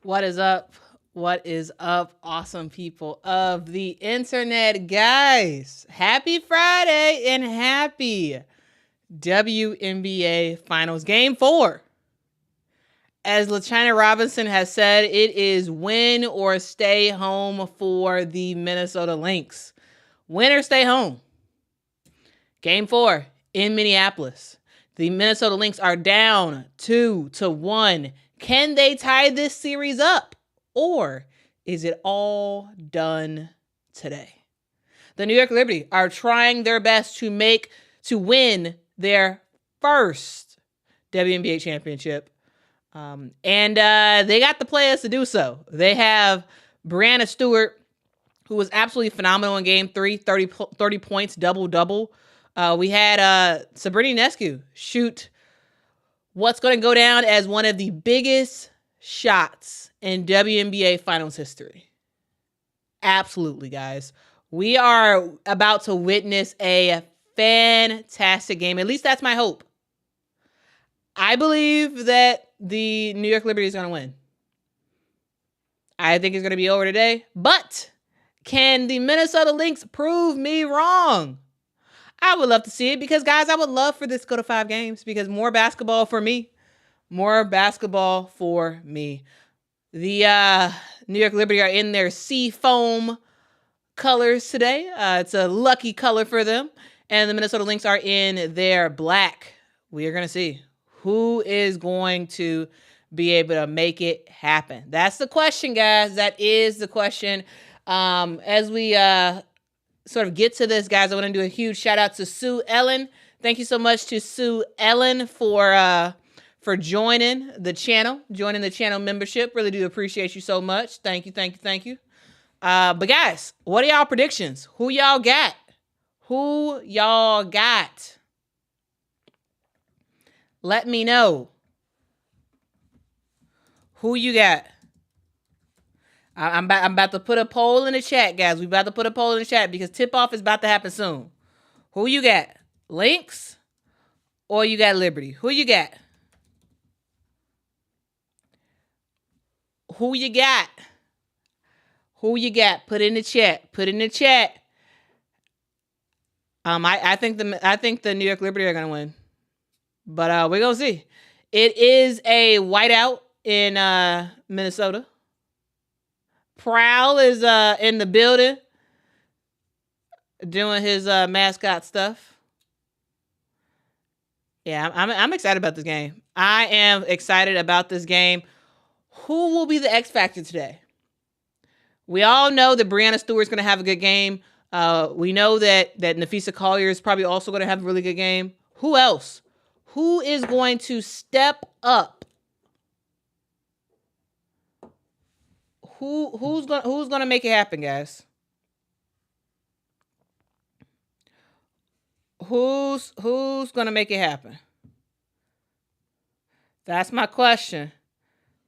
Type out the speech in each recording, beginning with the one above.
What is up? What is up, awesome people of the internet, guys? Happy Friday and happy WNBA Finals Game 4. As LaChina Robinson has said, it is win or stay home for the Minnesota Lynx. Win or stay home. Game 4 in Minneapolis. The Minnesota Lynx are down 2-1. Can they tie this series up? Or is it all done today? The New York Liberty are trying their best to win their first WNBA championship. And they got the players to do so. They have Brianna Stewart, who was absolutely phenomenal in Game 3, 30 points, double-double. We had Sabrina Ionescu shoot what's going to go down as one of the biggest shots in WNBA Finals history. Absolutely, guys. We are about to witness a fantastic game. At least that's my hope. I believe that the New York Liberty is going to win. I think it's going to be over today. But can the Minnesota Lynx prove me wrong? I would love to see it because, guys, I would love for this to go to 5 games because more basketball for me. More basketball for me. The New York Liberty are in their sea foam colors today. It's a lucky color for them. And the Minnesota Lynx are in their black. We are going to see who is going to be able to make it happen. That's the question, guys. That is the question. As we sort of get to this, guys, I want to do a huge shout out to Sue Ellen. Thank you so much to Sue Ellen for joining the channel membership. Really do appreciate you so much. Thank you. But guys, what are y'all predictions? Who y'all got? Let me know. Who you got? I'm about to put a poll in the chat, guys. We about to put a poll in the chat because tip-off is about to happen soon. Who you got? Lynx or you got Liberty? Who you got? Who you got? Put in the chat. I think the New York Liberty are gonna win, but we're gonna see. It is a whiteout in Minnesota. Prowl is in the building doing his mascot stuff. Yeah, I'm excited about this game. I am excited about this game. Who will be the X factor today? We all know that Brianna Stewart's going to have a good game. We know that Napheesa Collier is probably also going to have a really good game. Who else? Who is going to step up? Who's going to make it happen, guys? Who's going to make it happen? That's my question.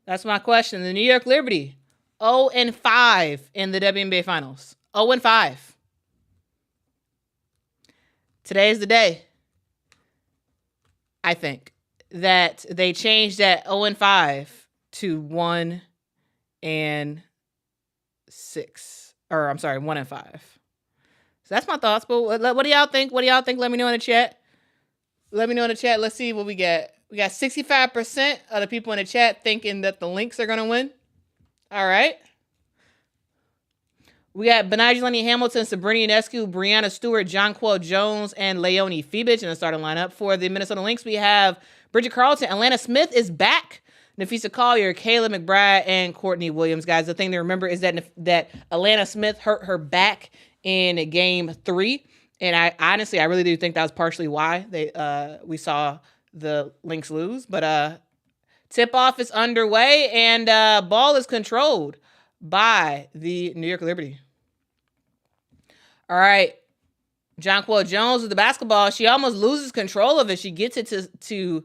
The New York Liberty, 0-5 in the WNBA Finals. 0-5. Today is the day, I think, that they changed that 0-5 to 1-6. Or, I'm sorry, 1-5. So that's my thoughts. But what do y'all think? Let me know in the chat. Let's see what we get. We got 65% of the people in the chat thinking that the Lynx are going to win. All right. We got Benajelani Hamilton, Sabrina Ionescu, Brianna Stewart, Jonquel Jones, and Leonie Fibich in the starting lineup. For the Minnesota Lynx, we have Bridget Carlton. Atlanta Smith is back. Napheesa Collier, Kayla McBride, and Courtney Williams. Guys, the thing to remember is that Atlanta Smith hurt her back in Game 3. And I really do think that was partially why we saw the Lynx lose. But tip-off is underway, and ball is controlled by the New York Liberty. All right. Jonquel Jones with the basketball. She almost loses control of it. She gets it to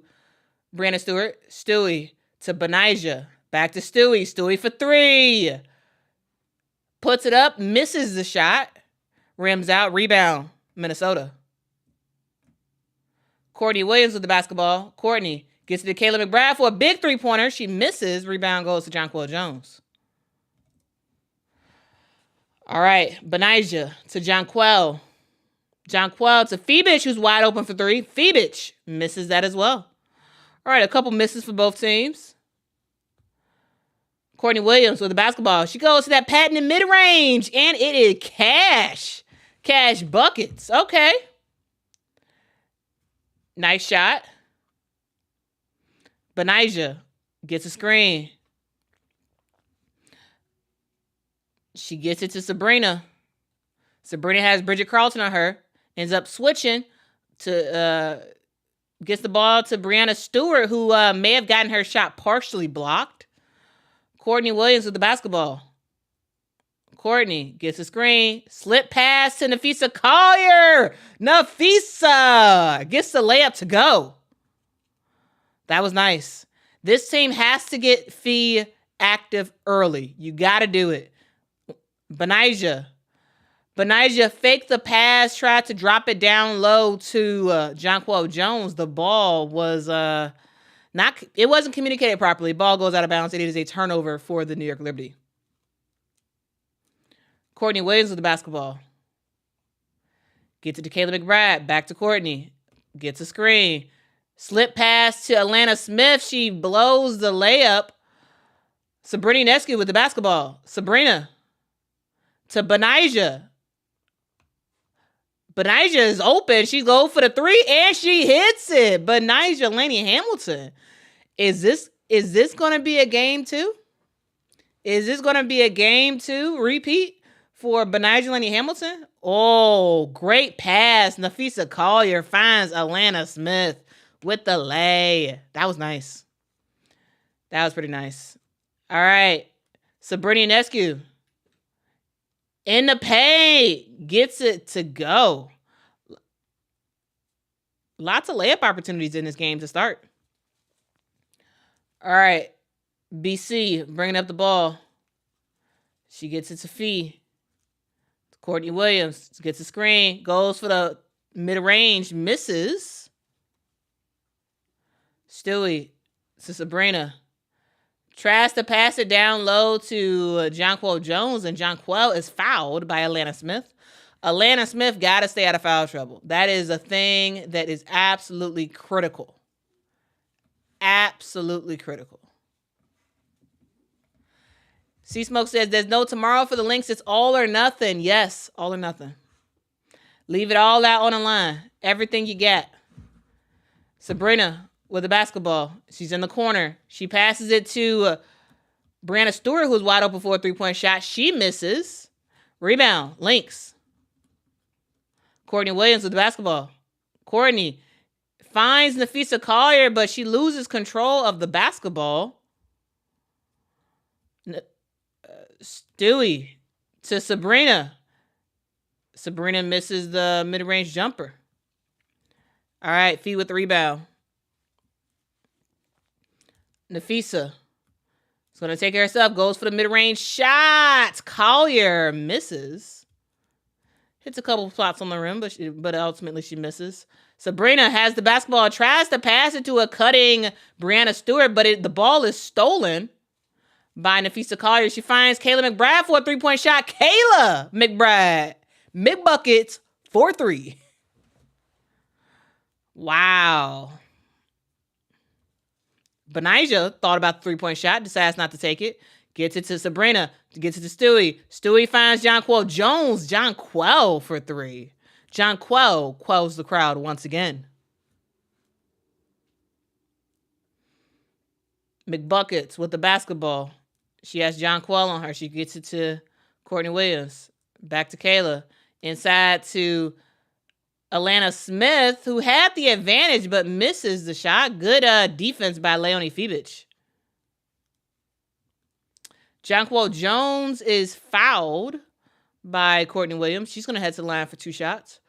Brianna Stewart. Stewie to Benijah. Back to Stewie. Stewie for 3. Puts it up. Misses the shot. Rims out. Rebound. Minnesota. Courtney Williams with the basketball. Courtney Gets it to Kayla McBride for a big three-pointer. She misses. Rebound goes to Jonquel Jones. All right. Benijah to Jonquel. Jonquel to Phoebich, who's wide open for three. Phoebich misses that as well. All right. A couple misses for both teams. Courtney Williams with the basketball. She goes to that patented mid-range, and it is cash. Cash buckets. Okay. Nice shot. Benijah gets a screen. She gets it to Sabrina. Sabrina has Bridget Carlton on her. Ends up switching to, gets the ball to Brianna Stewart, who may have gotten her shot partially blocked. Courtney Williams with the basketball. Courtney gets a screen. Slip pass to Nafisa Collier. Nafisa gets the layup to go. That was nice. This team has to get Fee active early. You got to do it. Benijah faked the pass, tried to drop it down low to Jonquel Jones. The ball was it wasn't communicated properly. Ball goes out of bounds. It is a turnover for the New York Liberty. Courtney Williams with the basketball. Gets it to Kayla McBride. Back to Courtney. Gets a screen. Slip pass to Alana Smith. She blows the layup. Sabrina Nescu with the basketball. Sabrina to Benijah. Benijah is open. She goes for the three, and she hits it. Benijah Laney Hamilton. Is this going to be a game two? Is this going to be a game two repeat for Benijah Laney Hamilton? Oh, great pass. Nafisa Collier finds Alana Smith with the lay. That was nice. That was pretty nice. All right. Sabrina Nescu in the paint. Gets it to go. Lots of layup opportunities in this game to start. All right. BC bringing up the ball. She gets it to Fee. Courtney Williams gets a screen. Goes for the mid-range. Misses. Stewie to Sabrina. Tries to pass it down low to Jonquel Jones, and Jonquel is fouled by Alana Smith. Alana Smith got to stay out of foul trouble. That is a thing that is absolutely critical. Absolutely critical. C-Smoke says, there's no tomorrow for the Lynx. It's all or nothing. Yes, all or nothing. Leave it all out on the line. Everything you got. Sabrina with the basketball. She's in the corner. She passes it to Brianna Stewart, who's wide open for a three-point shot. She misses. Rebound, Lynx. Courtney Williams with the basketball. Courtney finds Nafisa Collier, but she loses control of the basketball. Stewie to Sabrina. Sabrina misses the mid-range jumper. All right, Fee with the rebound. Nafisa is going to take care of herself. Goes for the mid-range shot. Collier misses. Hits a couple of spots on the rim, but ultimately she misses. Sabrina has the basketball. Tries to pass it to a cutting Brianna Stewart, but the ball is stolen by Nafisa Collier. She finds Kayla McBride for a three-point shot. Kayla McBride. McBuckets for three. Wow. Benijah thought about the three-point shot, decides not to take it. Gets it to Sabrina. Gets it to Stewie. Stewie finds Jonquel Jones. Jonquel for three. Jonquel quells the crowd once again. McBuckets with the basketball. She has Jonquel on her. She gets it to Courtney Williams. Back to Kayla. Inside to Alana Smith, who had the advantage but misses the shot. Good defense by Leonie Phoebich. Jonquel Jones is fouled by Courtney Williams. She's going to head to the line for two shots.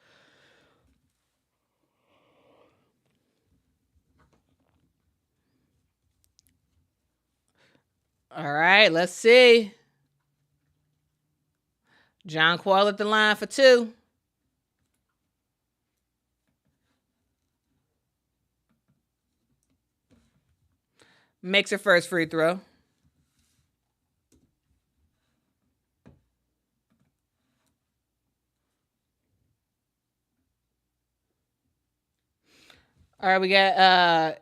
All right, let's see. Jonquel at the line for two. Makes her first free throw. All right, we got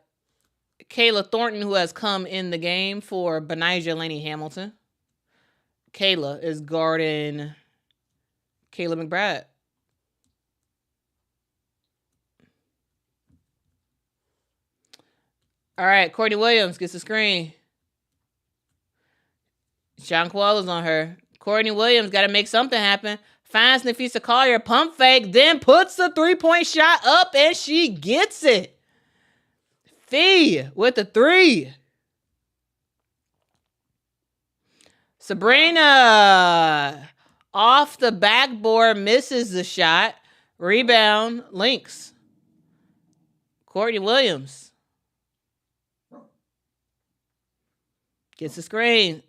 Kayla Thornton, who has come in the game for Benijah Laney Hamilton. Kayla is guarding Kayla McBride. All right, Courtney Williams gets the screen. Jonquel is on her. Courtney Williams got to make something happen. Finds Nafisa Collier, pump fake, then puts the three-point shot up, and she gets it. Fee with the three. Sabrina off the backboard, misses the shot. Rebound, Lynx. Courtney Williams gets the screen.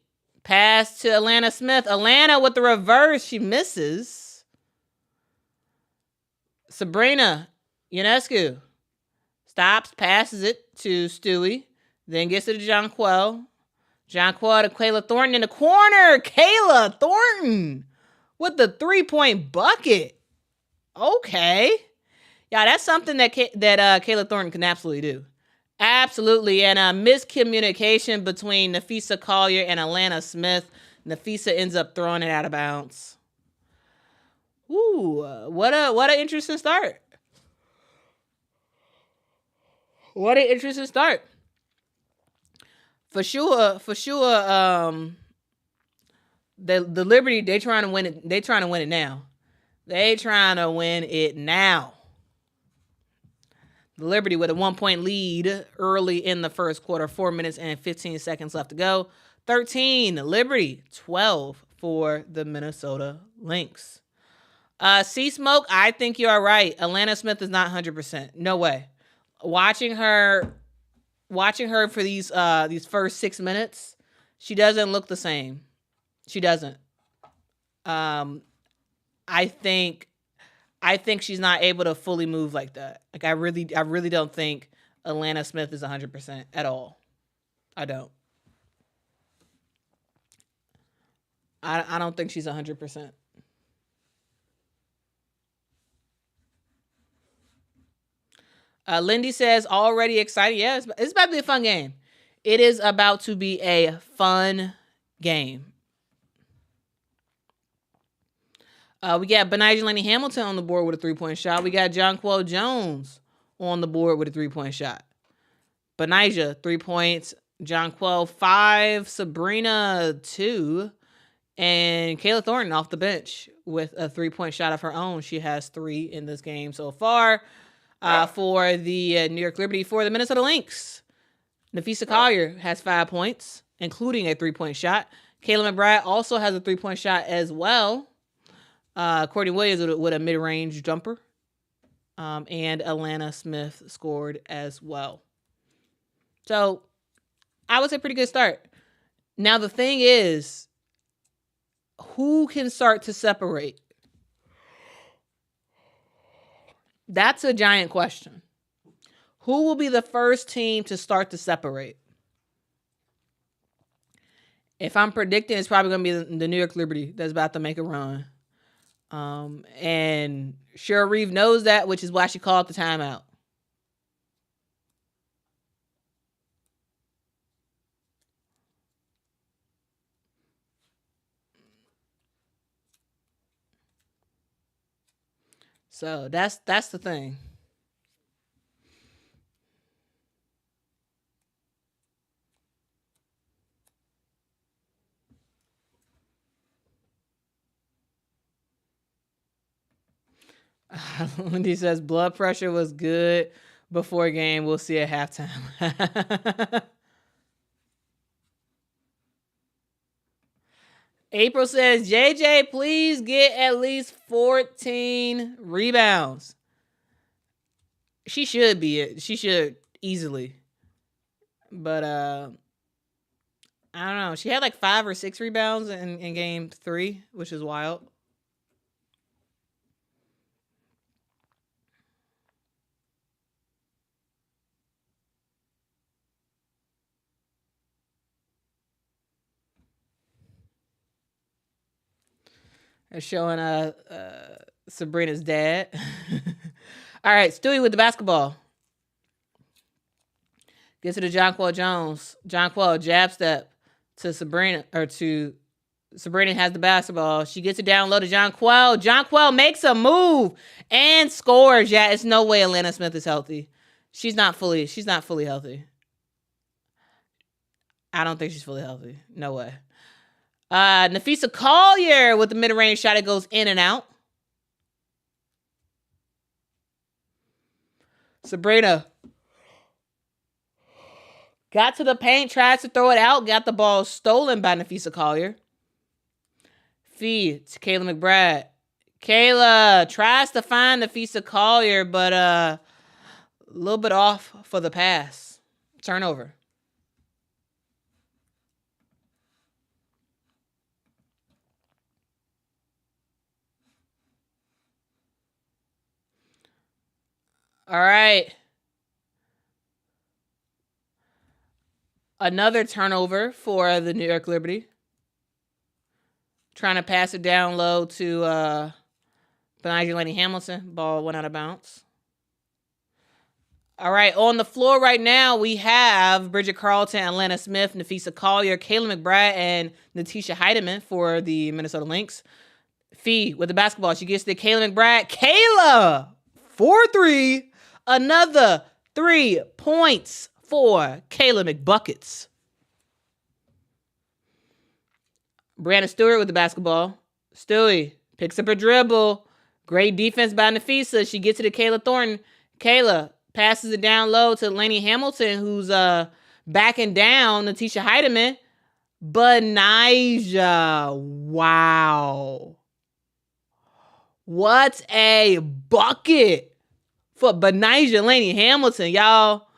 Pass to Atlanta Smith. Atlanta with the reverse. She misses. Sabrina Ionescu stops, passes it to Stewie, then gets it to Jonquel. Jonquel to Kayla Thornton in the corner. Kayla Thornton with the three-point bucket. Okay. Yeah, that's something that Kayla Thornton can absolutely do. Absolutely. And miscommunication between Nafisa Collier and Atlanta Smith. Nafisa ends up throwing it out of bounds. Ooh, what an interesting start. What an interesting start. For sure, the Liberty, they trying to win it. They trying to win it now. They trying to win it now. The Liberty with a 1-point lead early in the first quarter, 4 minutes and 15 seconds left to go. 13, Liberty, 12 for the Minnesota Lynx. C-Smoke, I think you are right. Atlanta Smith is not 100%. No way. Watching her for these first 6 minutes, she doesn't look the same. She doesn't. I think she's not able to fully move like that. Like I really don't think Atlanta Smith is 100% at all. I don't. I don't think she's 100%. Lindy says, already excited. Yeah, it's about to be a fun game. It is about to be a fun game. We got Benijah Laney Hamilton on the board with a three-point shot. We got Jonquel Jones on the board with a three-point shot. Benijah, 3 points. Jonquel, 5. Sabrina, 2. And Kayla Thornton off the bench with a three-point shot of her own. She has 3 in this game so far. For the New York Liberty, for the Minnesota Lynx, Nafisa Collier has 5 points, including a three-point shot. Kayla McBride also has a three-point shot as well. Courtney Williams with a mid-range jumper. And Atlanta Smith scored as well. So, I would say pretty good start. Now, the thing is, who can start to separate? That's a giant question. Who will be the first team to start to separate? If I'm predicting, it's probably going to be the New York Liberty that's about to make a run. And Cheryl Reeve knows that, which is why she called the timeout. So that's the thing. Lindy says blood pressure was good before game. We'll see at halftime. April says, JJ, please get at least 14 rebounds. She should be it. She should easily. But I don't know. She had like 5 or 6 rebounds in game 3, which is wild. They're showing Sabrina's dad. All right, Stewie with the basketball. Gets to the Jonquel Jones. Jonquel jab step to Sabrina, or to Sabrina has the basketball. She gets it down low to Jonquel. Jonquel makes a move and scores. Yeah, it's no way Atlanta Smith is healthy. She's not fully healthy. I don't think she's fully healthy. No way. Nafisa Collier with the mid-range shot. It goes in and out. Sabrina got to the paint, tries to throw it out, got the ball stolen by Nafisa Collier. Feed to Kayla McBride. Kayla tries to find Nafisa Collier, but a little bit off for the pass. Turnover. All right. Another turnover for the New York Liberty. Trying to pass it down low to Benigni Laney Hamilton. Ball went out of bounds. All right, on the floor right now, we have Bridget Carlton, Atlanta Smith, Nafisa Collier, Kayla McBride, and Natisha Heidemann for the Minnesota Lynx. Fee with the basketball. She gets to Kayla McBride. Kayla! 4-3. Another 3 points for Kayla McBuckets. Brianna Stewart with the basketball. Stewie picks up her dribble. Great defense by Nafisa. She gets to Kayla Thornton. Kayla passes it down low to Laney Hamilton, who's backing down Natisha Heidemann. Benija. Wow. What a bucket for Benija Laney Hamilton, y'all.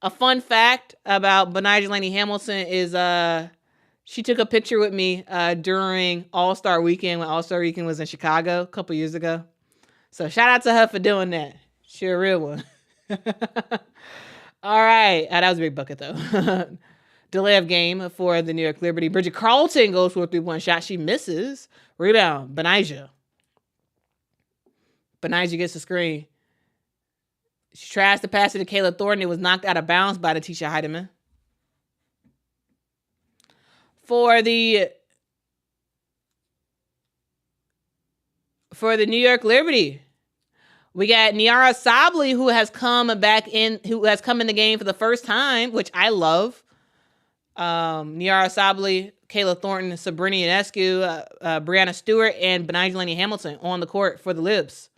A fun fact about Benija Laney Hamilton is she took a picture with me during All-Star Weekend when All-Star Weekend was in Chicago a couple years ago. So shout out to her for doing that. She a real one. All right. That was a big bucket, though. Delay of game for the New York Liberty. Bridget Carlton goes for a 3-point shot. She misses. Rebound, Benija. Benija gets the screen. She tries to pass it to Kayla Thornton. It was knocked out of bounds by Natisha Heidemann. For the New York Liberty, we got Niara Sabli, who has come in the game for the first time, which I love. Niara Sabli, Kayla Thornton, Sabrina Ionescu, Brianna Stewart, and Benija Laney Hamilton on the court for the Libs.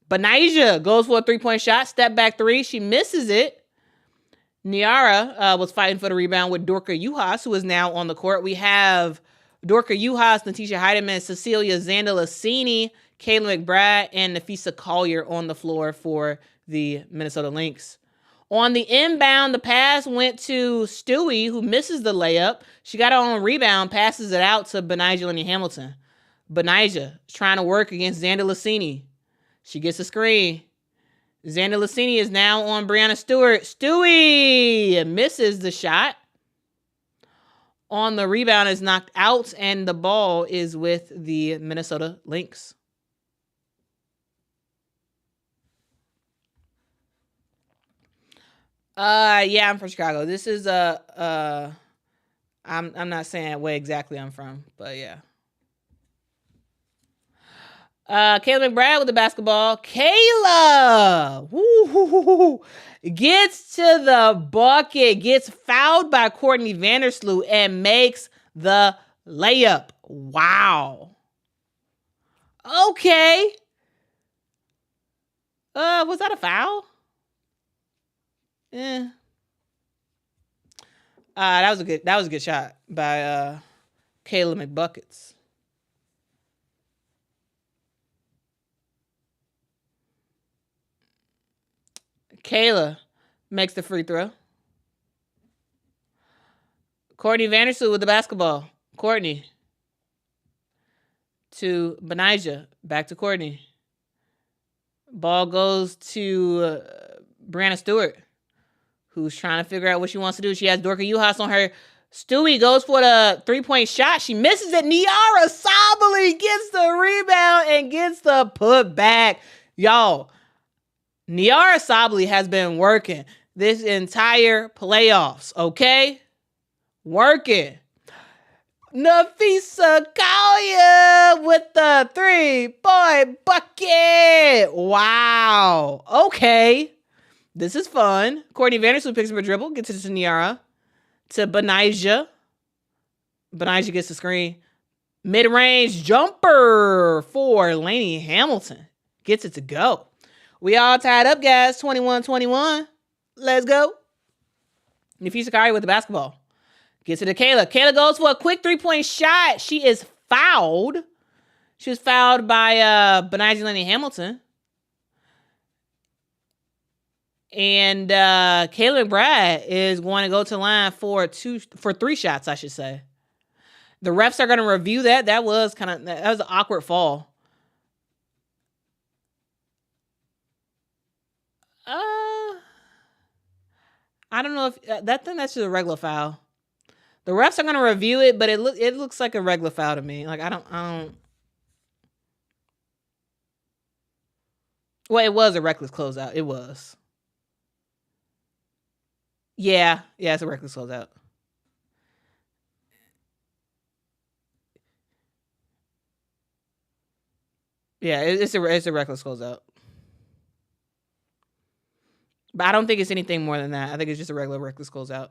Benija goes for a 3-point shot, step back 3. She misses it. Niara was fighting for the rebound with Dorka Juhas, who is now on the court. We have Dorka Juhas, Natisha Heidemann, Cecilia Zandalasini, Kayla McBride, and Nafisa Collier on the floor for the Minnesota Lynx. On the inbound, the pass went to Stewie, who misses the layup. She got her own rebound, passes it out to Benija Laney Hamilton. Benija is trying to work against Zandalasini. She gets a screen. Zandalasini is now on Brianna Stewart. Stewie misses the shot. On the rebound is knocked out, and the ball is with the Minnesota Lynx. Yeah, I'm from Chicago. This is I'm not saying where exactly I'm from, but yeah. Kayla McBride with the basketball. Kayla gets to the bucket, gets fouled by Courtney Vandersloot, and makes the layup. Wow. Okay. Was that a foul? That was a good shot by Kayla McBuckets. Kayla makes the free throw. Courtney Vandersloot with the basketball. Courtney to Benija. Back to Courtney. Ball goes to Brianna Stewart, who's trying to figure out what she wants to do. She has Dorka Juhas on her Stewie goes for the 3-point shot. She misses it. Niara Sabally gets the rebound and gets the putback. Y'all, Niara Sabally has been working this entire playoffs, okay? Working. Nafisa Kalia with the 3-point bucket. Wow. Okay. This is fun. Courtney Vandersloot picks up a dribble, gets it to Niara. To Benijah. Benijah gets the screen. Mid-range jumper for Lainey Hamilton. Gets it to go. We all tied up, guys. 21-21. Let's go. Nafisa Kalia with the basketball. Gets it to Kayla. Kayla goes for a quick 3-point shot. She is fouled. She was fouled by Benijah Lainey Hamilton. And Kayla McBride is going to go to the line for 3 shots, I should say. The refs are going to review that. That was an awkward fall. I don't know if that's just a regular foul. The refs are going to review it, but it looks like a regular foul to me. Like I don't. Well, it was a reckless closeout. It was. Yeah, it's a reckless closeout. Yeah, it's a reckless closeout. But I don't think it's anything more than that. I think it's just a regular reckless closeout.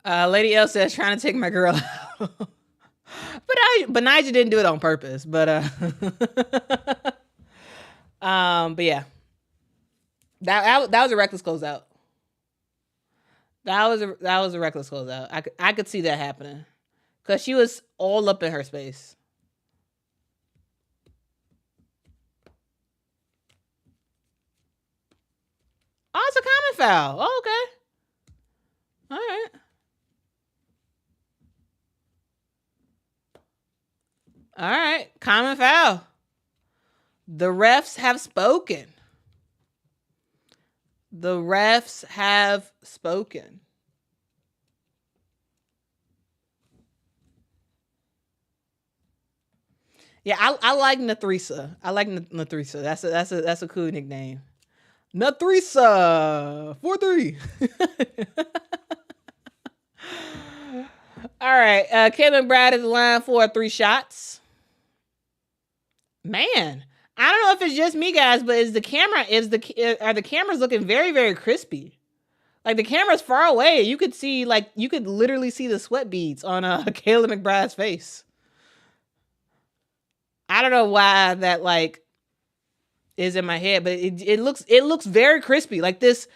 Lady L says trying to take my girl out. But Nigel didn't do it on purpose. But yeah, that was a reckless closeout. That was a reckless closeout. I could see that happening because she was all up in her space. Oh, it's a common foul. Oh, okay. All right. All right. Common foul. The refs have spoken. The refs have spoken. Yeah, I like Nathrisa. I like Nathrisa. That's a cool nickname. Nathrisa 4-3. All right. Kevin Brad is the line for 3 shots. Man, I don't know if it's just me, guys, but are the cameras looking very, very crispy? Like the camera's far away. You could literally see the sweat beads on Kayla McBride's face. I don't know why that is in my head, but it looks very crispy. Like this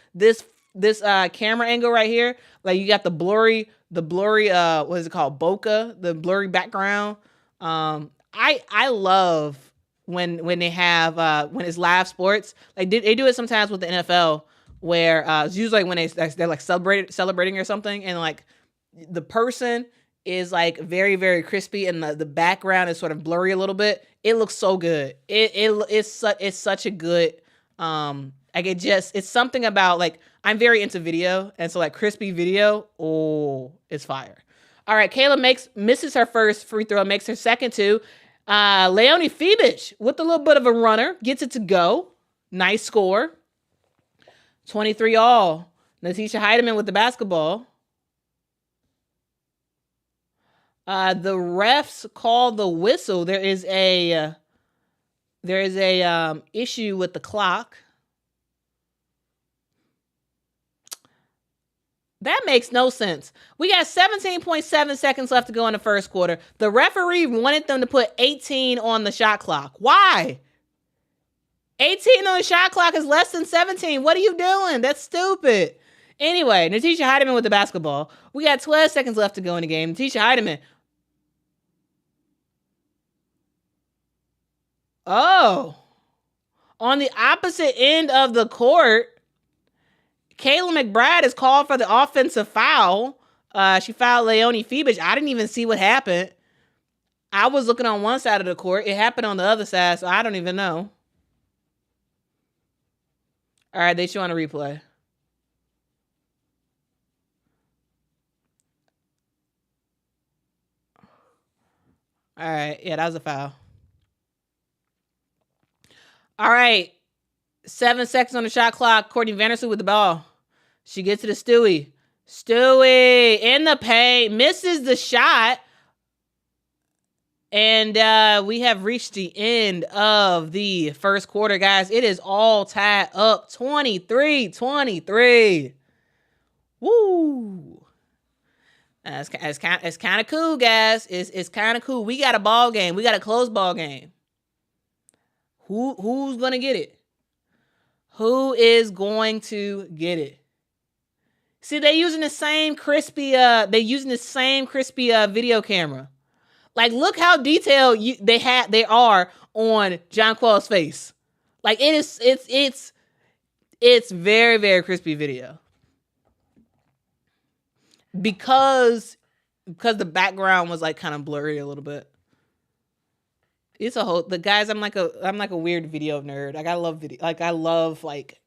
camera angle right here. Like you got the blurry what is it called? Bokeh, the blurry background. I love when they have when it's live sports. Like they do it sometimes with the NFL where it's usually when they're like celebrating or something, and like the person is like very, very crispy and the background is sort of blurry a little bit. It looks so good. It's such a good it's something about like I'm very into video, and so like crispy video, it's fire. All right, Kayla misses her first free throw, makes her second two. Leonie Fibich with a little bit of a runner gets it to go. Nice score. 23 all. Natisha Heidemann with the basketball. The refs call the whistle. There is a issue with the clock. That makes no sense. We got 17.7 seconds left to go in the first quarter. The referee wanted them to put 18 on the shot clock. Why? 18 on the shot clock is less than 17. What are you doing? That's stupid. Anyway, Natisha Heidemann with the basketball. We got 12 seconds left to go in the game. Natisha Heidemann. Oh. On the opposite end of the court, Kayla McBride is called for the offensive foul. She fouled Leonie Fibich. I didn't even see what happened. I was looking on one side of the court. It happened on the other side, so I don't even know. All right, they show on a replay. All right, yeah, that was a foul. All right, 7 seconds on the shot clock. Courtney Vanderson with the ball. She gets to the Stewie. Stewie in the paint, misses the shot. And we have reached the end of the first quarter, guys. It is all tied up 23-23. Woo. It's kind of cool, guys. It's kind of cool. We got a ball game. We got a close ball game. Who's going to get it? Who is going to get it? See, they're using the same crispy video camera. Like, look how detailed they are on Jonquel's face. Like, it's very, very crispy video. Because the background was like kind of blurry a little bit. It's a whole guys, I'm like a weird video nerd. Like, I love video. Like, I love like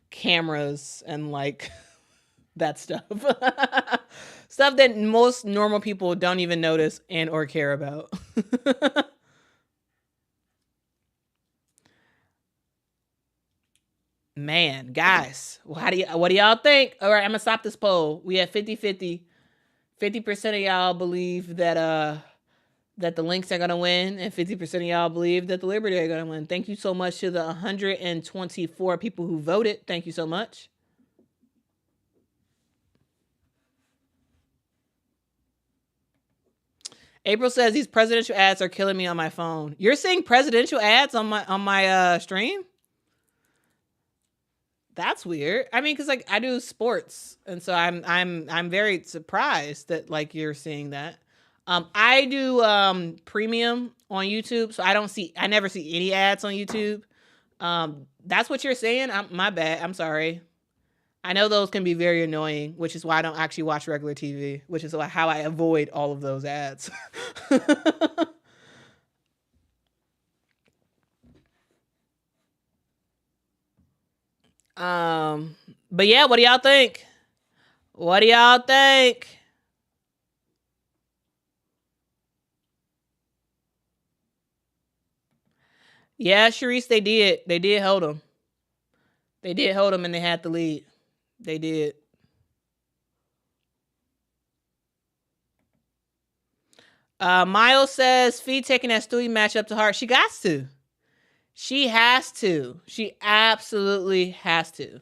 cameras and like that stuff. Stuff that most normal people don't even notice and or care about. Man, guys, what do y'all think? All right, I'm gonna stop this poll. We have 50-50. 50% of y'all believe that the Lynx are gonna win, and 50% of y'all believe that the Liberty are gonna win. Thank you so much to the 124 people who voted. Thank you so much. April says these presidential ads are killing me on my phone. You're seeing presidential ads on my stream? That's weird. I mean, because like I do sports, and so I'm very surprised that like you're seeing that. I do premium on YouTube, so I never see any ads on YouTube. That's what you're saying. My bad. I'm sorry. I know those can be very annoying, which is why I don't actually watch regular TV, which is how I avoid all of those ads. But yeah, what do y'all think? What do y'all think? Yeah, Sharice, they did. They did hold them. They did hold them, and they had the lead. They did. Miles says, Fee taking that Stewie match up to heart. She got to. She has to. She absolutely has to.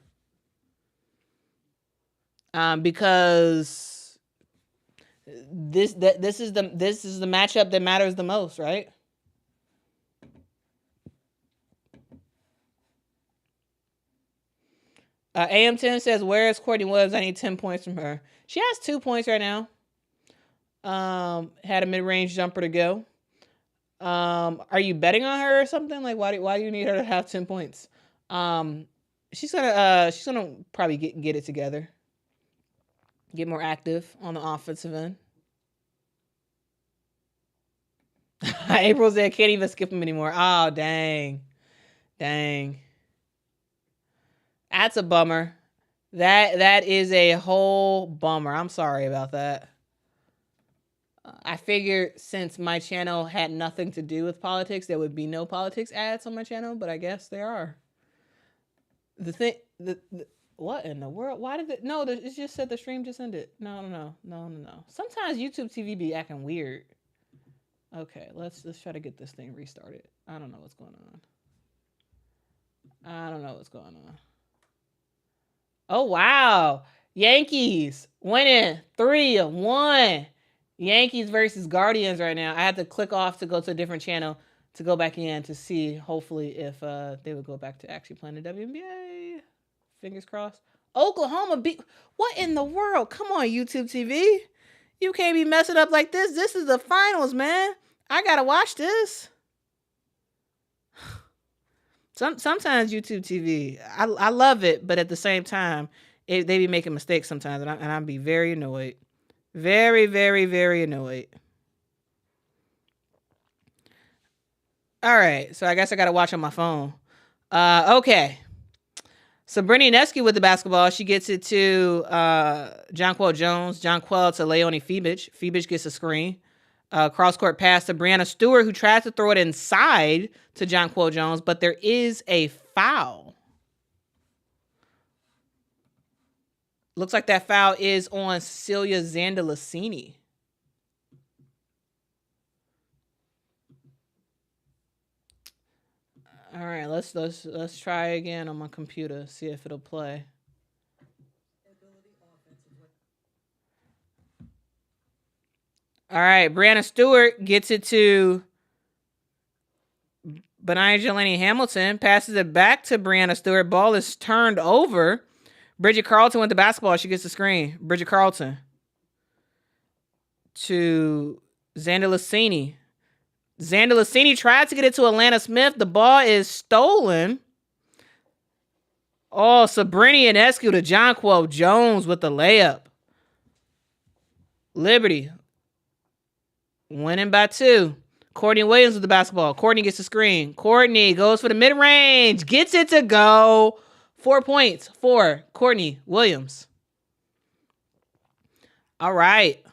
Because this is the matchup that matters the most, right? AM10 says, where is Courtney Williams? I need 10 points from her. She has 2 points right now. Had a mid-range jumper to go. Are you betting on her or something? Like, why do you need her to have 10 points? She's gonna probably get it together. Get more active on the offensive end. April said, can't even skip him anymore. Oh, dang. That's a bummer. That is a whole bummer. I'm sorry about that. I figured since my channel had nothing to do with politics, there would be no politics ads on my channel, but I guess there are. What in the world? Why did it? No, it just said the stream just ended. No. Sometimes YouTube TV be acting weird. Okay, let's try to get this thing restarted. I don't know what's going on. Oh, wow. Yankees winning 3-1. Yankees versus Guardians right now. I had to click off to go to a different channel to go back in to see, hopefully, if they would go back to actually playing the WNBA. Fingers crossed. Oklahoma beat... What in the world? Come on, YouTube TV. You can't be messing up like this. This is the finals, man. I gotta watch this. Sometimes YouTube TV, I love it, but at the same time, they be making mistakes sometimes, and I'd be very annoyed. Very, very, very annoyed. All right, so I guess I got to watch on my phone. Okay. Sabrina Ionescu with the basketball. She gets it to Jonquel Jones. Jonquel to Leonie Fibich. Fibich gets a screen. Cross-court pass to Brianna Stewart, who tries to throw it inside to Jonquel Jones, but there is a foul. Looks like that foul is on Cecilia Zandalicini. All right, let's try again on my computer, see if it'll play. All right, Brianna Stewart gets it to Benaya Jelani Hamilton, passes it back to Brianna Stewart. Ball is turned over. Bridget Carlton with the basketball. She gets the screen. Bridget Carlton to Zandalicini. Zandalicini tried to get it to Atlanta Smith. The ball is stolen. Oh, Sabrina Ionescu to Jonquel Jones with the layup. Liberty winning by 2. Courtney Williams with the basketball. Courtney gets the screen. Courtney goes for the mid-range. Gets it to go. 4 points for Courtney Williams. All right.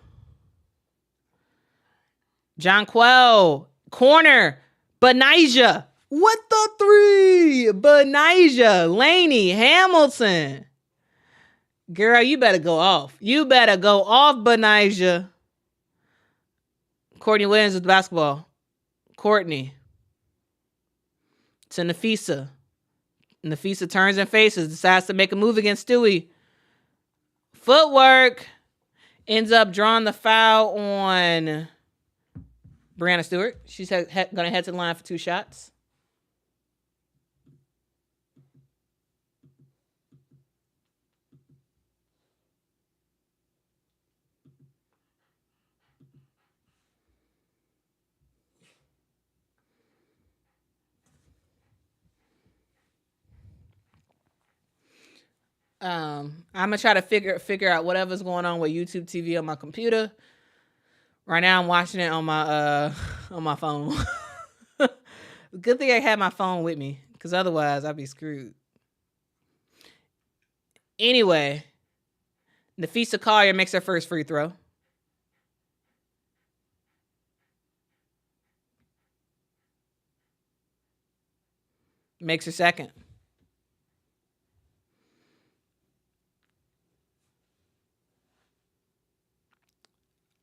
Jonquel. Corner. Benija. What the 3? Benija. Laney Hamilton. Girl, you better go off. You better go off, Benija. Courtney Williams with the basketball. Courtney to Nafisa. Nafisa turns and faces, decides to make a move against Stewie. Footwork. Ends up drawing the foul on Brianna Stewart. She's going to head to the line for 2 shots. I'm gonna try to figure out whatever's going on with YouTube TV on my computer. Right now, I'm watching it on my phone. Good thing I had my phone with me, because otherwise I'd be screwed. Anyway, Nafisa Collier makes her first free throw. Makes her second.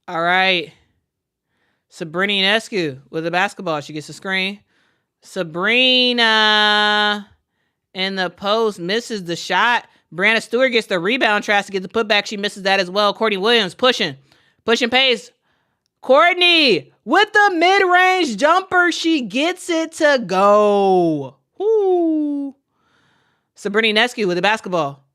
All right. Sabrina Ionescu with the basketball. She gets the screen. Sabrina in the post misses the shot. Brianna Stewart gets the rebound, tries to get the putback. She misses that as well. Courtney Williams pushing pace. Courtney with the mid-range jumper. She gets it to go. Woo. Sabrina Ionescu with the basketball.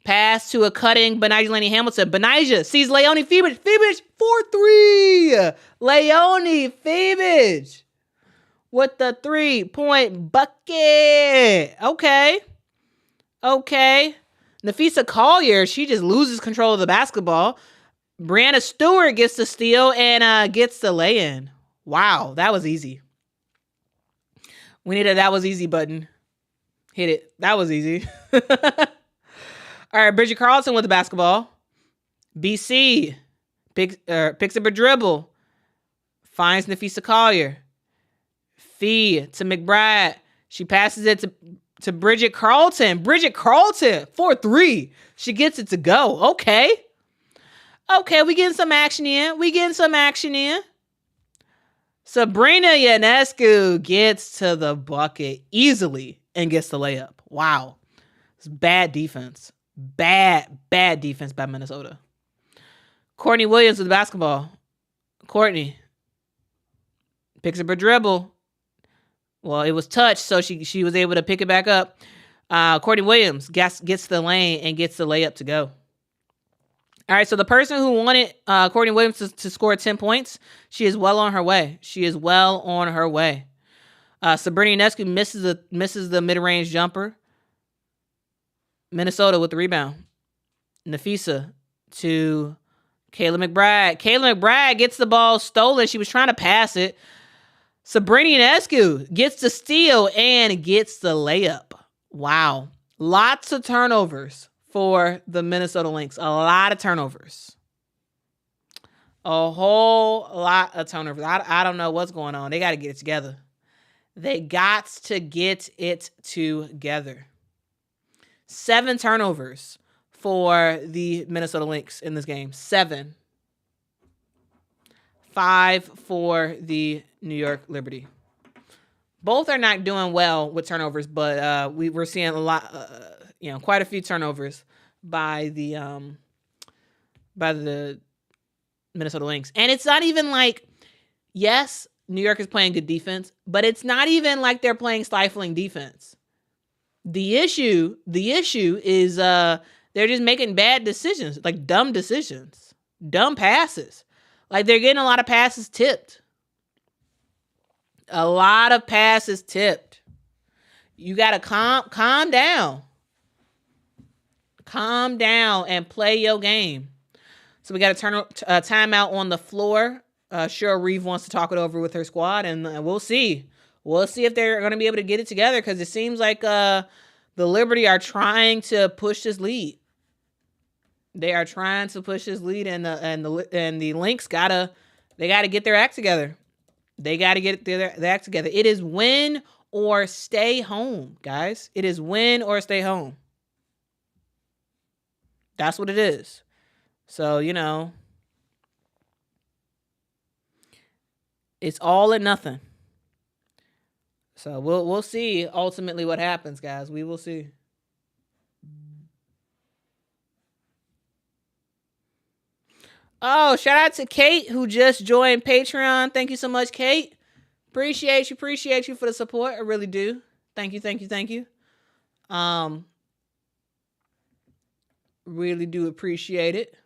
Pass to a cutting Benija Jelani Hamilton. Benija sees Leonie Fibich. Fibich 4-3. Leonie Fibich with the 3-point bucket. Okay. Nafisa Collier, she just loses control of the basketball. Brianna Stewart gets the steal and gets the lay-in. Wow, that was easy. We need a that was easy button. Hit it. That was easy. All right, Bridget Carlton with the basketball. BC picks up a dribble. Finds Nafisa Collier. Fee to McBride. She passes it to Bridget Carlton. Bridget Carlton, 4-3. She gets it to go. Okay, we getting some action in. Sabrina Ionescu gets to the bucket easily and gets the layup. Wow. It's bad defense. Bad defense by Minnesota. Courtney Williams with the basketball. Courtney picks up her dribble. Well, it was touched, so she was able to pick it back up. Courtney Williams gets the lane and gets the layup to go. All right, so the person who wanted Courtney Williams to score 10 points, she is well on her way. Sabrina Ionescu misses the mid-range jumper. Minnesota with the rebound. Nafisa to Kayla McBride. Kayla McBride gets the ball stolen. She was trying to pass it. Sabrina Ionescu gets the steal and gets the layup. Wow. Lots of turnovers for the Minnesota Lynx. A lot of turnovers. A whole lot of turnovers. I don't know what's going on. They got to get it together. They got to get it together. 7 turnovers for the Minnesota Lynx in this game. 7. 5 for the New York Liberty. Both are not doing well with turnovers, but we're seeing a lot, quite a few turnovers by the Minnesota Lynx. And it's not even like, yes, New York is playing good defense, but it's not even like they're playing stifling defense. The issue is they're just making bad decisions, like dumb decisions, dumb passes. Like they're getting a lot of passes tipped. A lot of passes tipped. You got to calm down. Calm down and play your game. So we got to turn a timeout on the floor. Sure, Reeve wants to talk it over with her squad, and we'll see. We'll see if they're going to be able to get it together, because it seems like the Liberty are trying to push this lead. They are trying to push this lead, and the Lynx gotta get their act together. They got to get their act together. It is win or stay home, guys. It is win or stay home. That's what it is. So, it's all or nothing. So we'll see ultimately what happens, guys. We will see. Oh, shout out to Kate, who just joined Patreon. Thank you so much, Kate. Appreciate you for the support. I really do. Thank you. Really do appreciate it.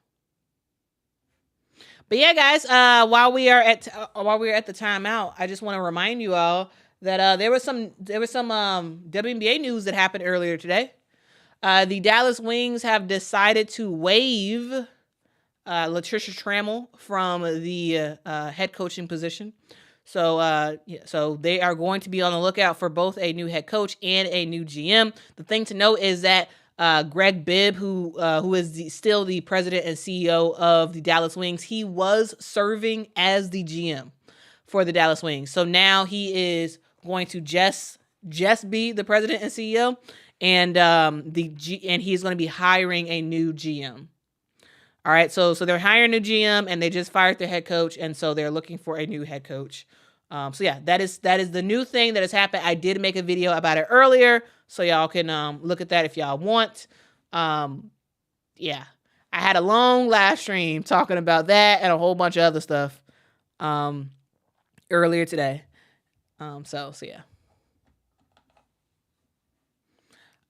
But yeah, guys, while we are at the timeout, I just want to remind you all that there was some WNBA news that happened earlier today. The Dallas Wings have decided to waive Latricia Trammell from the head coaching position. So they are going to be on the lookout for both a new head coach and a new GM. The thing to note is that Greg Bibb, who is still the president and CEO of the Dallas Wings, he was serving as the GM for the Dallas Wings. So now he is going to just be the president and CEO, and he's going to be hiring a new GM. All right, so they're hiring a new GM, and they just fired their head coach, and so they're looking for a new head coach. So yeah, that is the new thing that has happened. I did make a video about it earlier, so y'all can look at that if y'all want. Yeah, I had a long live stream talking about that and a whole bunch of other stuff earlier today. So yeah.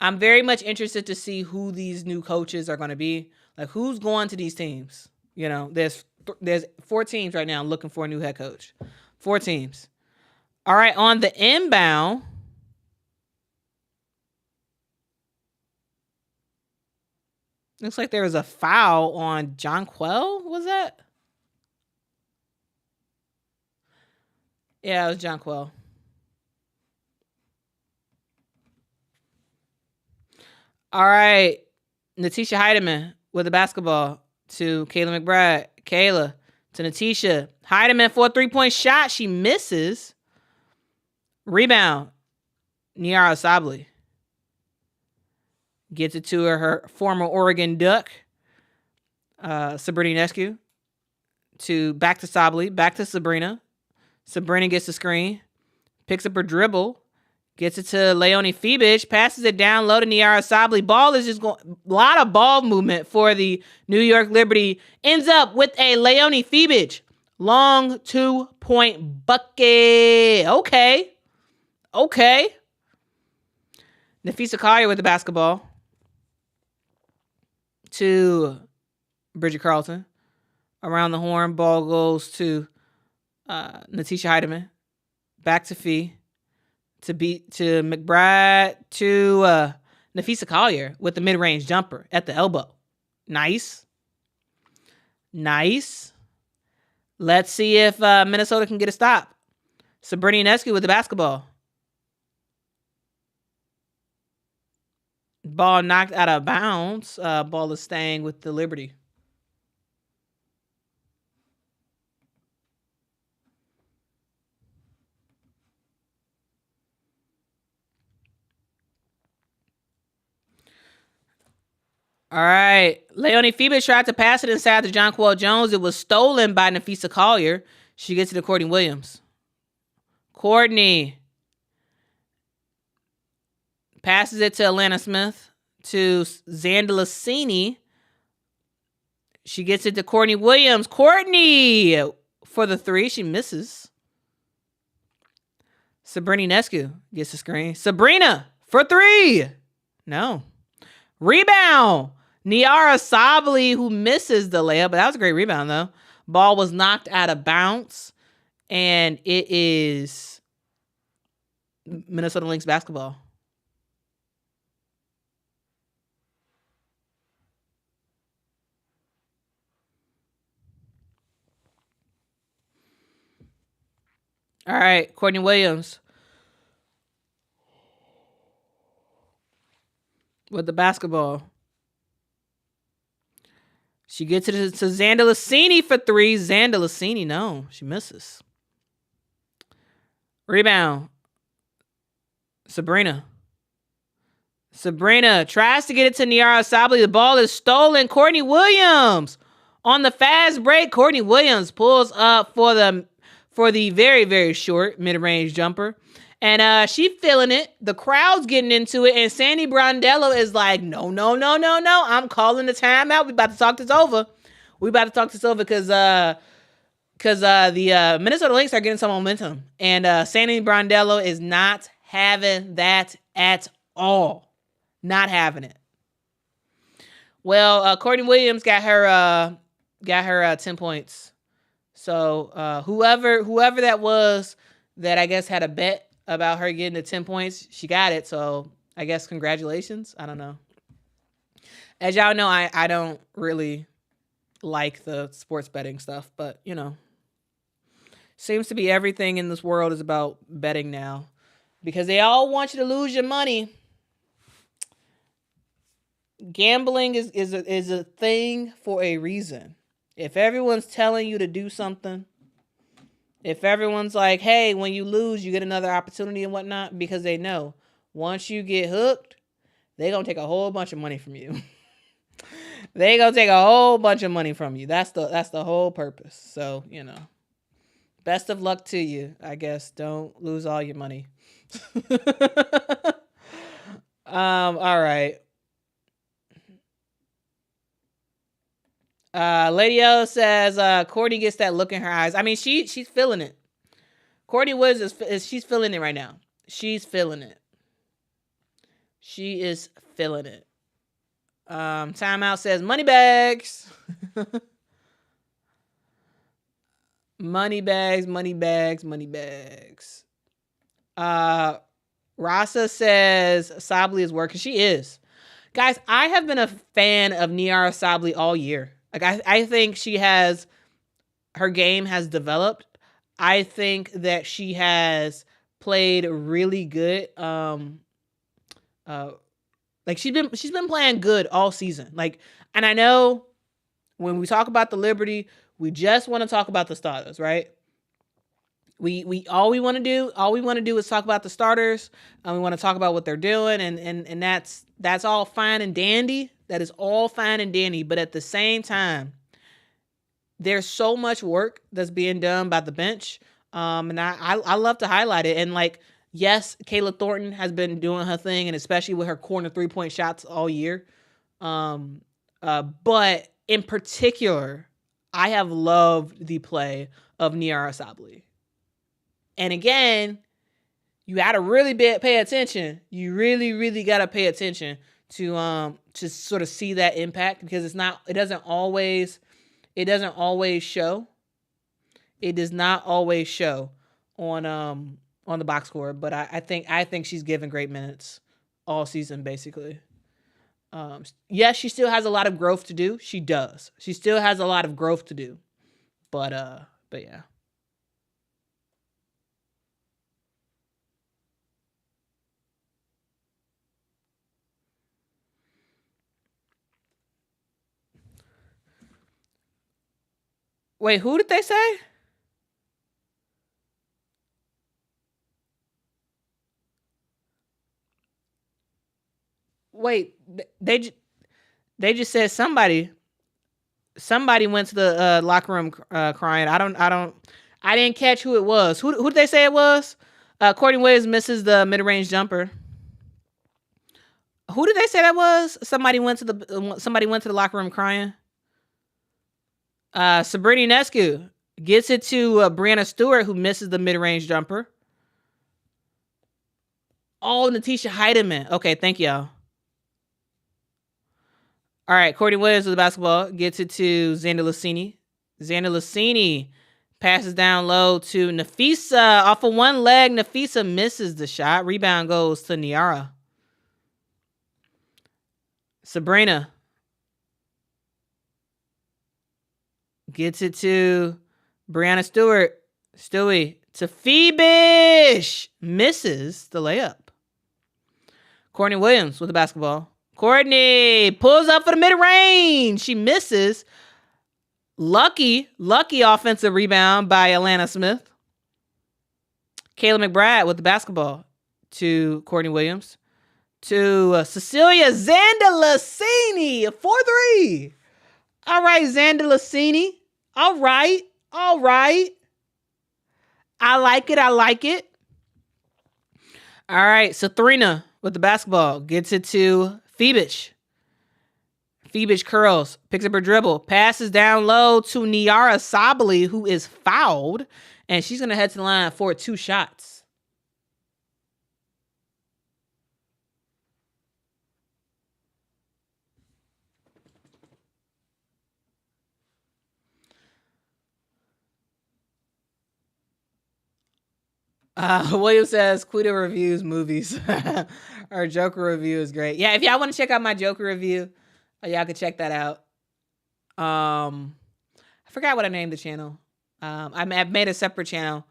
I'm very much interested to see who these new coaches are going to be. Like, who's going to these teams? There's 4 teams right now looking for a new head coach. 4 teams. All right, on the inbound, looks like there was a foul on Jonquel. Was that? Yeah, it was Jonquel. All right, Natisha Heidemann with the basketball to Kayla McBride. Kayla to Natisha. Heidemann for a 3-point shot. She misses. Rebound. Niara Sabli gets it to her former Oregon Duck, Sabrina Ionescu. Back to Sabli. Back to Sabrina. Sabrina gets the screen. Picks up her dribble. Gets it to Leonie Fibich, passes it down low to Niara Sabli. Ball is just going, a lot of ball movement for the New York Liberty. Ends up with a Leonie Fibich long 2-point bucket. Okay. Nafisa Collier with the basketball to Bridget Carlton. Around the horn, ball goes to Natisha Heidemann. Back to Fee. To McBride, to Nafisa Collier with the mid-range jumper at the elbow. Nice. Let's see if Minnesota can get a stop. Sabrina Ionescu with the basketball. Ball knocked out of bounds. Ball is staying with the Liberty. All right. Leonie Phoebus tried to pass it inside to Jonquel Jones. It was stolen by Nafisa Collier. She gets it to Courtney Williams. Courtney passes it to Atlanta Smith to Zandalasini. She gets it to Courtney Williams. Courtney for the three. She misses. Sabrina Nescu gets the screen. Sabrina for three. No. Rebound. Niara Sabli, who misses the layup, but that was a great rebound, though. Ball was knocked out of bounds, and it is Minnesota Lynx basketball. All right, Courtney Williams with the basketball. She gets it to Zandalasini for three. Zandalasini, no, she misses. Rebound. Sabrina tries to get it to Niara Sabli. The ball is stolen. Courtney Williams on the fast break. Courtney Williams pulls up for the very, very short mid-range jumper. And she feeling it. The crowd's getting into it. And Sandy Brondello is like, no. I'm calling the timeout. We about to talk this over. Because the Minnesota Lynx are getting some momentum. And Sandy Brondello is not having that at all. Not having it. Well, Courtney Williams got her 10 points. So whoever that was that I guess had a bet about her getting the 10 points, she got it. So I guess congratulations. I don't know. As y'all know, I don't really like the sports betting stuff, but seems to be everything in this world is about betting now because they all want you to lose your money. Gambling is a thing for a reason. If everyone's telling you to do something, if everyone's like, hey, when you lose, you get another opportunity and whatnot, because they know once you get hooked, they're going to take a whole bunch of money from you. They're going to take a whole bunch of money from you. That's the whole purpose. So, best of luck to you, I guess. Don't lose all your money. All right. Lady O says Courtney gets that look in her eyes. I mean, she's feeling it. Courtney Woods she's feeling it right now. She's feeling it. She is feeling it. Timeout says money bags. Money bags. Rasa says Sabli is working. She is. Guys, I have been a fan of Niara Sabli all year. Like I think her game has developed. I think that she has played really good. Like she's been playing good all season. Like, and I know when we talk about the Liberty, we just want to talk about the starters, right? All we want to do is talk about the starters. We want to talk about what they're doing, and that's all fine and dandy. That is all fine and dandy. But at the same time, there's so much work that's being done by the bench. And I love to highlight it. And like, yes, Kayla Thornton has been doing her thing, and especially with her corner 3-point shots all year. But in particular, I have loved the play of Niara Sabli. And again, you got to really pay attention. You really, really got to pay attention to sort of see that impact, because it doesn't always show. It does not always show on the box score, but I think she's given great minutes all season, basically. Yes, she still has a lot of growth to do. She does. She still has a lot of growth to do. But yeah. Wait, who did they say? Wait, they just said somebody went to the locker room crying. I didn't catch who it was. Who did they say it was? Courtney Williams misses the mid-range jumper. Who did they say that was? Somebody went to the locker room crying. Sabrina Ionescu gets it to Brianna Stewart, who misses the mid-range jumper. Oh, Natisha Heidemann. Okay, thank y'all. All right, Courtney Williams with the basketball gets it to Xander Lucini. Xander Lucini passes down low to Nafisa. Off of one leg, Nafisa misses the shot. Rebound goes to Niara. Sabrina gets it to Brianna Stewart. Stewie to Phoebe. Misses the layup. Courtney Williams with the basketball. Courtney pulls up for the mid-range. She misses. Lucky offensive rebound by Alana Smith. Kayla McBride with the basketball to Courtney Williams. To Cecilia Zandalasini, 4-3. All right, Zandalasini. All right. I like it. All right, Sabrina with the basketball gets it to Phoebe. Phoebe curls, picks up her dribble, passes down low to Niara Sabali, who is fouled, and she's going to head to the line for 2 shots. William says, Quita reviews movies. Our Joker review is great. Yeah, if y'all want to check out my Joker review, y'all can check that out. I forgot what I named the channel. I've made a separate channel.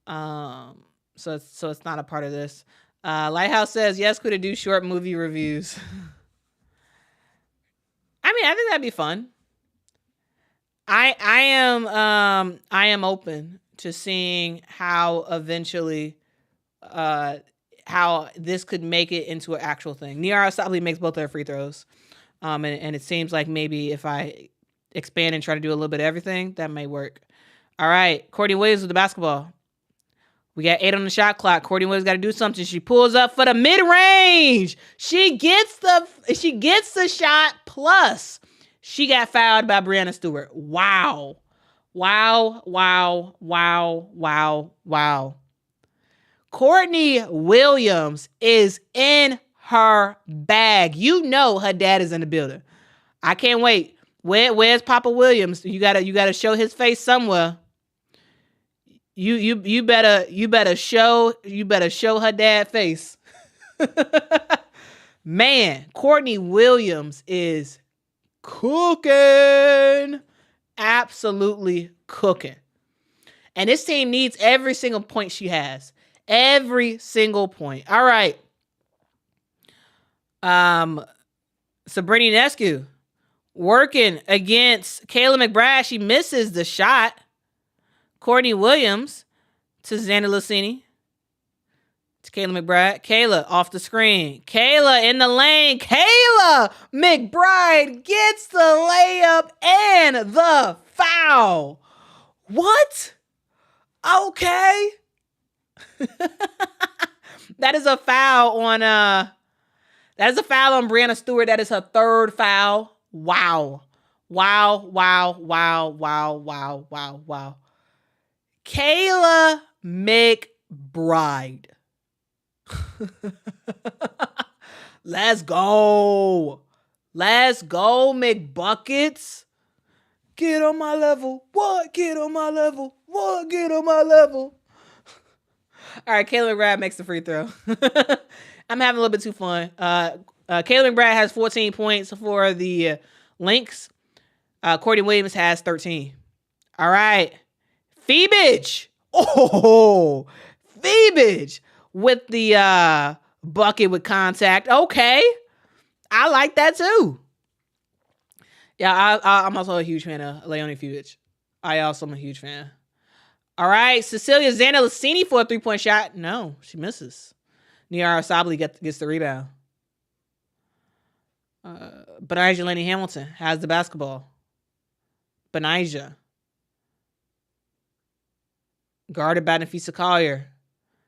So it's not a part of this. Lighthouse says, yes, Quita do short movie reviews. I mean, I think that'd be fun. I am open to seeing how eventually how this could make it into an actual thing. Niara Sabali makes both their free throws. And it seems like maybe if I expand and try to do a little bit of everything, that may work. All right, Courtney Williams with the basketball. We got 8 on the shot clock. Courtney Williams got to do something. She pulls up for the mid-range. She gets the shot, plus she got fouled by Brianna Stewart. Wow. Courtney Williams is in her bag. You know her dad is in the building. I can't wait. Where's Papa Williams? You gotta show his face somewhere. You better show her dad face. Man, Courtney Williams is cooking. Absolutely cooking. And this team needs every single point she has. Every single point. All right. Sabrina Ionescu working against Kayla McBride. She misses the shot. Courtney Williams to Xander Lucini. To Kayla McBride. Kayla off the screen. Kayla in the lane. Kayla McBride gets the layup and the foul. What? Okay. That is a foul on Brianna Stewart. That is her 3rd foul. Wow. Kayla McBride. Let's go, McBuckets. Get on my level. What? Get on my level. What? Get on my level. All right, Kayla McBride makes the free throw. I'm having a little bit too fun. Kayla McBride has 14 points for the Lynx. Courtney Williams has 13. All right. Phoebe. Oh, Phoebe with the bucket with contact. Okay. I like that too. Yeah, I'm also a huge fan of Leonie Phoebe. I also am a huge fan. All right, Cecilia Zandalicini for a 3-point shot. No, she misses. Niara Sabli gets the rebound. Benija Lenny Hamilton has the basketball. Benija. Guarded by Nafisa Collier.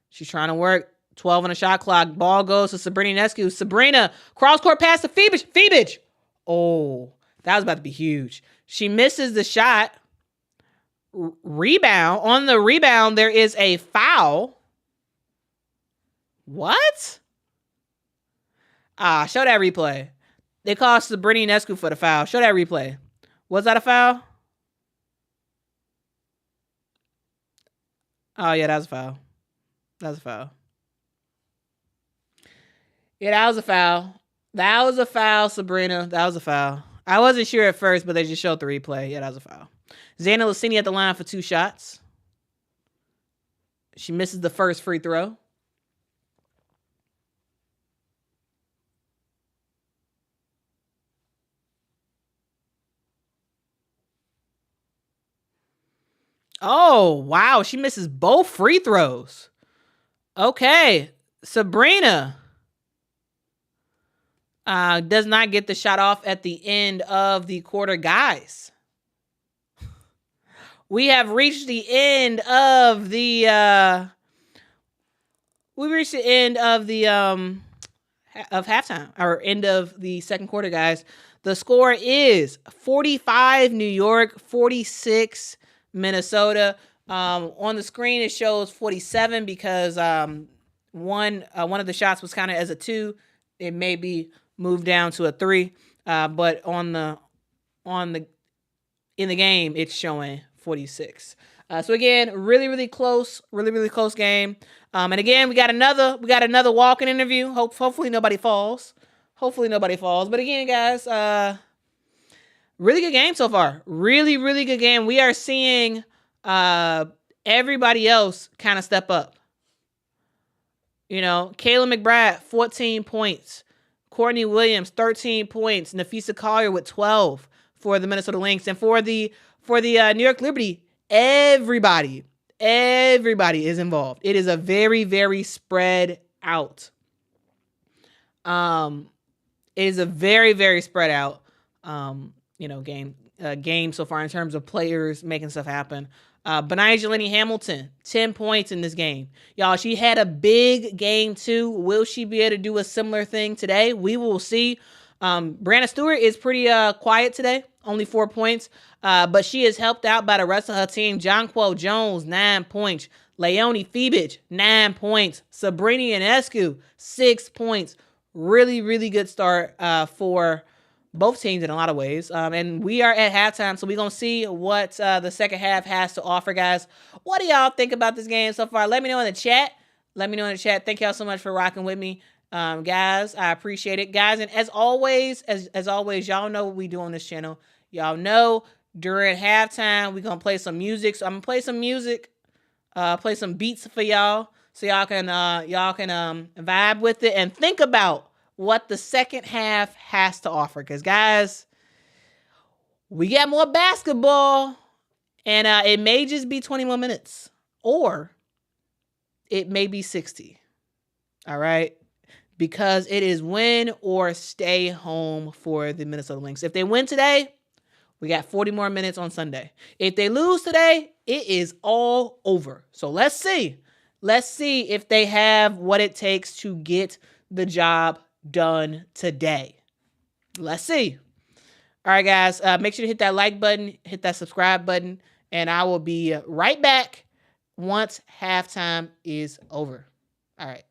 She's trying to work. 12 on the shot clock. Ball goes to Sabrina Ionescu. Sabrina, cross-court pass to Phoebich. Phoebich. Oh, that was about to be huge. She misses the shot. Rebound. On the rebound, there is a foul. What? Show that replay. They called Sabrina Ionescu for the foul. Show that replay. Was that a foul? Oh, yeah, that was a foul. That was a foul. Yeah, that was a foul. That was a foul, Sabrina. That was a foul. I wasn't sure at first, but they just showed the replay. Yeah, that was a foul. Zandalicini at the line for 2 shots. She misses the first free throw. Oh, wow. She misses both free throws. Okay. Sabrina does not get the shot off at the end of the quarter, guys. We have reached the end of the of halftime, or end of the second quarter, guys. The score is 45 New York, 46 Minnesota. On the screen it shows 47 because one of the shots was kind of as a 2. It may be moved down to a 3, but in the game it's showing 46. So again, really close game. And again, we got another walk-in interview. Hopefully nobody falls. But again, guys, really good game so far. Really good game. We are seeing everybody else kind of step up. You know, Kayla McBride, 14 points. Courtney Williams, 13 points. Nafisa Collier with 12 for the Minnesota Lynx. And for the New York Liberty, everybody is involved. It is a very spread out. It is a very spread out game so far in terms of players making stuff happen. Benija Lenny Hamilton, 10 points in this game. Y'all, she had a big game too. Will she be able to do a similar thing today? We will see. Brianna Stewart is pretty quiet today, only 4 points. But she is helped out by the rest of her team. Jonquel Jones, 9 points. Leonie Phoebich, 9 points. Sabrina Ionescu, 6 points. Really good start for both teams in a lot of ways. And we are at halftime, so we're going to see what the second half has to offer, guys. What do y'all think about this game so far? Let me know in the chat. Thank y'all so much for rocking with me. Guys, I appreciate it. Guys, and as always, y'all know what we do on this channel. Y'all know during halftime, we're going to play some music. So I'm going to play some music, play some beats for y'all so y'all can vibe with it and think about what the second half has to offer. Because, guys, we got more basketball, and it may just be 20 more minutes, or it may be 60. All right? Because it is win or stay home for the Minnesota Lynx. If they win today, we got 40 more minutes on Sunday. If they lose today, it is all over. So let's see. Let's see if they have what it takes to get the job done today. Let's see. All right, guys. Make sure to hit that like button, hit that subscribe button, and I will be right back once halftime is over. All right.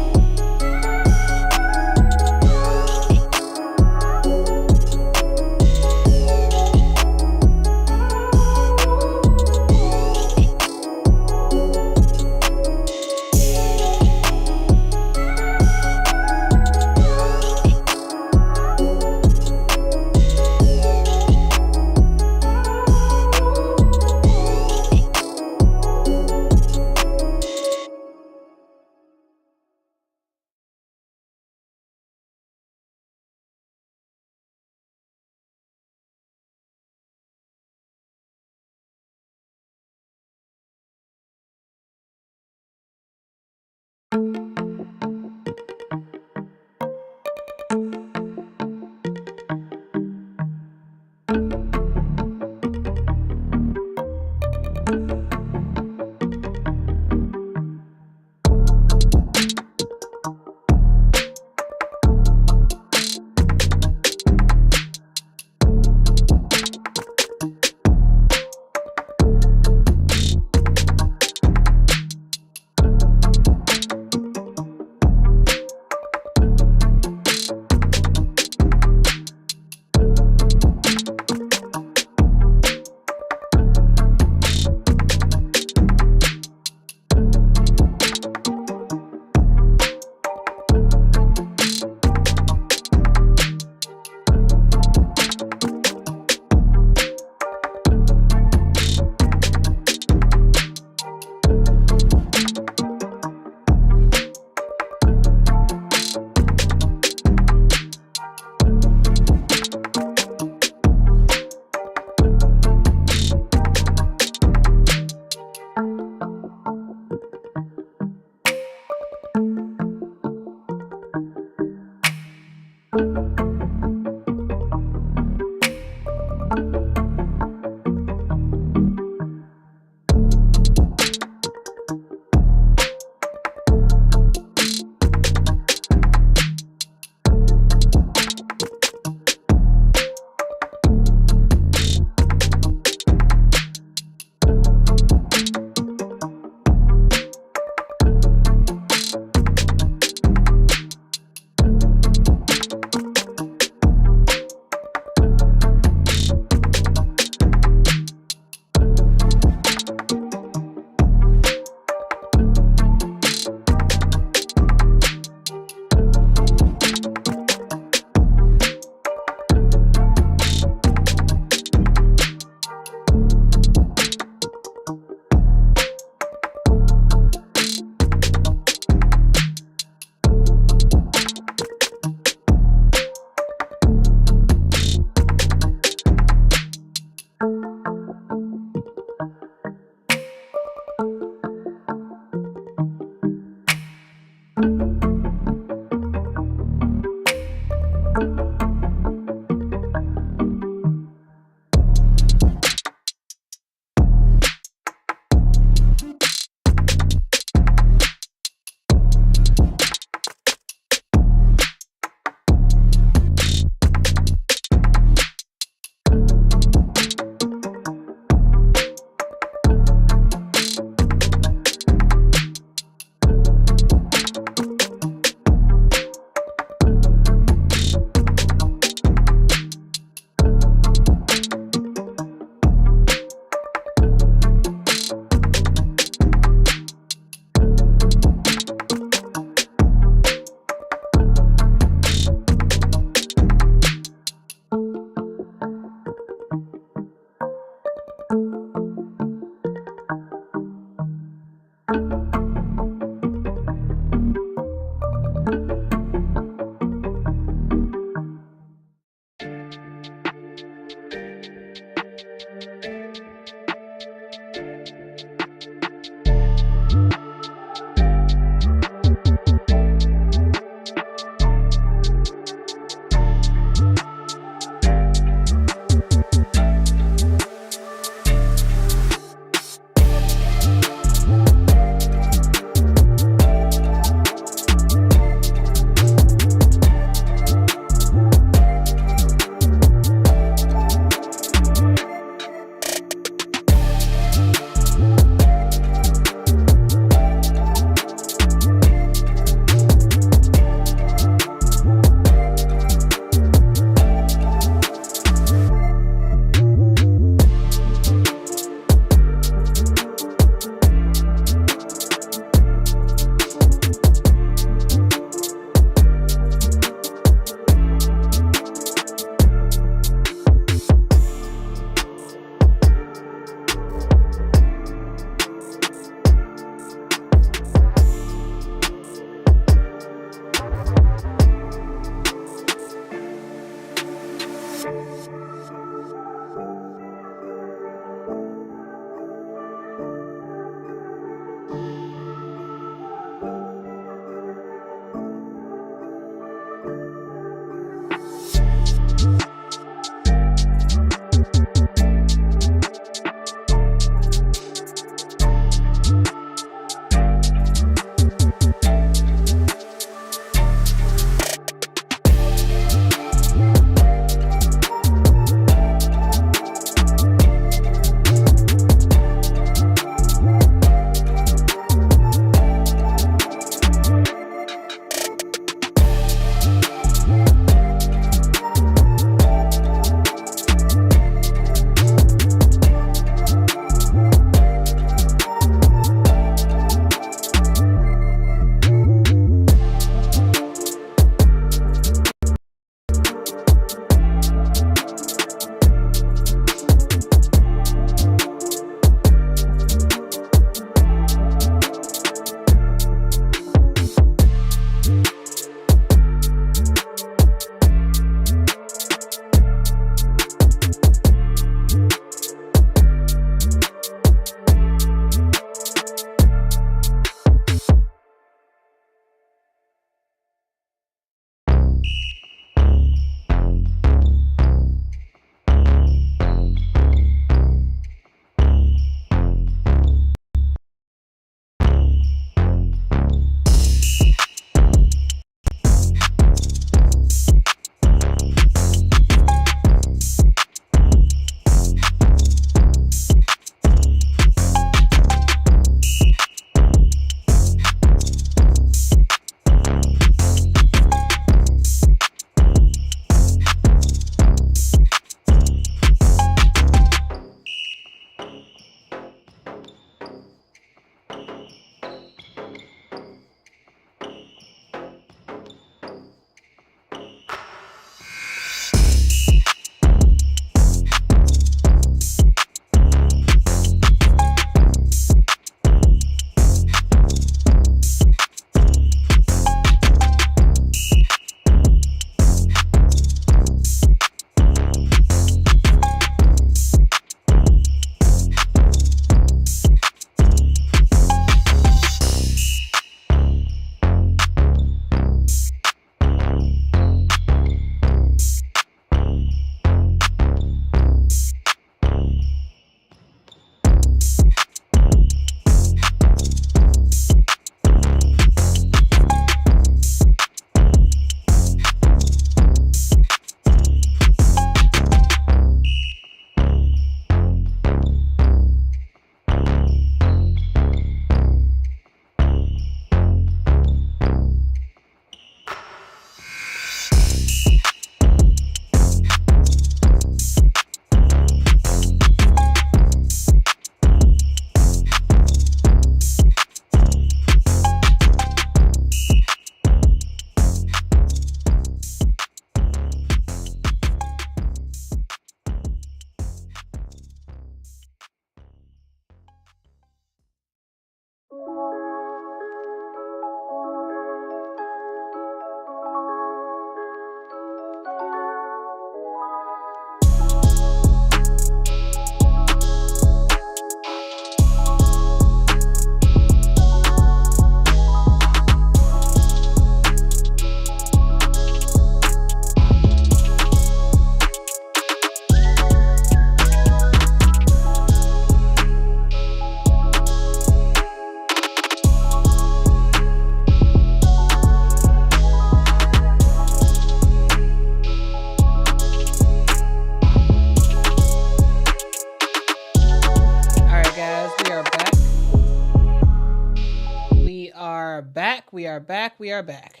We are back.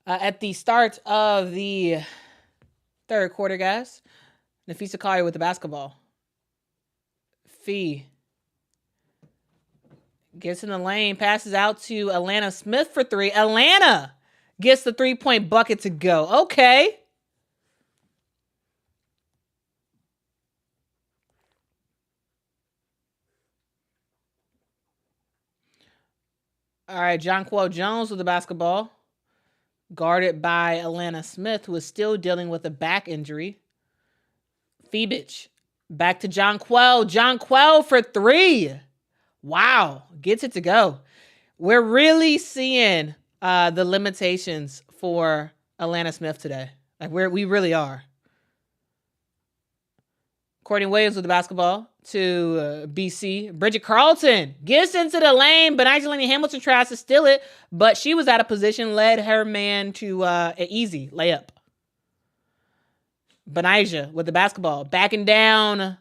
At the start of the third quarter, guys, Nafisa Collier with the basketball. Fee gets in the lane, passes out to Atlanta Smith for three. Atlanta gets the 3-point bucket to go. Okay. All right, Jonquel Jones with the basketball. Guarded by Atlanta Smith, who is still dealing with a back injury. Phoebich. Back to Jonquel. Jonquel for 3. Wow. Gets it to go. We're really seeing the limitations for Alana Smith today. Like we really are. Courtney Williams with the basketball to BC. Bridget Carlton gets into the lane, but Angelina Hamilton tries to steal it, but she was out of position, led her man to an easy layup. Benijah with the basketball, backing down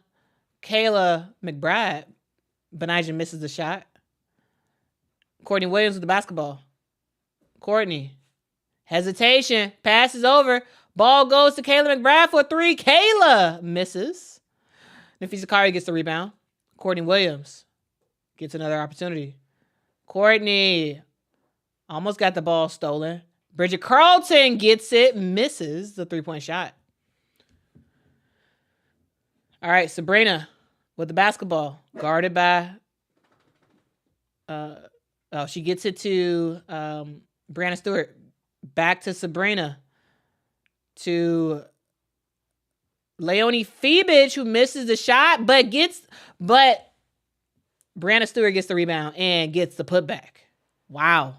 Kayla McBride. Benijah misses the shot. Courtney Williams with the basketball. Courtney. Hesitation. Passes over. Ball goes to Kayla McBride for 3. Kayla misses. Nafisa Kari gets the rebound. Courtney Williams gets another opportunity. Courtney almost got the ball stolen. Bridget Carlton gets it. Misses the 3-point shot. All right, Sabrina with the basketball. Guarded by... she gets it to Brianna Stewart. Back to Sabrina. To Leonie Phoebich, who misses the shot, but Brianna Stewart gets the rebound and gets the putback. Wow.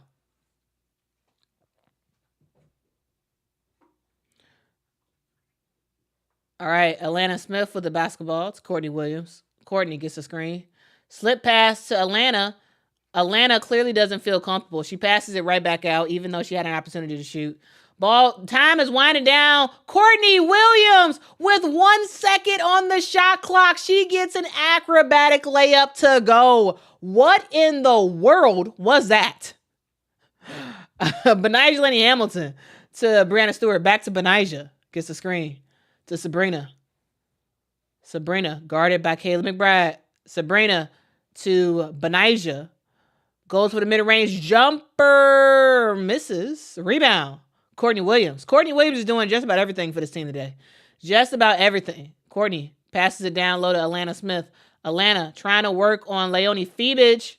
All right, Alana Smith with the basketball. It's Courtney Williams. Courtney gets the screen. Slip pass to Alana. Alana clearly doesn't feel comfortable. She passes it right back out, even though she had an opportunity to shoot. Ball time is winding down. Courtney Williams with 1 second on the shot clock. She gets an acrobatic layup to go. What in the world was that? Benijah Lenny Hamilton to Brianna Stewart. Back to Benijah. Gets the screen to Sabrina. Sabrina guarded by Kayla McBride. Sabrina to Benijah. Goes for the mid-range jumper. Misses. Rebound. Courtney Williams. Courtney Williams is doing just about everything for this team today. Just about everything. Courtney passes it down low to Alana Smith. Alana trying to work on Leonie Phoebich.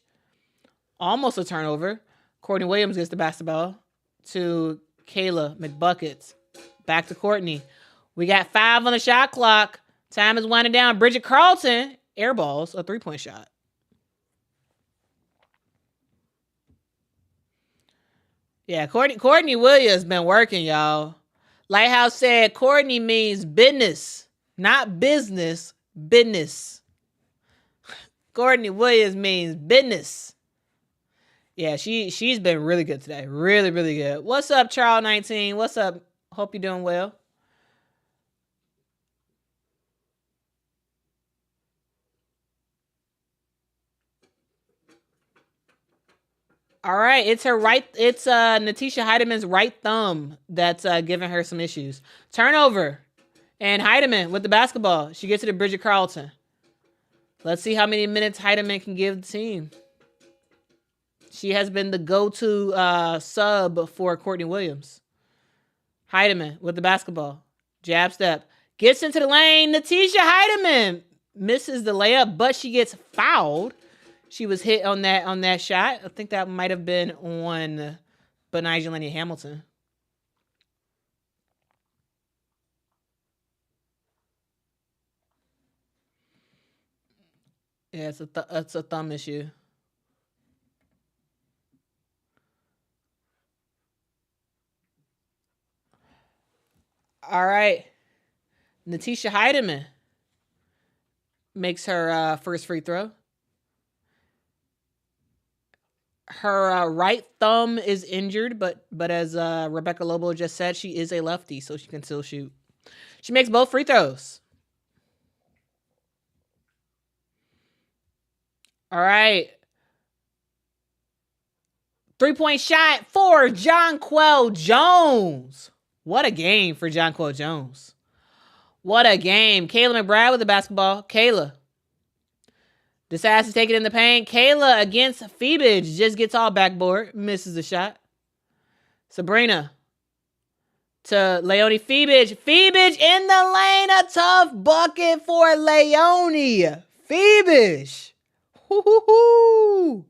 Almost a turnover. Courtney Williams gets the basketball to Kayla McBuckets. Back to Courtney. We got 5 on the shot clock. Time is winding down. Bridget Carlton airballs a 3-point shot. Yeah, Courtney Williams been working, y'all. Lighthouse said Courtney means business, not business, business. Courtney Williams means business. Yeah, she's been really good today. Really, really good. What's up, Charles 19? What's up? Hope you're doing well. All right, it's Natisha Heideman's right thumb that's giving her some issues. Turnover. And Heideman with the basketball. She gets it to Bridget Carlton. Let's see how many minutes Heideman can give the team. She has been the go-to sub for Courtney Williams. Heideman with the basketball. Jab step. Gets into the lane. Natisha Heideman misses the layup, but she gets fouled. She was hit on that shot. I think that might have been on Benijah Lenny Hamilton. Yeah, it's a thumb issue. All right. Natisha Heideman makes her first free throw. Her right thumb is injured, but as Rebecca Lobo just said, she is a lefty, so she can still shoot. She makes both free throws. All right. 3-point shot for Jonquel Jones. What a game for Jonquel Jones. What a game. Kayla McBride with the basketball. Kayla decides to take it in the paint. Kayla against Phoebich just gets all backboard. Misses the shot. Sabrina to Leonie Phoebich. Phoebich in the lane. A tough bucket for Leonie Phoebich. Hoo-hoo-hoo.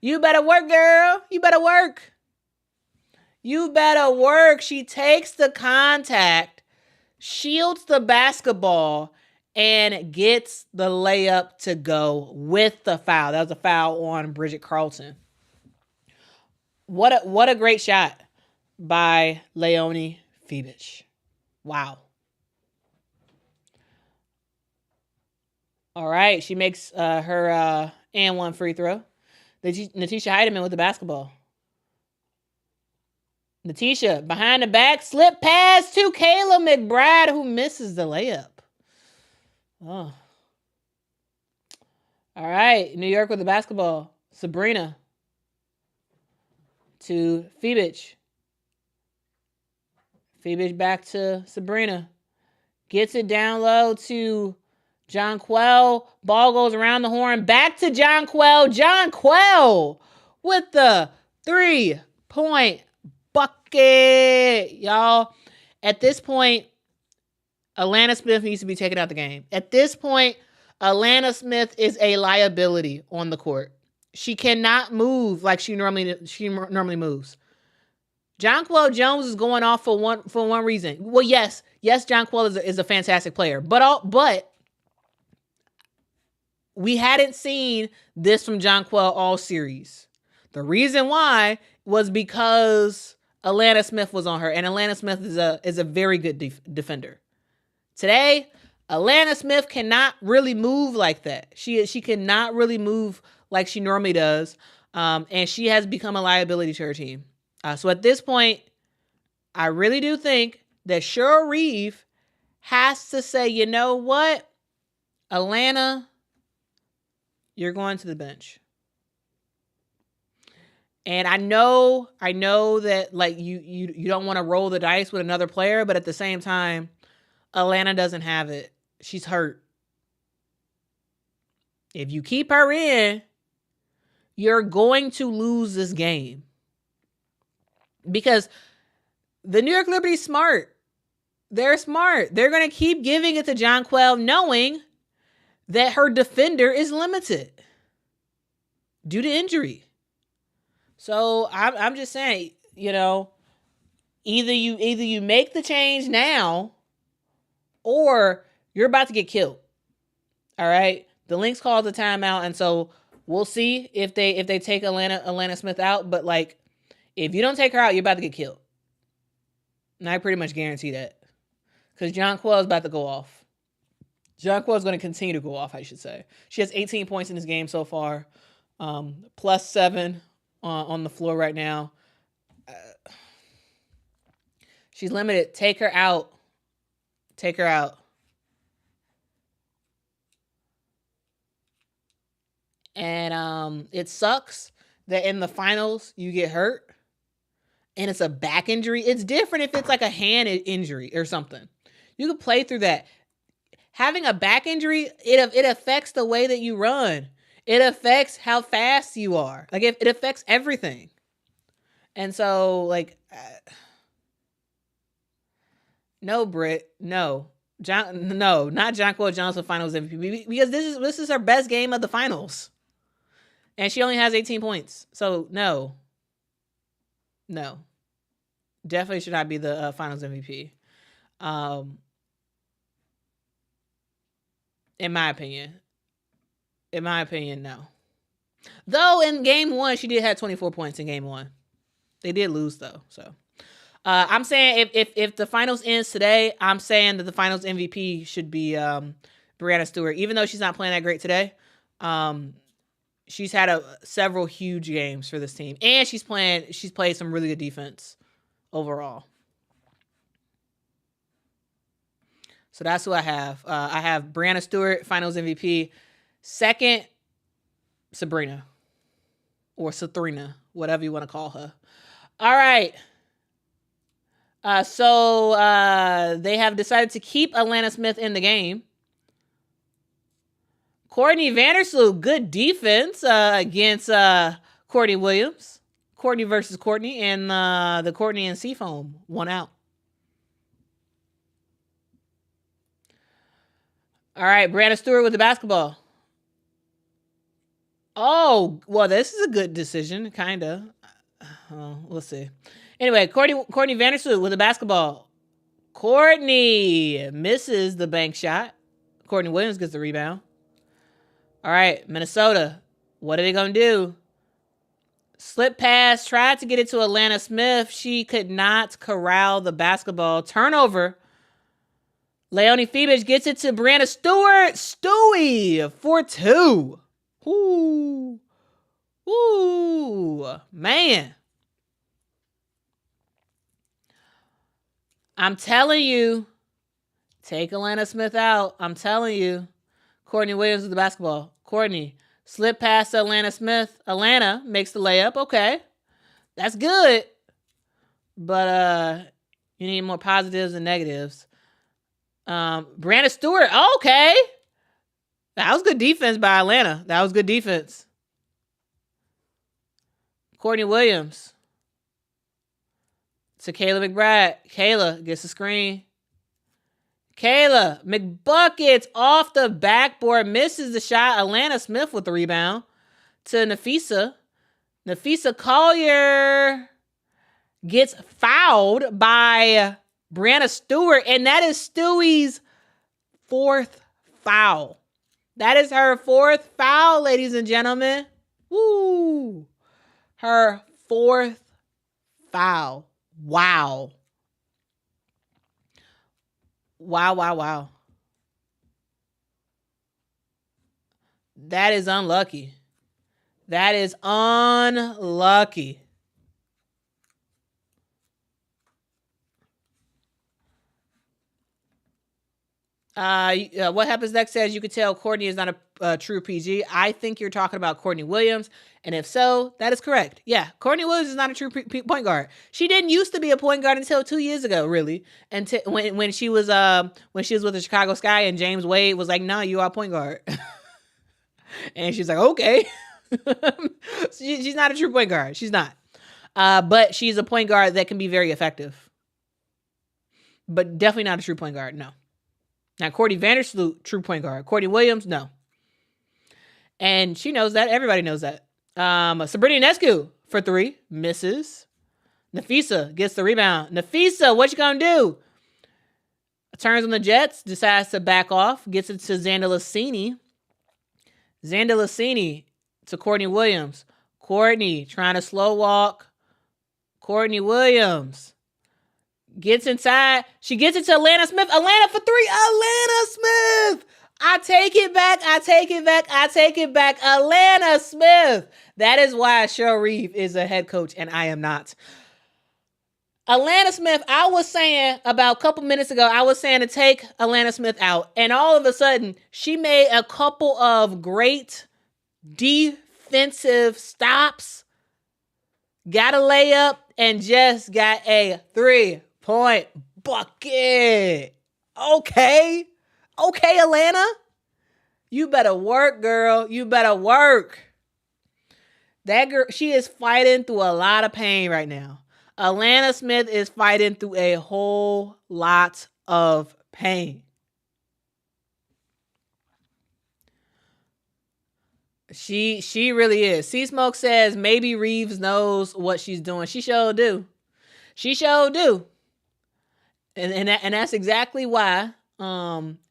You better work, girl. You better work. You better work. She takes the contact, shields the basketball, and gets the layup to go with the foul. That was a foul on Bridget Carlton. What a great shot by Leonie Fibich. Wow. All right, she makes her and one free throw. Natisha Heidemann with the basketball. Natisha behind the back, slip pass to Kayla McBride, who misses the layup. Oh. All right, New York with the basketball. Sabrina to Fibich. Fibich back to Sabrina. Gets it down low to Jonquel. Ball goes around the horn. Back to Jonquel. Jonquel with the 3-point bucket. Y'all, at this point, Alana Smith needs to be taken out the game. At this point, Alana Smith is a liability on the court. She cannot move like she normally moves. Jonquel Jones is going off for one reason. Well, yes, Jonquel is a fantastic player, but we hadn't seen this from Jonquel all series. The reason why was because Alana Smith was on her, and Alana Smith is a very good defender. Today, Alana Smith cannot really move like that. She cannot really move like she normally does, and she has become a liability to her team. So at this point, I really do think that Cheryl Reeve has to say, you know what, Alana, you're going to the bench. And I know that like you don't want to roll the dice with another player, but at the same time, Alana doesn't have it. She's hurt. If you keep her in, you're going to lose this game. Because the New York Liberty's smart. They're smart. They're going to keep giving it to Jonquel knowing that her defender is limited due to injury. So I'm just saying, either you make the change now or you're about to get killed. All right? The Lynx called the timeout, and so we'll see if they take Alana Smith out, but like if you don't take her out, you're about to get killed. And I pretty much guarantee that. Because Jonquel is about to go off. Jonquel is going to continue to go off, I should say. She has 18 points in this game so far. +7 on the floor right now. She's limited. Take her out. Take her out. And it sucks that in the finals you get hurt. And it's a back injury. It's different if it's like a hand injury or something. You can play through that. Having a back injury, it affects the way that you run. It affects how fast you are. Like it affects everything. And so like, no, Britt, no. No, not Jonquel Johnson Finals MVP because this is her best game of the finals. And she only has 18 points. So no. Definitely should not be the finals MVP. In my opinion, no. Though in game 1, she did have 24 points in game 1. They did lose though. So I'm saying if the finals ends today, I'm saying that the finals MVP should be Breanna Stewart. Even though she's not playing that great today, she's had several huge games for this team, and she's played some really good defense overall. So that's who I have. I have Breanna Stewart, Finals MVP. Second, Sabrina. Or Sabrina, whatever you want to call her. All right. So they have decided to keep Alana Smith in the game. Courtney Vandersloot, good defense against Courtney Williams. Courtney versus Courtney, and the Courtney and Seafoam won out. All right, Breanna Stewart with the basketball. Oh, well, this is a good decision, kind of. We'll see. Anyway, Courtney Vandersloot with the basketball. Courtney misses the bank shot. Courtney Williams gets the rebound. All right, Minnesota. What are they going to do? Slip pass, tried to get it to Atlanta Smith. She could not corral the basketball. Turnover. Leonie Febich gets it to Brianna Stewart. Stewie for 2. Ooh. Ooh. Man. I'm telling you. Take Atlanta Smith out. I'm telling you. Courtney Williams with the basketball. Courtney. Slip past Atlanta Smith. Atlanta makes the layup. Okay. That's good. But you need more positives than negatives. Brianna Stewart. Okay. That was good defense by Atlanta. That was good defense. Courtney Williams. To Kayla McBride. Kayla gets the screen. Kayla McBuckets off the backboard, misses the shot. Atlanta Smith with the rebound to Nafisa. Nafisa Collier gets fouled by Brianna Stewart, and that is Stewie's 4th foul. That is her 4th foul, ladies and gentlemen. Woo! Her 4th foul. Wow. Wow. That is unlucky. That is unlucky. What happens next says you could tell Courtney is not a true PG. I think you're talking about Courtney Williams. And if so, that is correct. Yeah, Courtney Williams is not a true point guard. She didn't used to be a point guard until 2 years ago, really. And when she was with the Chicago Sky and James Wade was like, "No, you are a point guard." And she's like, "Okay." She's not a true point guard. She's not. But she's a point guard that can be very effective. But definitely not a true point guard, no. Now, Courtney Vandersloot, true point guard. Courtney Williams, no. And she knows that. Everybody knows that. Sabrina Ionescu for 3, misses. Nafisa gets the rebound. Nafisa, what you gonna do? Turns on the Jets, decides to back off, gets it to Xander Lassini. Xander Lassini to Courtney Williams. Courtney trying to slow walk. Courtney Williams gets inside. She gets it to Atlanta Smith. Atlanta for 3. Atlanta Smith. I take it back. Atlanta Smith. That is why Cheryl Reeve is a head coach and I am not. Atlanta Smith, I was saying about a couple minutes ago, I was saying to take Atlanta Smith out. And all of a sudden, she made a couple of great defensive stops, got a layup, and just got a 3-point bucket. Okay, Atlanta. You better work, girl. You better work. That girl, she is fighting through a lot of pain right now. Atlanta Smith is fighting through a whole lot of pain. She really is. C-Smoke says maybe Reeves knows what she's doing. She sure do. And that's exactly why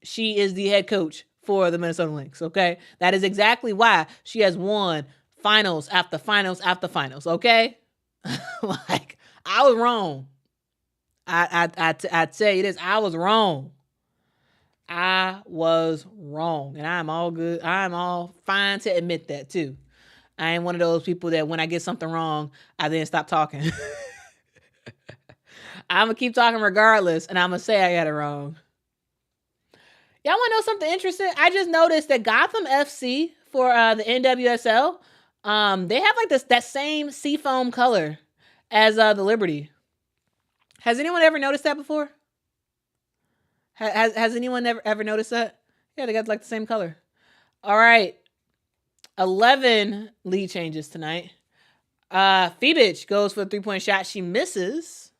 she is the head coach for the Minnesota Lynx, okay? That is exactly why she has won finals after finals after finals, okay? Like, I was wrong. I tell you this, I was wrong. And I'm all good. I'm all fine to admit that too. I ain't one of those people that when I get something wrong, I then stop talking. I'm going to keep talking regardless, and I'm going to say I got it wrong. Y'all want to know something interesting? I just noticed that Gotham FC for the NWSL, they have like that same seafoam color as the Liberty. Has anyone ever noticed that before? Has anyone ever noticed that? Yeah, they got like the same color. All right. 11 lead changes tonight. Febich goes for a 3-point shot. She misses.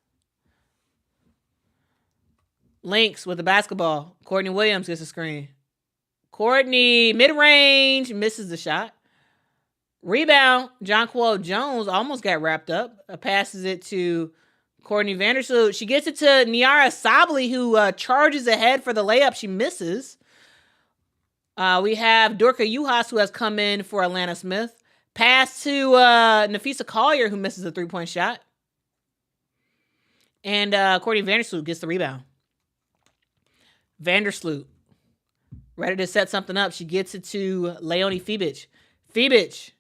Lynx with the basketball. Courtney Williams gets a screen. Courtney, mid-range, misses the shot. Rebound, Jonquel Jones almost got wrapped up. Passes it to Courtney Vandersloot. She gets it to Niara Sabli, who charges ahead for the layup. She misses. We have Dorka Juhas, who has come in for Atlanta Smith. Pass to Nafisa Collier, who misses a 3-point shot. And Courtney Vandersloot gets the rebound. Vandersloot, ready to set something up. She gets it to Leonie Fibic. Fibic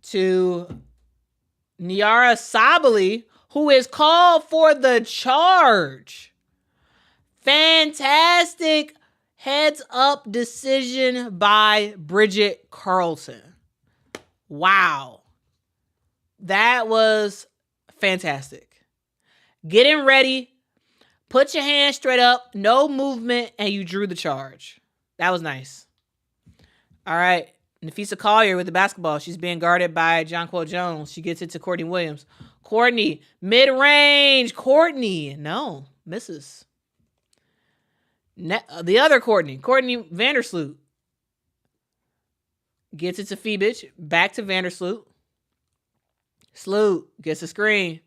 to Niara Sabali, who is called for the charge. Fantastic heads-up decision by Bridget Carlton. Wow. That was fantastic. Getting ready, put your hands straight up, no movement, and you drew the charge. That was nice. All right. Nafisa Collier with the basketball. She's being guarded by Jonquel Jones. She gets it to Courtney Williams. Courtney, mid-range. Courtney, no, misses. The other Courtney Vandersloot. Gets it to Fibic. Back to Vandersloot. Sloot gets a screen.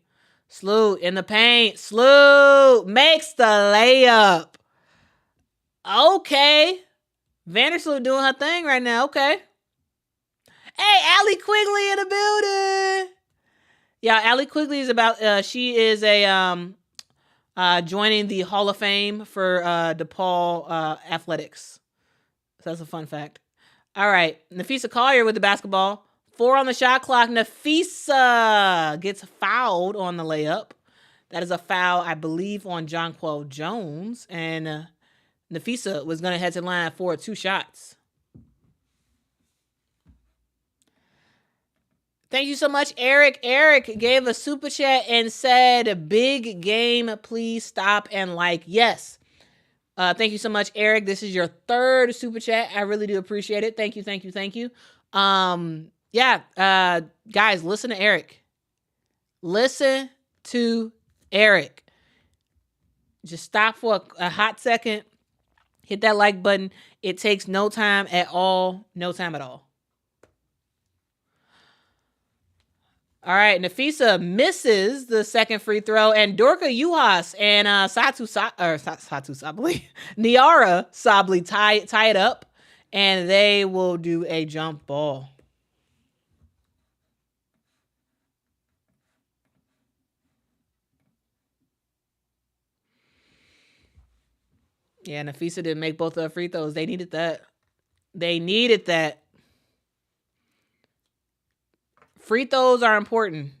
Sloot in the paint. Sloot makes the layup. Okay. Vandersloot doing her thing right now. Okay. Hey, Allie Quigley in the building. Yeah, Allie Quigley is about, she is joining the Hall of Fame for DePaul Athletics. So that's a fun fact. All right. Nafisa Collier with the basketball. 4 on the shot clock. Nafisa gets fouled on the layup. That is a foul, I believe, on Jonquel Jones. And Nafisa was going to head to the line for 2 shots. Thank you so much, Eric. Eric gave a super chat and said, big game, please stop and like. Yes. Thank you so much, Eric. This is your 3rd super chat. I really do appreciate it. Thank you. Guys, listen to Eric. Listen to Eric. Just stop for a hot second. Hit that like button. It takes no time at all. No time at all. All right, Nafisa misses the second free throw, and Dorka Juhas and Satu Sabali, Niara Sabali tie it up, and they will do a jump ball. Yeah, Nafisa didn't make both of the free throws. They needed that. Free throws are important.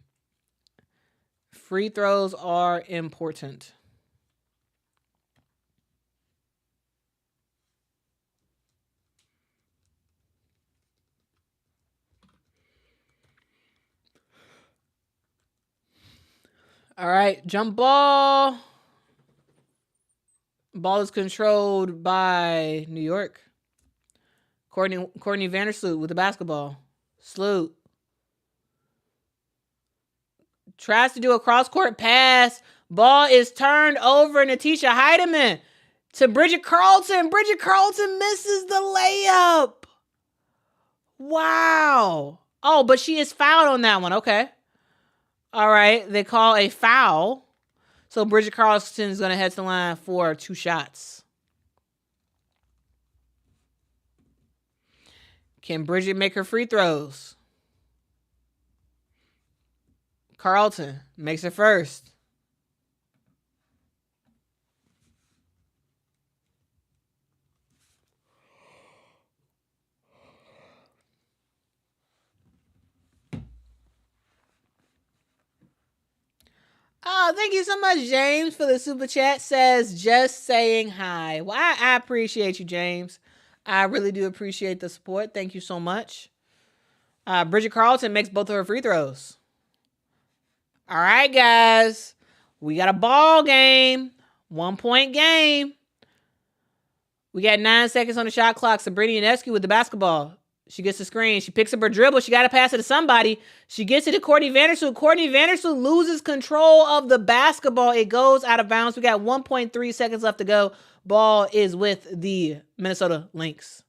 All right, jump ball. Ball is controlled by New York. Courtney Vandersloot with the basketball. Sloot tries to do a cross-court pass. Ball is turned over. Natisha Heidemann to Bridget Carlton. Bridget Carlton misses the layup. Wow. Oh, but she is fouled on that one. Okay. All right. They call a foul. So Bridget Carlton is going to head to the line for 2 shots. Can Bridget make her free throws? Carlton makes it first. Oh, thank you so much, James, for the super chat. Says, just saying hi. Well, I appreciate you, James. I really do appreciate the support. Thank you so much. Bridget Carlton makes both of her free throws. All right, guys. We got a ball game. 1-point game. We got 9 seconds on the shot clock. Sabrina Ionescu with the basketball. She gets the screen. She picks up her dribble. She got to pass it to somebody. She gets it to Courtney Vandersloot. Courtney Vandersloot loses control of the basketball. It goes out of bounds. We got 1.3 seconds left to go. Ball is with the Minnesota Lynx.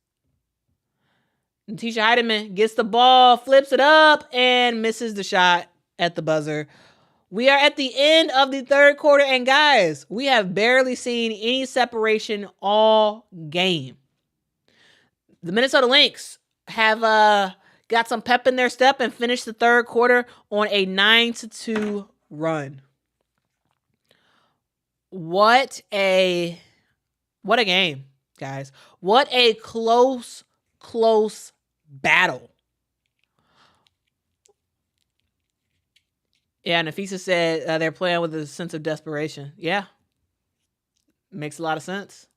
Natisha Heidemann gets the ball, flips it up, and misses the shot at the buzzer. We are at the end of the 3rd quarter, and guys, we have barely seen any separation all game. The Minnesota Lynx have got some pep in their step and finished the third quarter on a 9-2 run. What a game, guys. What a close battle. Yeah, Nafisa said they're playing with a sense of desperation. Yeah. Makes a lot of sense.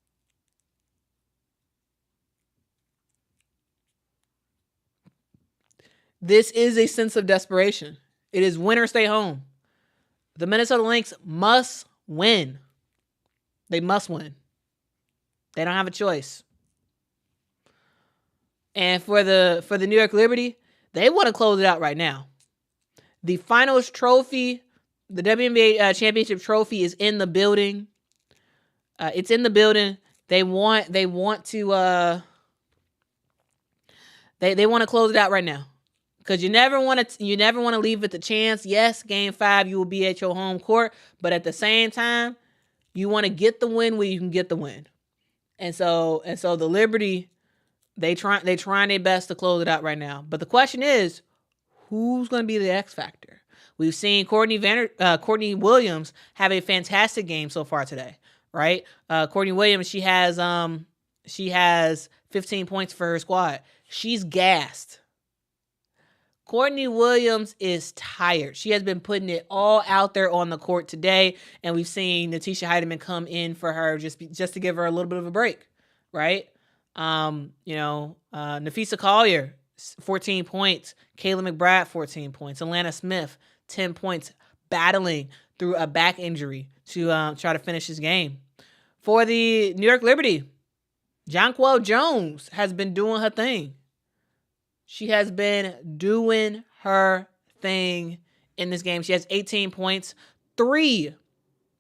This is a sense of desperation. It is win or stay home. The Minnesota Lynx must win. They must win. They don't have a choice. And for the New York Liberty, they want to close it out right now. The finals trophy, the WNBA championship trophy, is in the building. It's in the building. They want to they want to close it out right now. Because you never want to leave it the chance. Yes, game 5 you will be at your home court, but at the same time, you want to get the win where you can get the win. And so the Liberty, they trying their best to close it out right now. But the question is, who's going to be the X factor? We've seen Courtney Williams have a fantastic game so far today, right? Courtney Williams, she has 15 points for her squad. She's gassed. Courtney Williams is tired. She has been putting it all out there on the court today, and we've seen Natisha Heidemann come in for her just to give her a little bit of a break, right? Nafisa Collier, 14 points. Kayla McBride, 14 points. Alana Smith, 10 points, battling through a back injury to try to finish his game. For the New York Liberty, Jonquel Jones has been doing her thing. She has been doing her thing in this game. She has 18 points, 4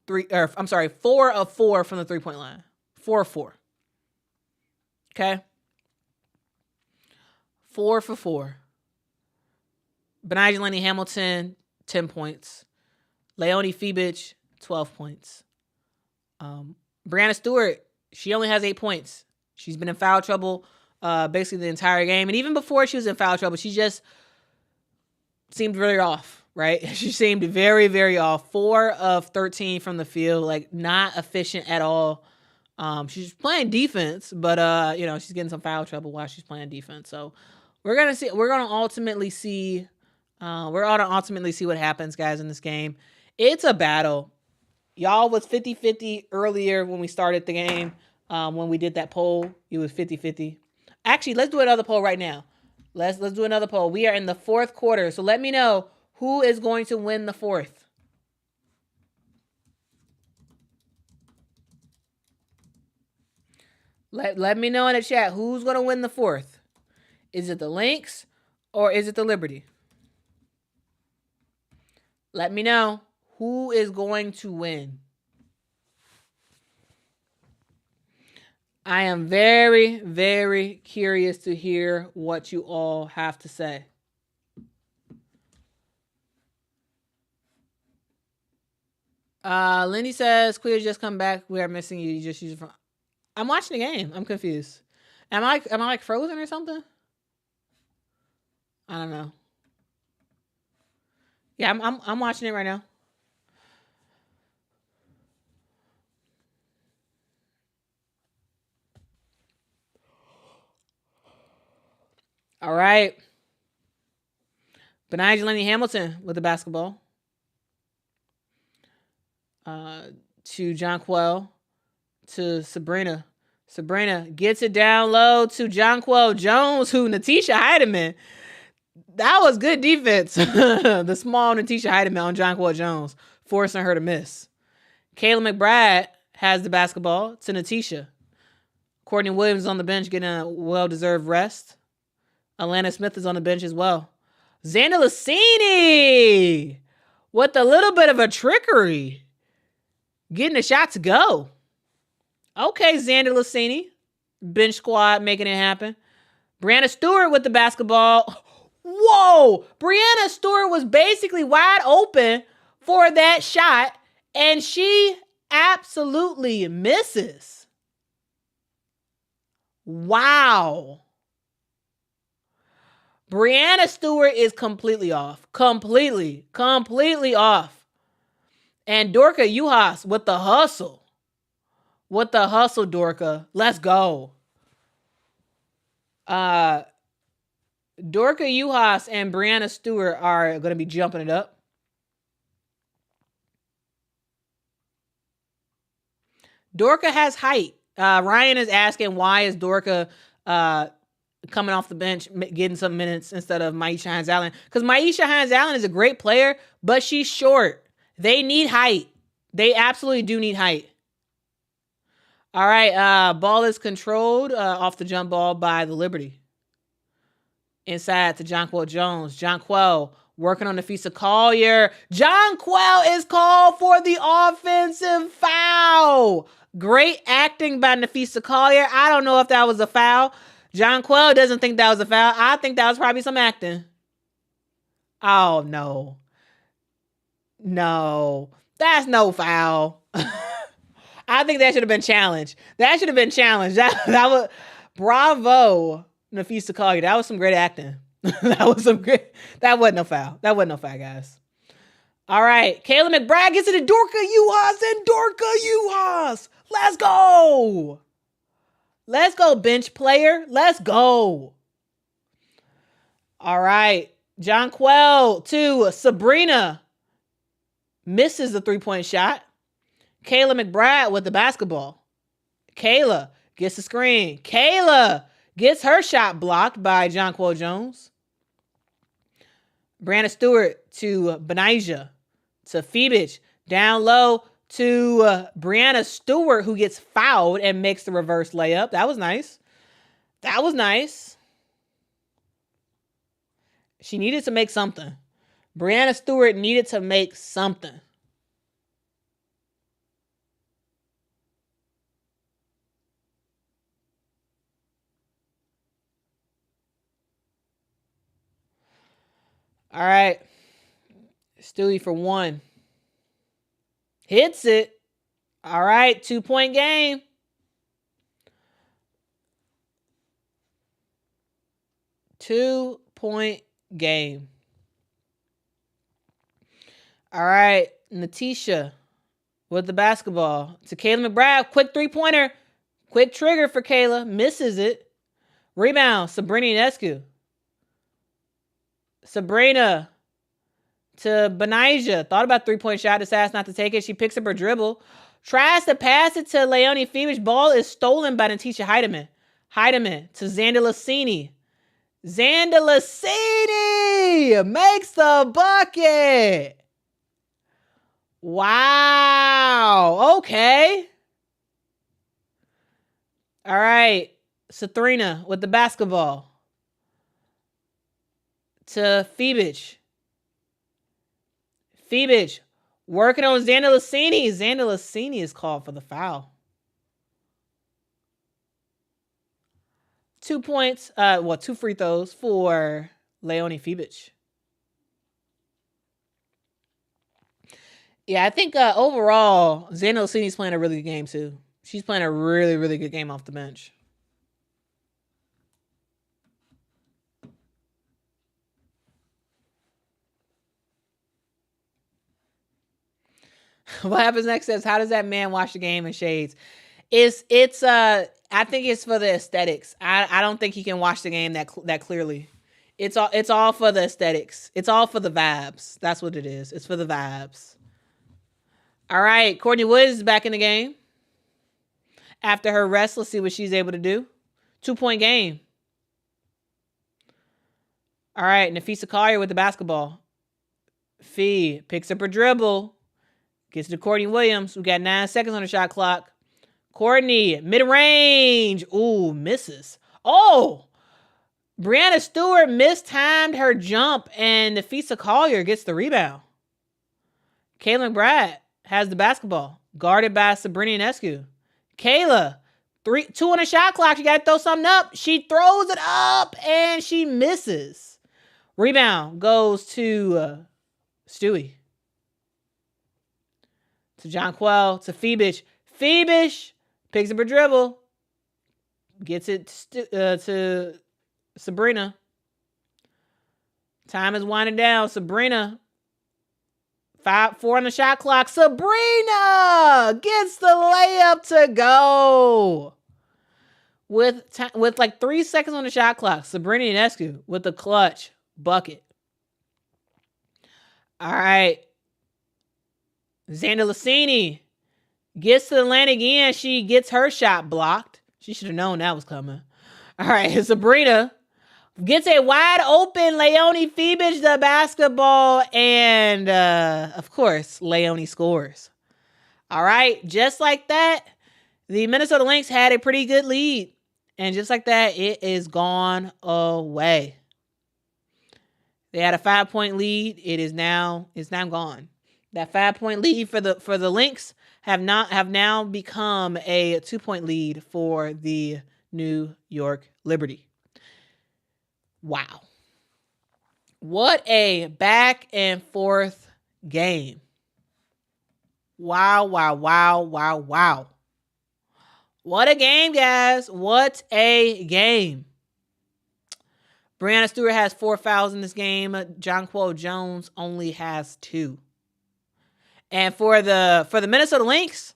of 4 from the 3-point line. 4 of 4. Okay? 4 for 4. Benijah Lenny Hamilton, 10 points. Leonie Fibich, 12 points. Brianna Stewart, she only has 8 points. She's been in foul trouble basically the entire game. And even before she was in foul trouble, she just seemed very off, right? She seemed very, very off. 4 of 13 from the field, like not efficient at all. She's playing defense, but she's getting some foul trouble while she's playing defense. So we're gonna ultimately see what happens, guys, in this game. It's a battle. Y'all was 50-50 earlier when we started the game. When we did that poll, it was 50-50. Actually, let's do another poll right now. Let's do another poll. We are in the 4th quarter, so let me know who is going to win the 4th. Let me know in the chat who's going to win the 4th. Is it the Lynx or is it the Liberty? Let me know who is going to win. I am very, very curious to hear what you all have to say. Lindy says, Quita just come back. We are missing you. You just use it from... I'm watching the game. I'm confused. Am I like frozen or something? I don't know. Yeah, I'm watching it right now. All right. Benijah Lenny Hamilton with the basketball. To Jonquel. To Sabrina. Sabrina gets it down low to Jonquel Jones, who Natisha Heidemann. That was good defense. The small Natisha Heidemann on Jonquel Jones, forcing her to miss. Kayla McBride has the basketball to Natisha. Courtney Williams is on the bench getting a well-deserved rest. Alana Smith is on the bench as well. Xander Lassini with a little bit of a trickery. Getting a shot to go. Okay, Xander Lassini. Bench squad making it happen. Brianna Stewart with the basketball. Whoa! Brianna Stewart was basically wide open for that shot, and she absolutely misses. Wow. Breanna Stewart is completely off. Completely off. And Dorka Juhas with the hustle. Dorka. Let's go. Dorka Juhas and Breanna Stewart are going to be jumping it up. Dorka has height. Ryan is asking, why is Dorka coming off the bench, getting some minutes instead of Maisha Hines-Allen? Because Maisha Hines-Allen is a great player, but she's short. They need height. They absolutely do need height. All right, ball is controlled off the jump ball by the Liberty. Inside to Jonquel Jones. Jonquel working on Nafisa Collier. Jonquel is called for the offensive foul. Great acting by Nafisa Collier. I don't know if that was a foul. Jonquel doesn't think that was a foul. I think that was probably some acting. Oh, no. No. That's no foul. I think that should have been challenged. That was bravo, Nafisa Collier. That was some great acting. That wasn't no foul. That wasn't no foul, guys. All right. Kayla McBride gets it to Dorka Juhas and Dorka Juhas. Let's go. Let's go, bench player. Let's go. All right. Jonquel to Sabrina. Misses the three-point shot. Kayla McBride with the basketball. Kayla gets the screen. Kayla gets her shot blocked by Jonquel Jones. Breanna Stewart to Benijah. To Phoebich. Down low to Breanna Stewart, who gets fouled and makes the reverse layup. That was nice. She needed to make something. Breanna Stewart needed to make something. All right. Stewie for one. Hits it. All right. 2-point game. Two-point game. All right. Natisha with the basketball to Kayla McBride. Quick three-pointer. Quick trigger for Kayla. Misses it. Rebound. Sabrina Ionescu. Sabrina to Benijah. Thought about three-point shot. Decides not to take it. She picks up her dribble. Tries to pass it to Leonie Phoebich. Ball is stolen by Natisha Heidemann. Heidemann to Xander Lassini. Xander Lassini makes the bucket. Wow. Okay. All right. Sabrina with the basketball. To Phoebich. Phoebich working on Xander Lassini. Xander Lassini is called for the foul. 2 points. 2 free throws for Leonie Phoebich. Yeah, I think overall, Xander Lassini's playing a really good game too. She's playing a really, really good game off the bench. What happens next is, how does that man watch the game in shades? I think it's for the aesthetics. I don't think he can watch the game that clearly. It's all for the aesthetics. It's all for the vibes. That's what it is. It's for the vibes. All right, Courtney Woods is back in the game. After her rest, let's see what she's able to do. 2-point game. All right, Nafisa Collier with the basketball. Fee picks up her dribble. Gets to Courtney Williams. We got 9 seconds on the shot clock. Courtney, mid-range. Ooh, misses. Oh! Breanna Stewart mistimed her jump, and Nafisa Collier gets the rebound. Kayla McBride has the basketball. Guarded by Sabrina Ionescu. Kayla, 2 on the shot clock. You got to throw something up. She throws it up, and she misses. Rebound goes to Stewie. To Jonquel, to Phoebich. Phoebich picks up her dribble. Gets it to Sabrina. Time is winding down. Sabrina. 5-4 on the shot clock. Sabrina gets the layup to go. With like 3 seconds on the shot clock. Sabrina Ionescu with the clutch bucket. All right. Xander Lassini gets to the lane again. She gets her shot blocked. She should have known that was coming. All right. Sabrina gets a wide open Leonie Febich the basketball. And, of course, Leonie scores. All right. Just like that, the Minnesota Lynx had a pretty good lead. And just like that, it is gone away. They had a 5-point lead. It's now gone. That 5-point lead for the Lynx have now become a 2-point lead for the New York Liberty. Wow. What a back and forth game. Wow. What a game, guys. What a game. Breanna Stewart has 4 fouls in this game. Jonquel Jones only has 2. And for the Minnesota Lynx,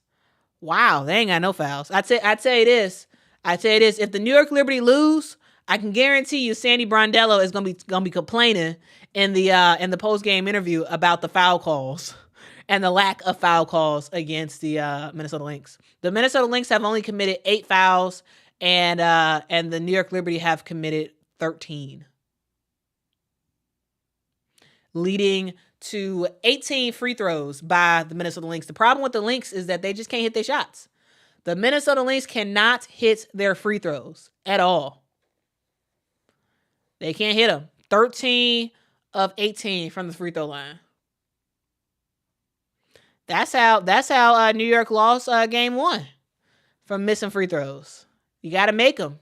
wow, they ain't got no fouls. I'd tell you this. If the New York Liberty lose, I can guarantee you Sandy Brondello is gonna be complaining in the post-game interview about the foul calls and the lack of foul calls against the Minnesota Lynx. The Minnesota Lynx have only committed 8 fouls, and the New York Liberty have committed 13. Leading to 18 free throws by the Minnesota Lynx. The problem with the Lynx is that they just can't hit their shots. The Minnesota Lynx cannot hit their free throws at all. They can't hit them. 13 of 18 from the free throw line. That's how New York lost game 1 from missing free throws. You got to make them.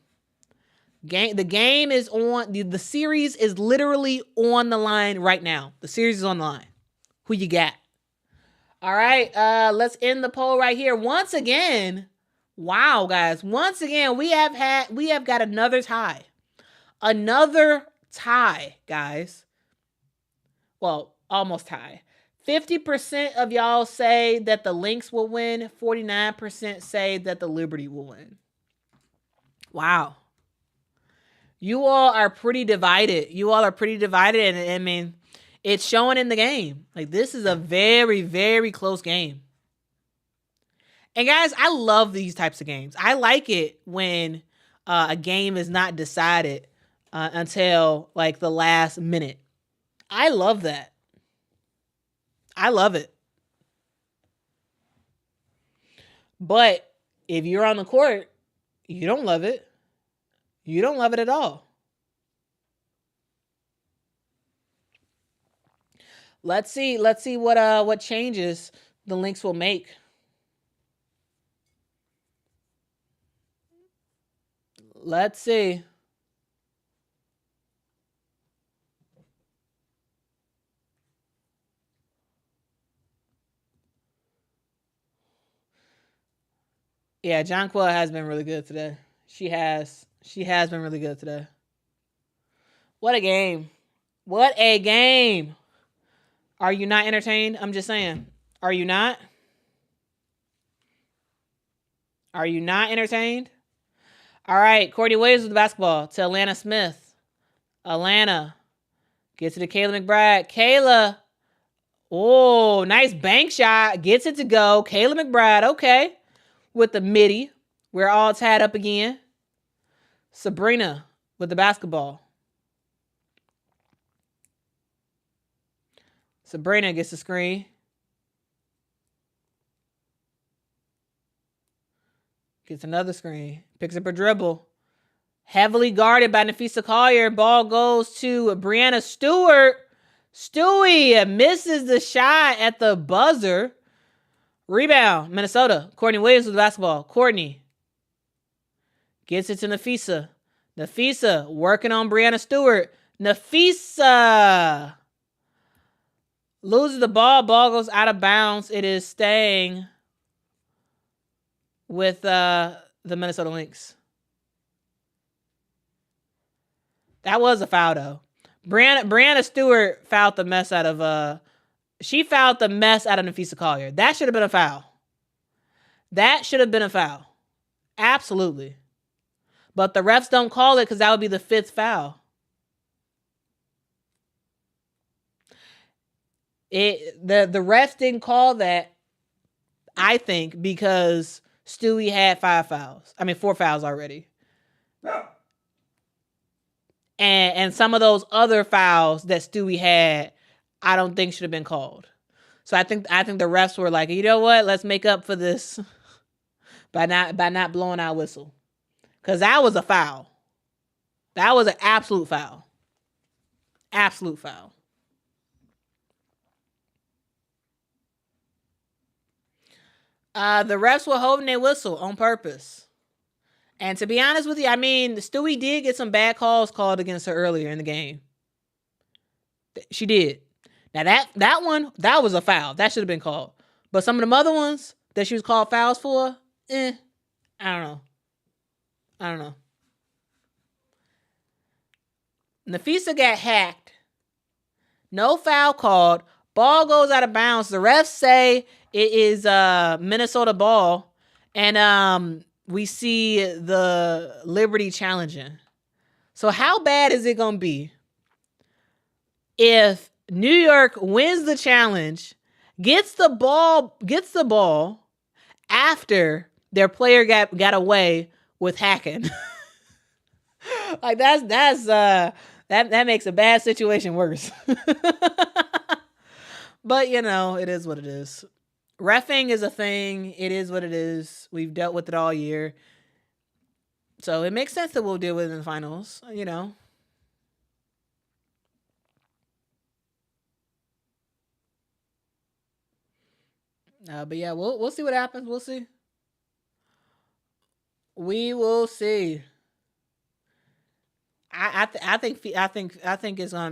The game is on. The series is literally on the line right now. The series is on the line. Who you got? All right. Let's end the poll right here. Once again, wow, guys. Once again, we have got another tie. Another tie, guys. Well, almost tie. 50% of y'all say that the Lynx will win. 49% say that the Liberty will win. Wow. You all are pretty divided. And I mean, it's showing in the game. Like, this is a very, very close game. And guys, I love these types of games. I like it when a game is not decided until like the last minute. I love that. I love it. But if you're on the court, you don't love it. You don't love it at all. Let's see what changes the Lynx will make. Let's see. Yeah, Jonquel has been really good today. She has been really good today. What a game. What a game. Are you not entertained? I'm just saying. Are you not? Are you not entertained? All right, Courtney Williams with the basketball to Atlanta Smith. Atlanta gets it to Kayla McBride. Kayla, oh, nice bank shot. Gets it to go. Kayla McBride, okay. With the midi. We're all tied up again. Sabrina with the basketball. Sabrina gets the screen. Gets another screen. Picks up a dribble. Heavily guarded by Nafisa Collier. Ball goes to Breanna Stewart. Stewie misses the shot at the buzzer. Rebound, Minnesota. Courtney Williams with the basketball. Courtney gets it to Nafisa. Nafisa working on Breanna Stewart. Nafisa loses the ball. Ball goes out of bounds. It is staying with the Minnesota Lynx. That was a foul, though. Brianna Stewart fouled the mess out of she fouled the mess out of Nafisa Collier. That should have been a foul. That should have been a foul. Absolutely. But the refs don't call it because that would be the 5th foul. The refs didn't call that, I think, because Stewie had 4 fouls already. And some of those other fouls that Stewie had, I don't think should have been called. So I think the refs were like, you know what? Let's make up for this by not blowing our whistle. Because that was a foul. That was an absolute foul. Absolute foul. The refs were holding their whistle on purpose. And to be honest with you, I mean, Stewie did get some bad calls called against her earlier in the game. She did. Now that one, that was a foul. That should have been called. But some of them other ones that she was called fouls for, I don't know. Nafisa got hacked. No foul called. Ball goes out of bounds. The refs say it is Minnesota ball. And we see the Liberty challenging. So how bad is it going to be if New York wins the challenge, gets the ball after their player got away with hacking? Like that makes a bad situation worse. But it is what it is. Reffing is a thing. It is what it is. We've dealt with it all year. So it makes sense that we'll deal with it in the finals, But yeah, we'll see what happens. We'll see. We will see. I think it's gonna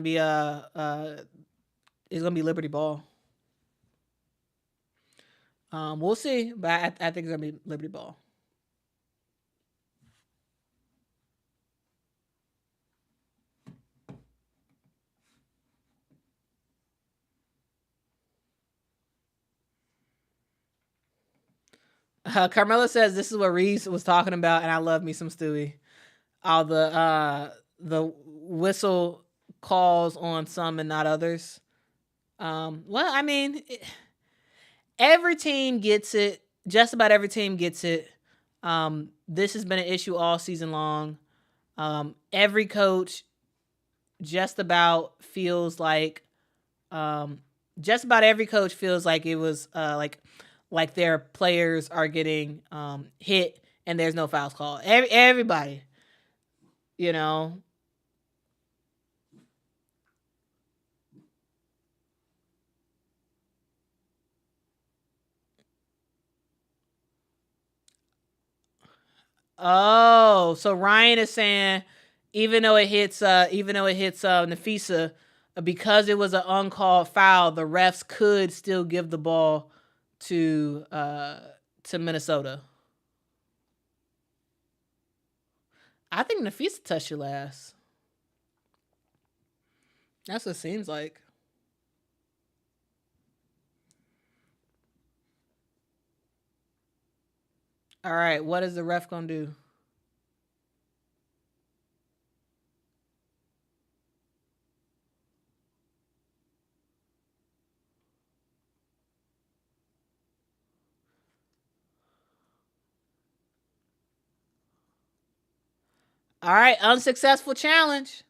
be Liberty ball. We'll see, but I think it's gonna be Liberty ball. Carmela says this is what Reese was talking about, and I love me some Stewie. All the whistle calls on some and not others. Well, I mean, every team gets it. Just about every team gets it. This has been an issue all season long. Every coach just about feels like it was like their players are getting hit and there's no fouls called. Everybody, Oh, so Ryan is saying even though it hits Nafisa, because it was an uncalled foul, the refs could still give the ball to Minnesota. I think Nafisa touched you last. That's what it seems like. All right, what is the ref gonna do? All right, unsuccessful challenge.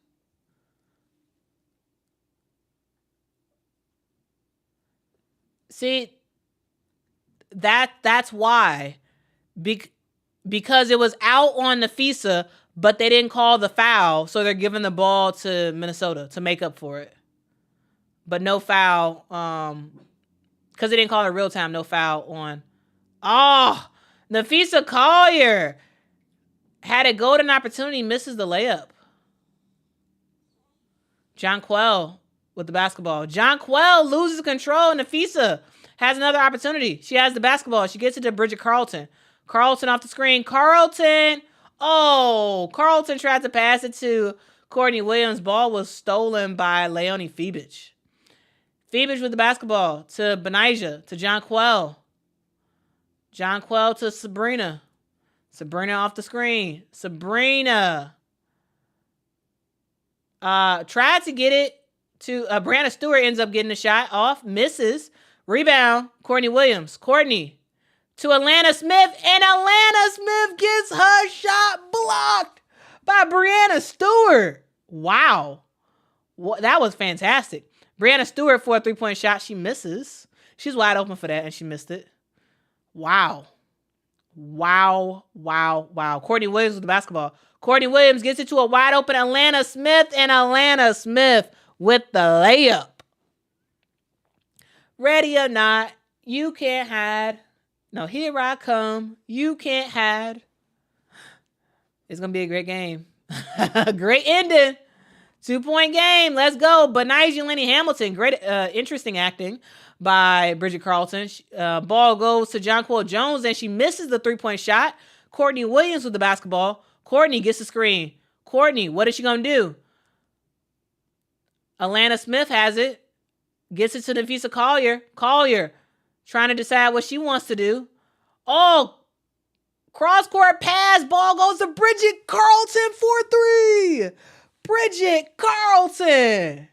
See, that's why. Because it was out on Nafisa, but they didn't call the foul, so they're giving the ball to Minnesota to make up for it. But no foul, because they didn't call it real time, no foul on. Oh, Nafisa Collier had a golden opportunity, misses the layup. Jonquel with the basketball. Jonquel loses control, and Nafisa has another opportunity. She has the basketball. She gets it to Bridget Carlton. Carlton off the screen. Carlton tried to pass it to Courtney Williams' ball was stolen by Leonie Febich. Febich with the basketball to Benijah, to Jonquel. Jonquel to Sabrina. Sabrina off the screen. Sabrina tried to get it to Brianna Stewart, ends up getting the shot off, misses. Rebound, Courtney Williams. Courtney to Atlanta Smith, and Atlanta Smith gets her shot blocked by Brianna Stewart. Wow. That was fantastic. Brianna Stewart for a three-point shot. She misses. She's wide open for that, and she missed it. Wow. Courtney Williams with the basketball. Courtney Williams gets it to a wide open Atlanta Smith, and Atlanta Smith with the layup. Ready or not, you can't hide. No, here I come. You can't hide. It's going to be a great game. Great ending. 2-point game. Let's go. Benijah Lenny Hamilton. Great, interesting acting by Bridget Carlton. Ball goes to Jonquel Jones, and she misses the 3-point shot. Courtney Williams with the basketball. Courtney gets the screen. Courtney, what is she going to do? Atlanta Smith has it. Gets it to Nafisa Collier. Collier trying to decide what she wants to do. Oh, cross-court pass. Ball goes to Bridget Carlton for 3. Bridget Carlton.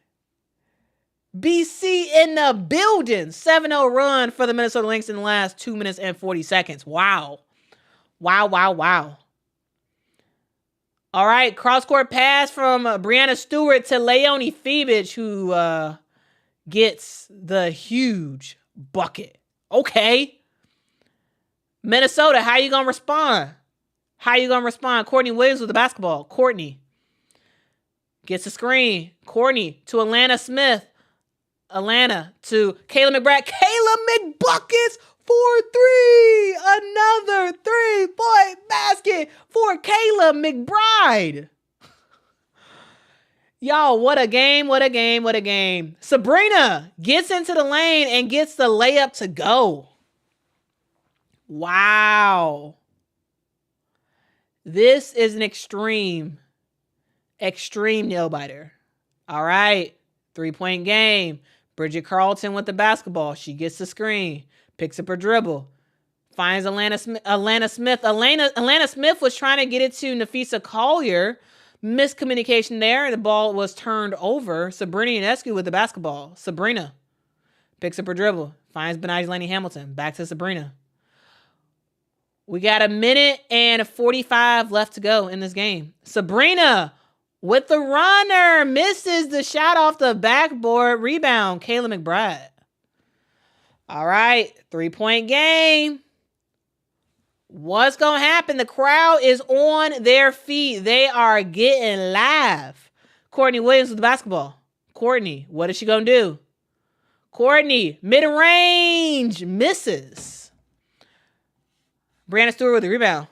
BC in the building. 7-0 run for the Minnesota Lynx in the last 2 minutes and 40 seconds. Wow. All right, cross-court pass from Brianna Stewart to Leonie Febich, who gets the huge bucket. Okay. Minnesota, how you going to respond? Courtney Williams with the basketball. Courtney gets the screen. Courtney to Atlanta Smith. Atlanta to Kayla McBride. Kayla McBuckets for 3. Another 3-point basket for Kayla McBride. Y'all, what a game. Sabrina gets into the lane and gets the layup to go. Wow. This is an extreme nail biter. All right. 3-point game. Bridget Carlton with the basketball. She gets the screen. Picks up her dribble. Finds Atlanta Smith. Atlanta Smith was trying to get it to Nafisa Collier. Miscommunication there. The ball was turned over. Sabrina Ionescu with the basketball. Sabrina picks up her dribble. Finds Benijah Lenny Hamilton. Back to Sabrina. We got 1 minute and 45 left to go in this game. Sabrina with the runner. Misses the shot off the backboard. Rebound, Kayla McBride. All right, 3-point game. What's going to happen? The crowd is on their feet. They are getting live. Courtney Williams with the basketball. Courtney, what is she going to do? Courtney, mid-range, misses. Brianna Stewart with the rebound.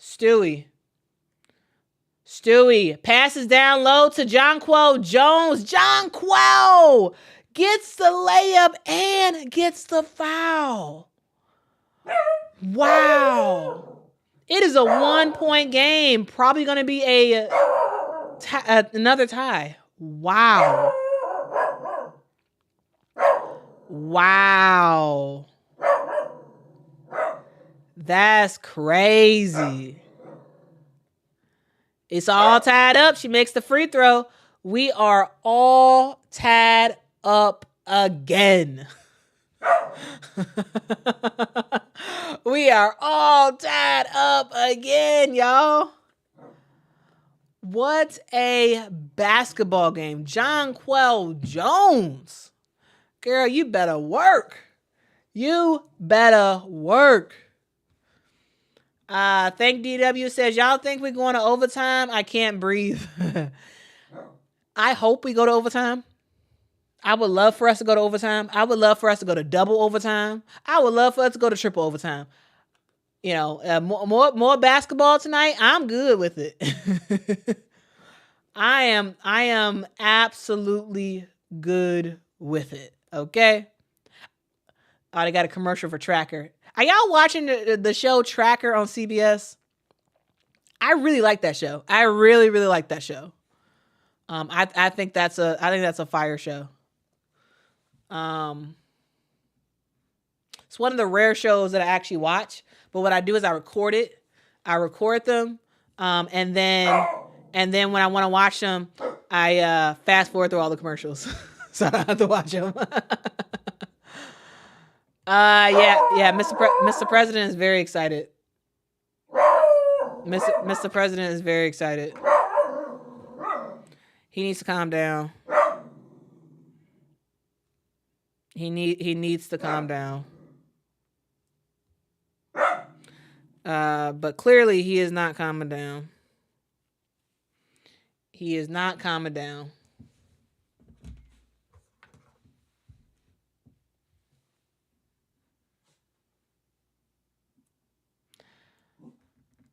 Stewie passes down low to Jonquel Jones. Jonquel gets the layup and gets the foul. Wow. It is a 1-point game. Probably going to be another tie. Wow. That's crazy. It's all tied up. She makes the free throw. We are all tied up again. We are all tied up again, y'all. What a basketball game. Jonquel Jones. Girl, you better work. Thank DW says, y'all think we're going to overtime? I can't breathe. I hope we go to overtime. I would love for us to go to overtime. I would love for us to go to double overtime. I would love for us to go to triple overtime. You know, more basketball tonight. I'm good with it. I am absolutely good with it. Okay. Oh, they got a commercial for Tracker. Are y'all watching the show Tracker on CBS? I really like that show. I really, really like that show. I think that's a fire show. It's one of the rare shows that I actually watch. But what I do is I record it. I record them, and then when I want to watch them, I fast forward through all the commercials, so I don't have to watch them. Yeah. Mr. President is very excited. Mr. President is very excited. He needs to calm down. He needs to calm down. But clearly he is not calming down. He is not calming down.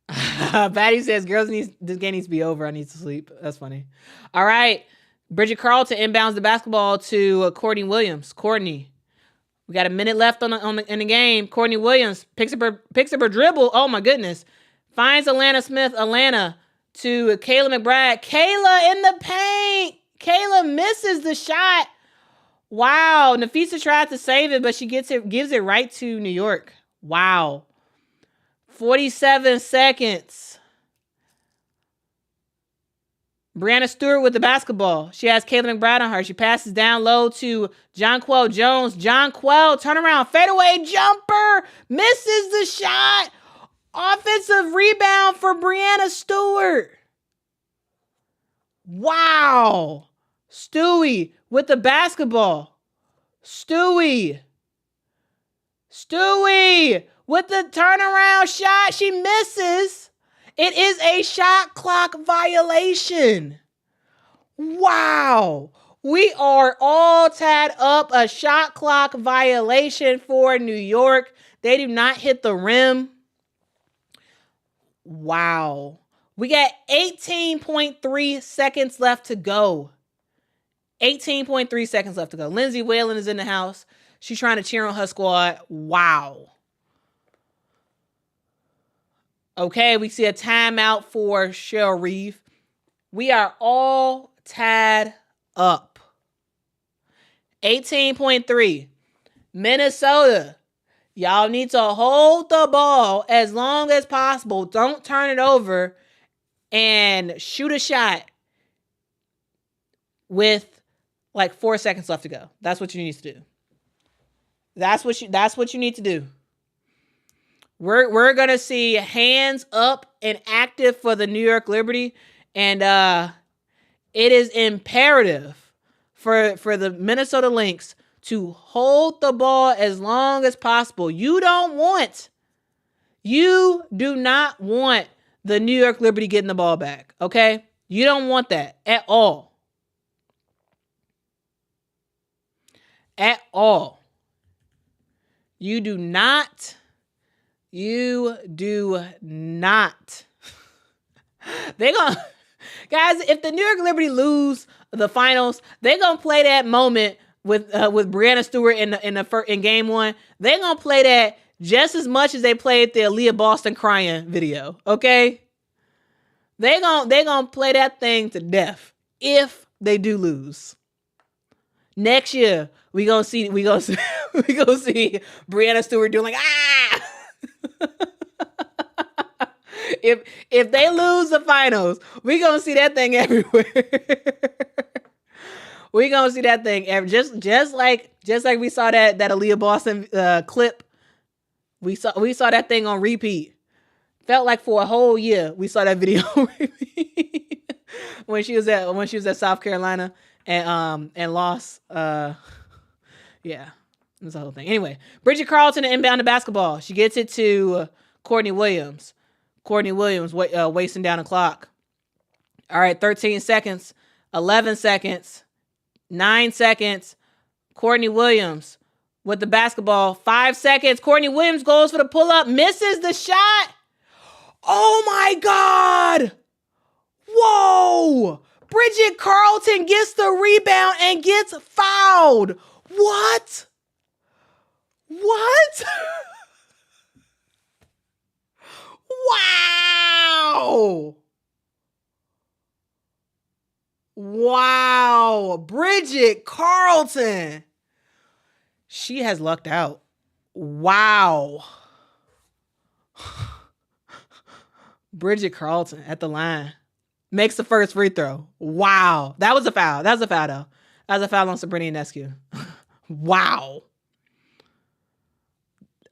Patty says, this game needs to be over. I need to sleep. That's funny. All right. Bridget Carlton inbounds the basketball to Courtney Williams. Courtney, we got a minute left in the game. Courtney Williams picks up her dribble. Oh my goodness. Finds Alana Smith. Alana to Kayla McBride. Kayla in the paint. Kayla misses the shot. Wow. Nafisa tried to save it, but she gives it right to New York. Wow. 47 seconds. Brianna Stewart with the basketball. She has Kayla McBride on her. She passes down low to Jonquel Jones. Jonquel, turnaround, fadeaway jumper. Misses the shot. Offensive rebound for Brianna Stewart. Wow. Stewie with the basketball. Stewie with the turnaround shot. She misses. It is a shot clock violation. Wow. We are all tied up. A shot clock violation for New York. They do not hit the rim. Wow. We got 18.3 seconds left to go. 18.3 seconds left to go. Lindsay Whalen is in the house. She's trying to cheer on her squad. Wow. Okay, we see a timeout for Cheryl Reeve. We are all tied up. 18.3. Minnesota, y'all need to hold the ball as long as possible. Don't turn it over and shoot a shot with like 4 seconds left to go. That's what you need to do. That's what you need to do. We're gonna see hands up and active for the New York Liberty, and it is imperative for the Minnesota Lynx to hold the ball as long as possible. You do not want the New York Liberty getting the ball back, okay? You don't want that at all. At all. You do not. Guys, if the New York Liberty lose the finals, they're gonna play that moment with Brianna Stewart in game one. They're gonna play that just as much as they played the Aaliyah Boston crying video. Okay, they're gonna play that thing to death if they do lose. Next year, we gonna see Brianna Stewart doing like ah. If they lose the finals, we gonna see that thing everywhere. We gonna see that thing just like we saw that Aaliyah Boston clip. We saw that thing on repeat. Felt like for a whole year we saw that video on repeat. when she was at South Carolina and lost. Yeah, it was the whole thing. Anyway, Bridget Carlton inbound the basketball. She gets it to Courtney Williams. Courtney Williams wasting down the clock. All right, 13 seconds, 11 seconds, 9 seconds. Courtney Williams with the basketball. 5 seconds. Courtney Williams goes for the pull-up, misses the shot. Oh my God. Whoa. Bridget Carlton gets the rebound and gets fouled. What? Wow. Wow. Bridget Carlton. She has lucked out. Wow. Bridget Carlton at the line. Makes the first free throw. Wow. That was a foul. That was a foul, though. That was a foul on Sabrina Ionescu. Wow.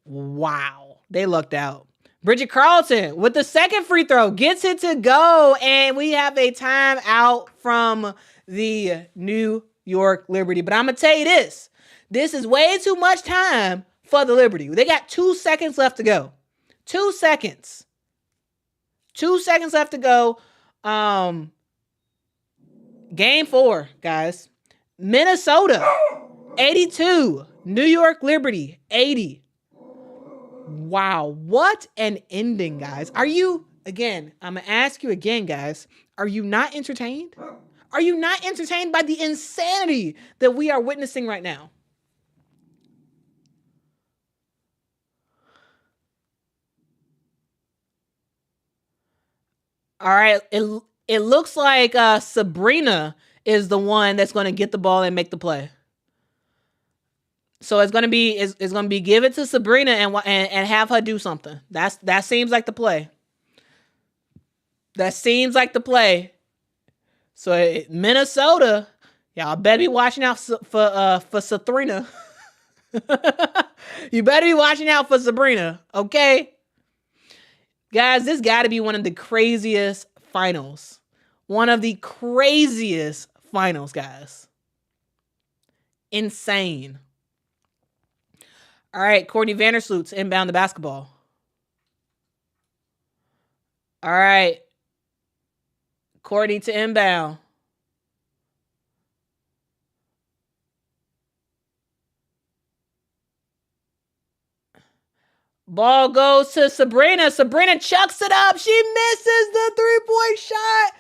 Wow. They lucked out. Bridget Carlton with the second free throw gets it to go. And we have a timeout from the New York Liberty. But I'm going to tell you this. This is way too much time for the Liberty. They got 2 seconds left to go. 2 seconds. 2 seconds left to go. Game 4, guys. Minnesota, 82. New York Liberty, 80. Wow, what an ending, guys. Are you, again, I'm going to ask you again, guys, are you not entertained? Are you not entertained by the insanity that we are witnessing right now? All right, it looks like Sabrina is the one that's going to get the ball and make the play. So it's going to be give it to Sabrina and have her do something. That seems like the play. That seems like the play. So Minnesota, y'all better be watching out for Sabrina. You better be watching out for Sabrina, okay? Guys, this got to be one of the craziest finals. One of the craziest finals, guys. Insane. All right, Courtney Vandersloot's inbound the basketball. All right. Courtney to inbound. Ball goes to Sabrina. Sabrina chucks it up. She misses the three-point shot.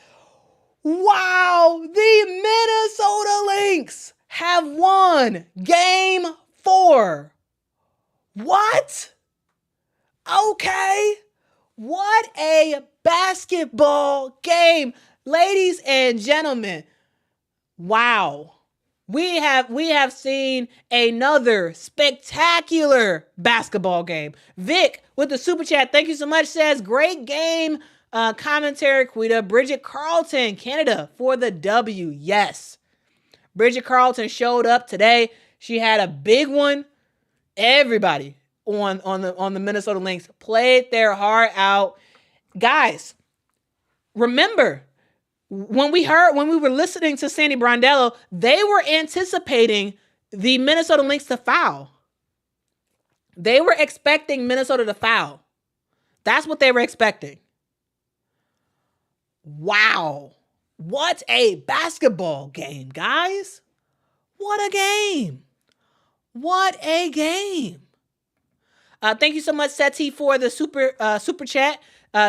Wow. The Minnesota Lynx have won Game 4. What? Okay. What a basketball game. Ladies and gentlemen. Wow. We have seen another spectacular basketball game. Vic with the super chat, thank you so much, says great game commentary, Quita. Bridget Carlton, Canada for the W. Yes. Bridget Carlton showed up today. She had a big one. Everybody on the Minnesota Lynx played their heart out. Guys, remember, when we were listening to Sandy Brondello, they were anticipating the Minnesota Lynx to foul. They were expecting Minnesota to foul. That's what they were expecting. Wow. What a basketball game, guys. What a game. What a game. Thank you so much, Seti, for the super chat.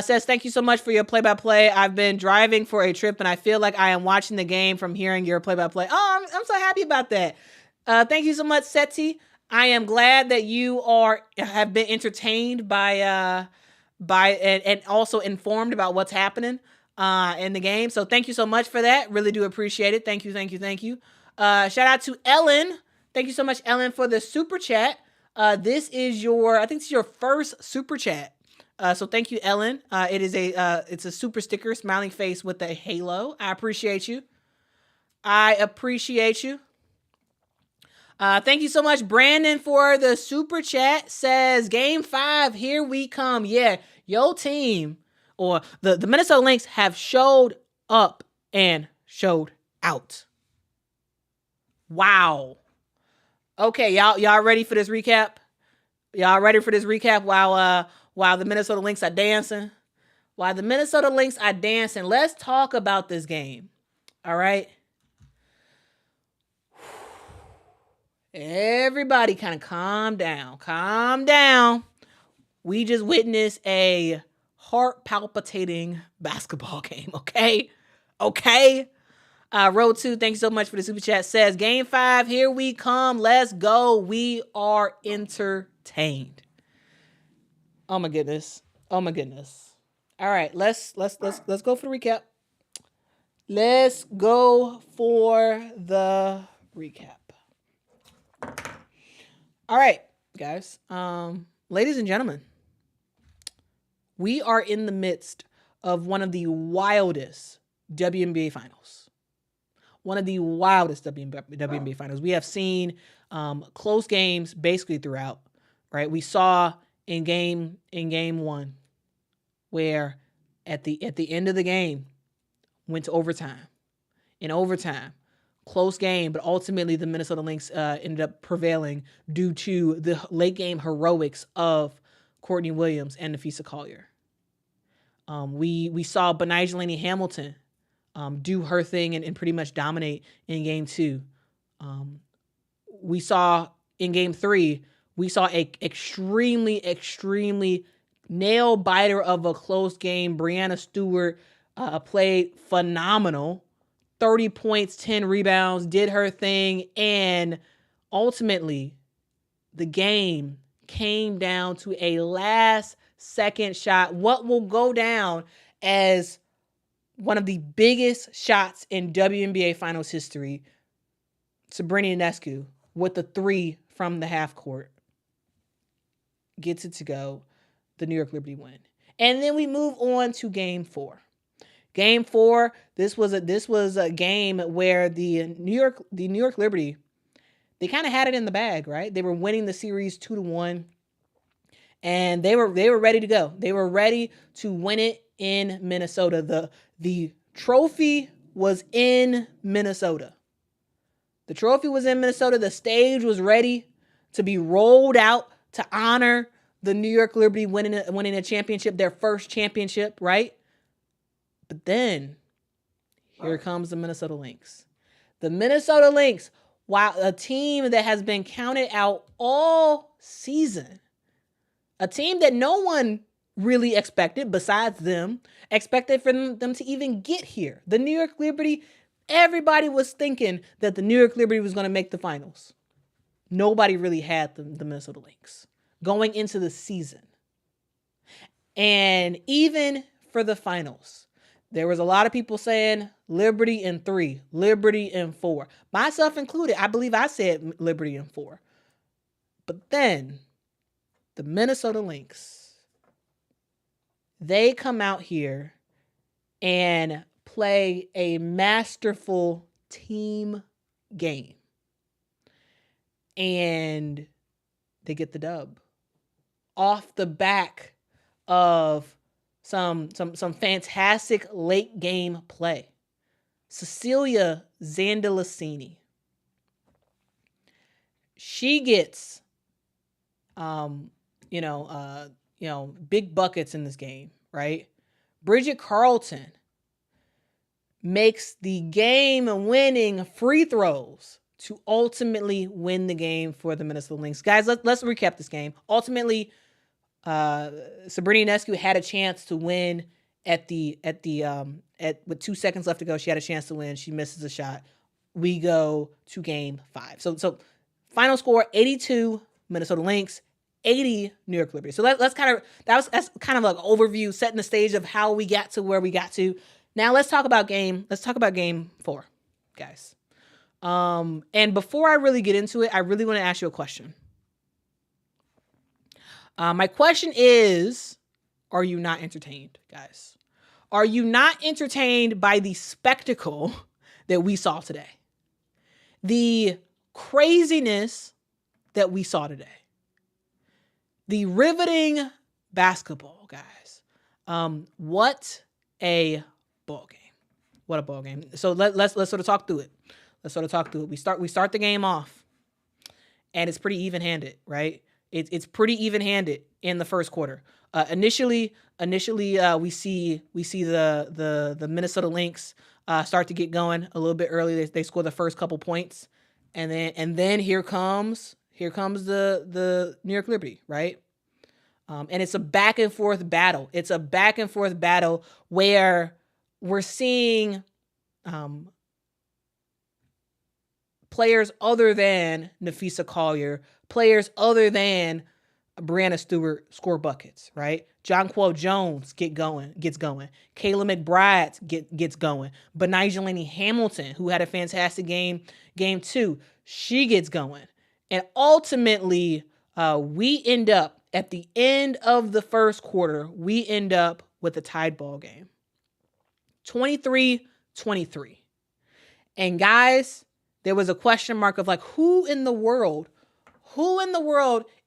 Says, thank you so much for your play-by-play. I've been driving for a trip, and I feel like I am watching the game from hearing your play-by-play. Oh, I'm so happy about that. Thank you so much, Seti. I am glad that you have been entertained by and also informed about what's happening in the game. So thank you so much for that. Really do appreciate it. Thank you. Shout out to Ellen. Thank you so much, Ellen, for the super chat. This is your first super chat. So thank you, Ellen. It's a super sticker, smiling face with a halo. I appreciate you. Thank you so much, Brandon, for the super chat. Says, Game 5, here we come. Yeah, your team, or the Minnesota Lynx, have showed up and showed out. Wow. Okay, y'all ready for this recap? Y'all ready for this recap while the Minnesota Lynx are dancing? While the Minnesota Lynx are dancing, let's talk about this game. All right? Everybody kind of calm down. Calm down. We just witnessed a heart-palpitating basketball game, okay? Okay? Road 2, thank you so much for the super chat. Says, Game 5, here we come. Let's go. We are entertained. Oh my goodness. All right, let's go for the recap. Let's go for the recap. All right, guys. Ladies and gentlemen, we are in the midst of one of the wildest WNBA Finals. One of the wildest WNBA Finals. We have seen close games basically throughout, right? We saw in game one where at the end of the game went to overtime. In overtime, close game, but ultimately the Minnesota Lynx ended up prevailing due to the late game heroics of Courtney Williams and Nafisa Collier. We saw Benigni Hamilton do her thing and pretty much dominate in game two. We saw in game three, we saw a extremely nail biter of a close game. Brianna Stewart played phenomenal. 30 points, 10 rebounds, did her thing, and ultimately the game came down to a last-second shot, what will go down as one of the biggest shots in WNBA Finals history. Sabrina Ionescu with the three from the half court gets it to go. The New York Liberty win. And then we move on to game four. Game four, this was a game where the New York Liberty, they kind of had it in the bag, right? They were winning the series 2-1, and they were ready to go. They were ready to win it in Minnesota. The trophy was in Minnesota. The trophy was in Minnesota. The stage was ready to be rolled out to honor the New York Liberty winning a championship, their first championship, right? But then, here comes the Minnesota Lynx. The Minnesota Lynx, while a team that has been counted out all season, a team that no one really expected, besides them, expected for them to even get here. The New York Liberty, everybody was thinking that the New York Liberty was going to make the finals. Nobody really had the Minnesota Lynx going into the season. And even for the finals, there was a lot of people saying Liberty in 3, Liberty in 4. Myself included, I believe I said Liberty in 4. But then the Minnesota Lynx, they come out here and play a masterful team game. And they get the dub off the back of some fantastic late game play. Cecilia Zandalicini. She gets big buckets in this game, right? Bridget Carlton makes the game-winning free throws to ultimately win the game for the Minnesota Lynx. Guys, let's recap this game. Ultimately, Sabrina Ionescu had a chance to win with 2 seconds left to go. She had a chance to win. She misses a shot. We go to game 5. So final score 82 Minnesota Lynx, 80 New York Liberty. So that's kind of like an overview, setting the stage of how we got to where we got to. Now let's talk about game 4, guys. And before I really get into it, I really want to ask you a question. My question is, are you not entertained, guys? Are you not entertained by the spectacle that we saw today? The craziness that we saw today? The riveting basketball, guys. What a ball game. What a ball game. So let's sort of talk through it. We start the game off, and it's pretty even-handed, right? It's pretty even-handed in the first quarter. Initially, we see the Minnesota Lynx start to get going a little bit early. They score the first couple points, and then here comes the New York Liberty, right? And it's a back and forth battle. It's a back and forth battle where we're seeing players other than Nafisa Collier, players other than Brianna Stewart score buckets, right? Jonquel Jones gets going. Kayla McBride gets going. Benigilani Hamilton, who had a fantastic game 2, she gets going. And ultimately, we end up at the end of the first quarter, we end up with a tied ball game. 23-23. And guys, there was a question mark of like, who in the world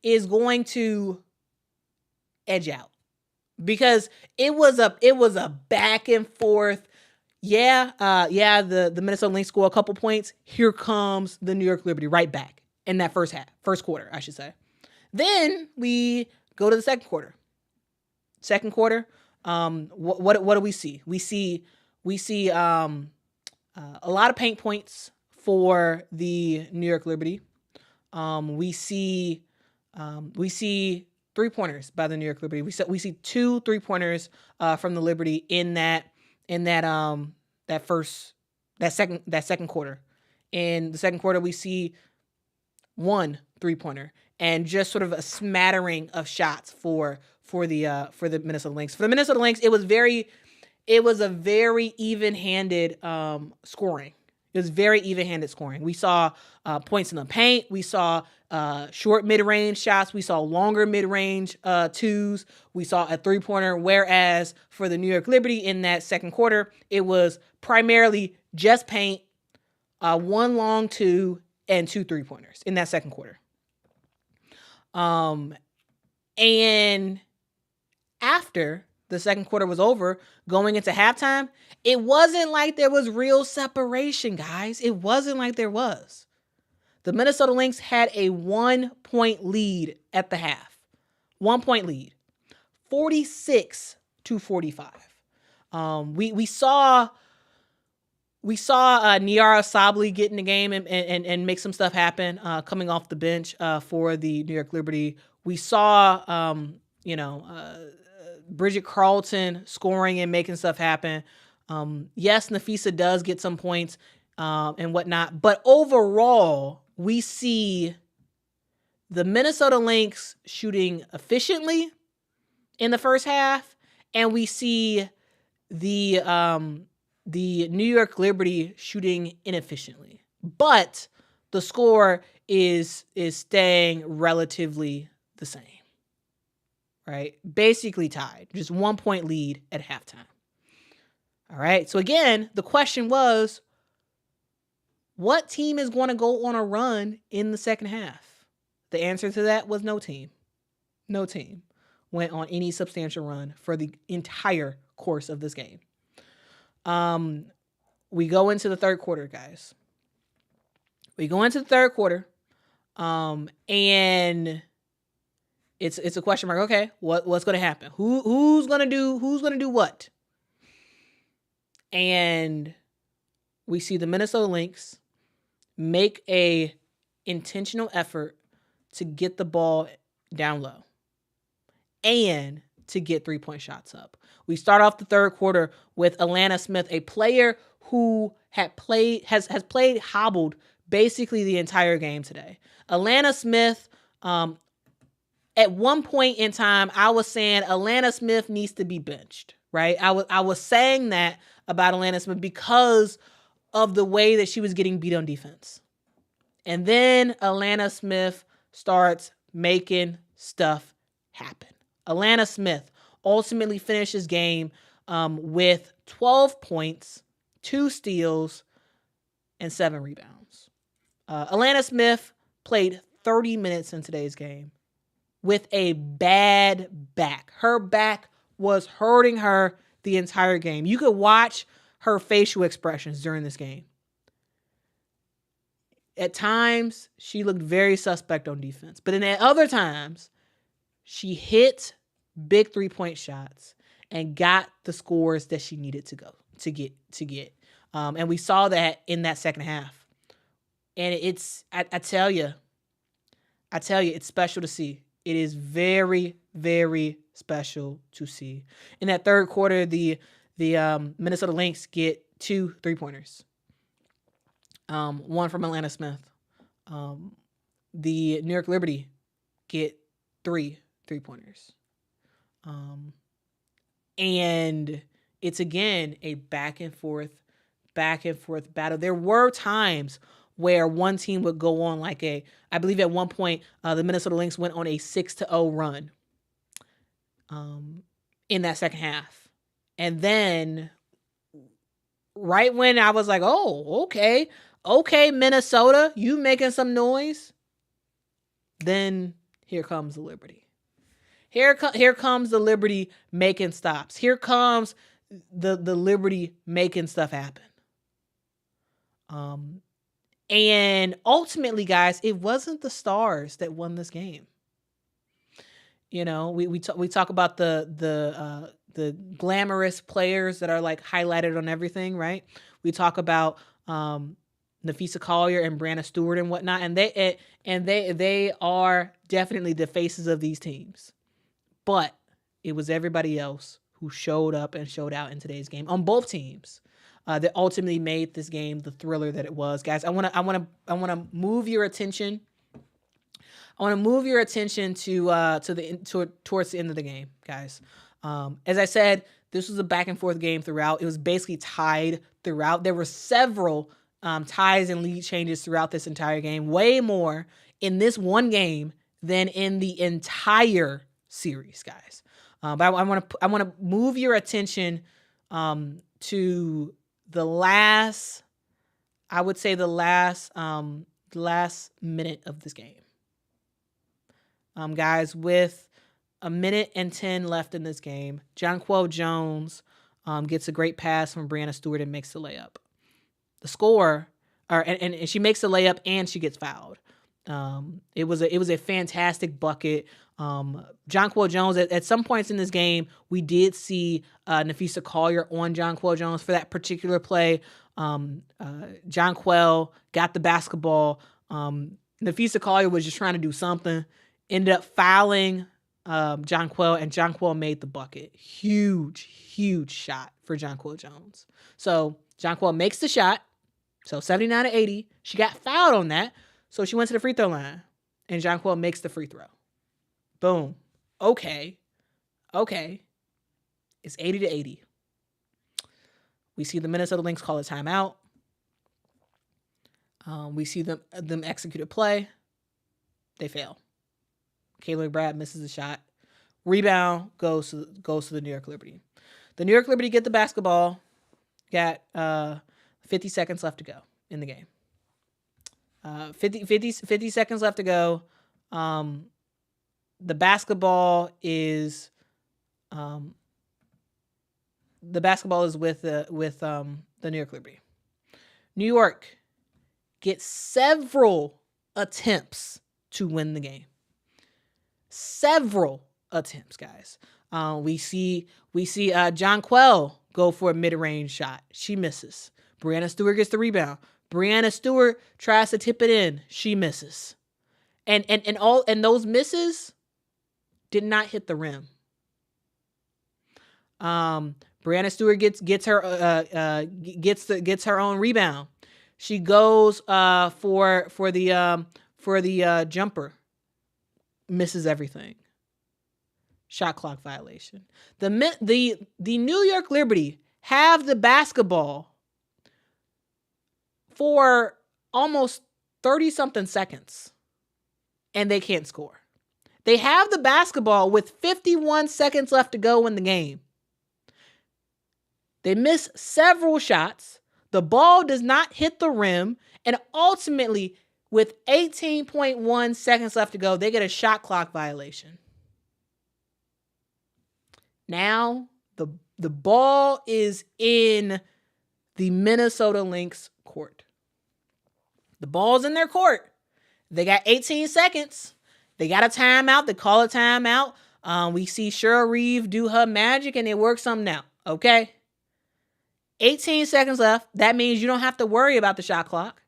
is going to edge out? Because it was a back and forth. The Minnesota Lynx score a couple points. Here comes the New York Liberty right back in that first quarter, I should say. Then we go to the second quarter. What do we see? We see a lot of paint points for the New York Liberty. We see 3-pointers by the New York Liberty. We see 2 3-pointers from the Liberty in that second quarter. In the second quarter, we see 1 3-pointer and just sort of a smattering of shots for the Minnesota Lynx. For the Minnesota Lynx, it was a very even-handed scoring. It was very even-handed scoring. We saw points in the paint. We saw short mid-range shots. We saw longer mid-range twos. We saw a 3-pointer, whereas for the New York Liberty in that second quarter, it was primarily just paint, 1 long 2, and 2 3-pointers in that second quarter. And after the second quarter was over, going into halftime, it wasn't like there was real separation, guys. It wasn't like there was. The Minnesota Lynx had a 1-point lead at the half. 1-point lead. 46-45. We saw Niara Sabli get in the game and make some stuff happen coming off the bench for the New York Liberty. We saw, Bridget Carlton scoring and making stuff happen. Yes, Nafisa does get some points and whatnot. But overall, we see the Minnesota Lynx shooting efficiently in the first half, and we see the New York Liberty shooting inefficiently. But the score is staying relatively the same. Right? Basically tied. Just 1-point lead at halftime. All right. So again, the question was, what team is going to go on a run in the second half? The answer to that was no team. No team went on any substantial run for the entire course of this game. We go into the third quarter, guys. We go into the third quarter, and it's a question mark. Okay, what's going to happen? Who's going to do what? And we see the Minnesota Lynx make a intentional effort to get the ball down low and to get 3-point shots up. We start off the third quarter with Alana Smith, a player who has played hobbled basically the entire game today. Alana Smith, at one point in time, I was saying Alana Smith needs to be benched, right? I was saying that about Alana Smith because of the way that she was getting beat on defense. And then Alana Smith starts making stuff happen. Alana Smith ultimately finishes game with 12 points, 2 steals, and 7 rebounds. Alana Smith played 30 minutes in today's game with a bad back. Her back was hurting her the entire game. You could watch her facial expressions during this game. At times, she looked very suspect on defense. But then at other times, she hit big 3-point shots and got the scores that she needed to get. And we saw that in that second half. And I tell you, it's special to see. It is very, very special to see. In that third quarter, the Minnesota Lynx get 2 3-pointers. One from Alana Smith. The New York Liberty get 3 3-pointers. And it's, again, a back and forth battle. There were times where one team would go on like I believe at one point, the Minnesota Lynx went on a 6-0 run in that second half. And then right when I was like, oh, okay, Minnesota, you making some noise. Then here comes the Liberty. Here comes the Liberty making stops. Here comes the Liberty making stuff happen. And ultimately, guys, it wasn't the Stars that won this game. You know, we talk about the glamorous players that are like highlighted on everything, right? We talk about Nafisa Collier and Brianna Stewart and whatnot, and they are definitely the faces of these teams. But it was everybody else who showed up and showed out in today's game on both teams that ultimately made this game the thriller that it was. Guys, I want to move your attention. I want to move your attention towards the end of the game, guys. As I said, this was a back and forth game throughout. It was basically tied throughout. There were several ties and lead changes throughout this entire game. Way more in this one game than in the entire series, guys. But I want to move your attention to the last, I would say the last minute of this game. Guys, with a minute and 10 left in this game, Jonquel Jones gets a great pass from Brianna Stewart and makes the layup. The score, and she makes the layup and she gets fouled. It was a fantastic bucket. Jonquel Jones, at some points in this game, we did see Nafisa Collier on Jonquel Jones for that particular play. Jonquel got the basketball. Nafisa Collier was just trying to do something. Ended up fouling Jonquel, and Jonquel made the bucket. Huge shot for Jonquel Jones. So Jonquel makes the shot. So 79-80. She got fouled on that. So she went to the free throw line, and Jonquel makes the free throw. Boom. Okay. It's 80-80. We see the Minnesota Lynx call a timeout. We see them execute a play. They fail. Kayla Brad misses a shot. Rebound goes to the New York Liberty. The New York Liberty get the basketball. Got 50 seconds left to go in the game. 50 seconds left to go. The basketball is with the New York Liberty. New York gets several attempts to win the game. Several attempts, guys. We see Jonquel go for a mid-range shot. She misses. Brianna Stewart gets the rebound. Brianna Stewart tries to tip it in. She misses. And those misses did not hit the rim. Brianna Stewart gets her own rebound. She goes for the jumper. Misses everything. Shot clock violation. The New York Liberty have the basketball for almost 30-something seconds, and they can't score. They have the basketball with 51 seconds left to go in the game. They miss several shots. The ball does not hit the rim, and ultimately, with 18.1 seconds left to go, they get a shot clock violation. Now, the ball is in the Minnesota Lynx court. The ball's in their court. They got 18 seconds. They got a timeout. They call a timeout. We see Cheryl Reeve do her magic, and they work something out, okay? 18 seconds left. That means you don't have to worry about the shot clock.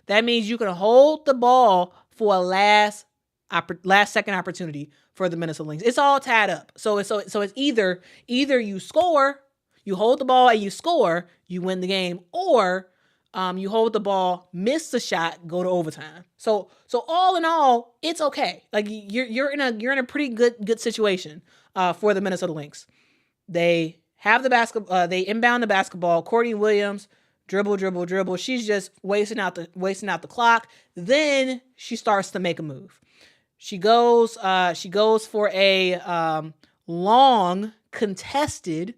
That means you can hold the ball for a last second opportunity for the Minnesota Lynx. It's all tied up. So it's either you score, you hold the ball and you score, you win the game, or You hold the ball, miss the shot, go to overtime. So all in all, it's okay. Like you're in a pretty good situation for the Minnesota Lynx. They have the basketball. They inbound the basketball. Courtney Williams dribble. She's just wasting out the clock. Then she starts to make a move. She goes for a long contested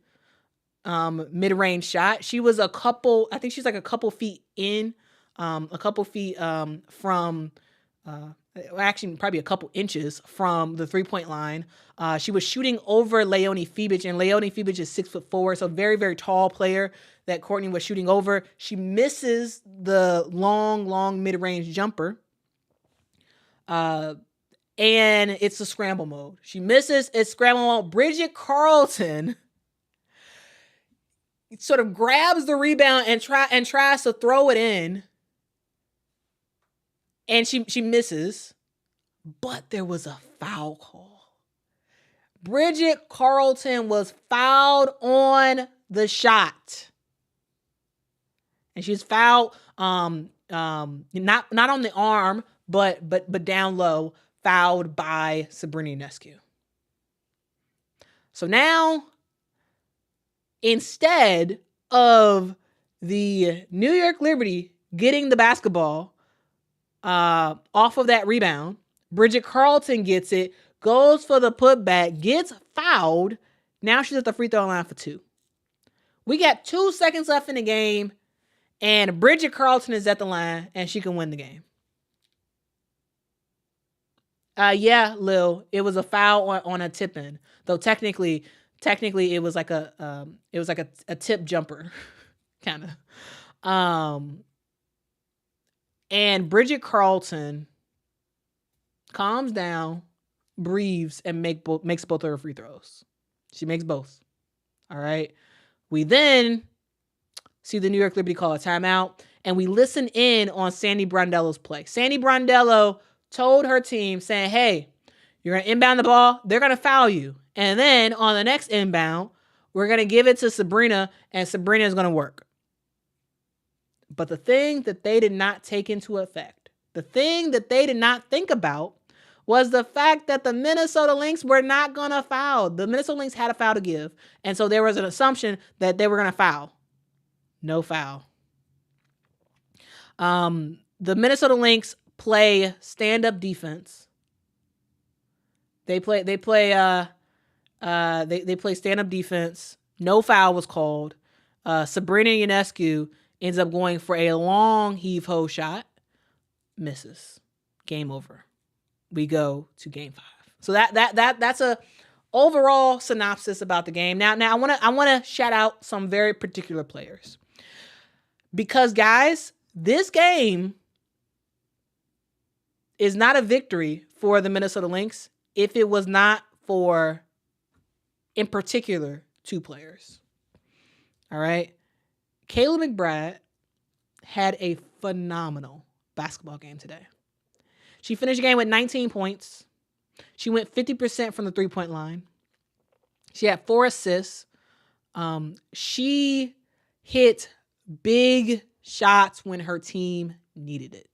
mid-range shot. She was a couple feet in, from actually probably a couple inches from the 3-point line. She was shooting over Leonie Fiebich, and Leonie Fiebich is 6'4", so very, very tall player that Courtney was shooting over. She misses the long mid-range jumper. And it's a scramble mode. She misses, it's scramble mode. Bridget Carlton sort of grabs the rebound and tries to throw it in. And she misses. But there was a foul call. Bridget Carlton was fouled on the shot. And she's fouled not on the arm, but down low, fouled by Sabrina Ionescu. So now, instead of the New York Liberty getting the basketball off of that rebound, Bridget Carlton gets it, goes for the putback, gets fouled. Now she's at the free throw line for 2. We got 2 seconds left in the game, and Bridget Carlton is at the line, and she can win the game. Yeah, Lil, it was a foul on a tip-in, though technically it was like a tip jumper, kind of. And Bridget Carlton calms down, breathes, and makes both of her free throws. She makes both. All right. We then see the New York Liberty call a timeout, and we listen in on Sandy Brondello's play. Sandy Brondello told her team, saying, hey, you're going to inbound the ball. They're going to foul you. And then on the next inbound, we're going to give it to Sabrina, and Sabrina is going to work. But the thing that they did not take into effect, the thing that they did not think about, was the fact that the Minnesota Lynx were not going to foul. The Minnesota Lynx had a foul to give, and so there was an assumption that they were going to foul. No foul. The Minnesota Lynx play stand-up defense. They play stand-up defense. No foul was called. Sabrina Ionescu ends up going for a long heave-ho shot. Misses. Game over. We go to game 5. So that's a overall synopsis about the game. Now I want to shout out some very particular players. Because guys, this game is not a victory for the Minnesota Lynx if it was not for, in particular, 2 players. All right. Kayla McBride had a phenomenal basketball game today. She finished the game with 19 points. She went 50% from the 3-point line. She had 4 assists. She hit big shots when her team needed it.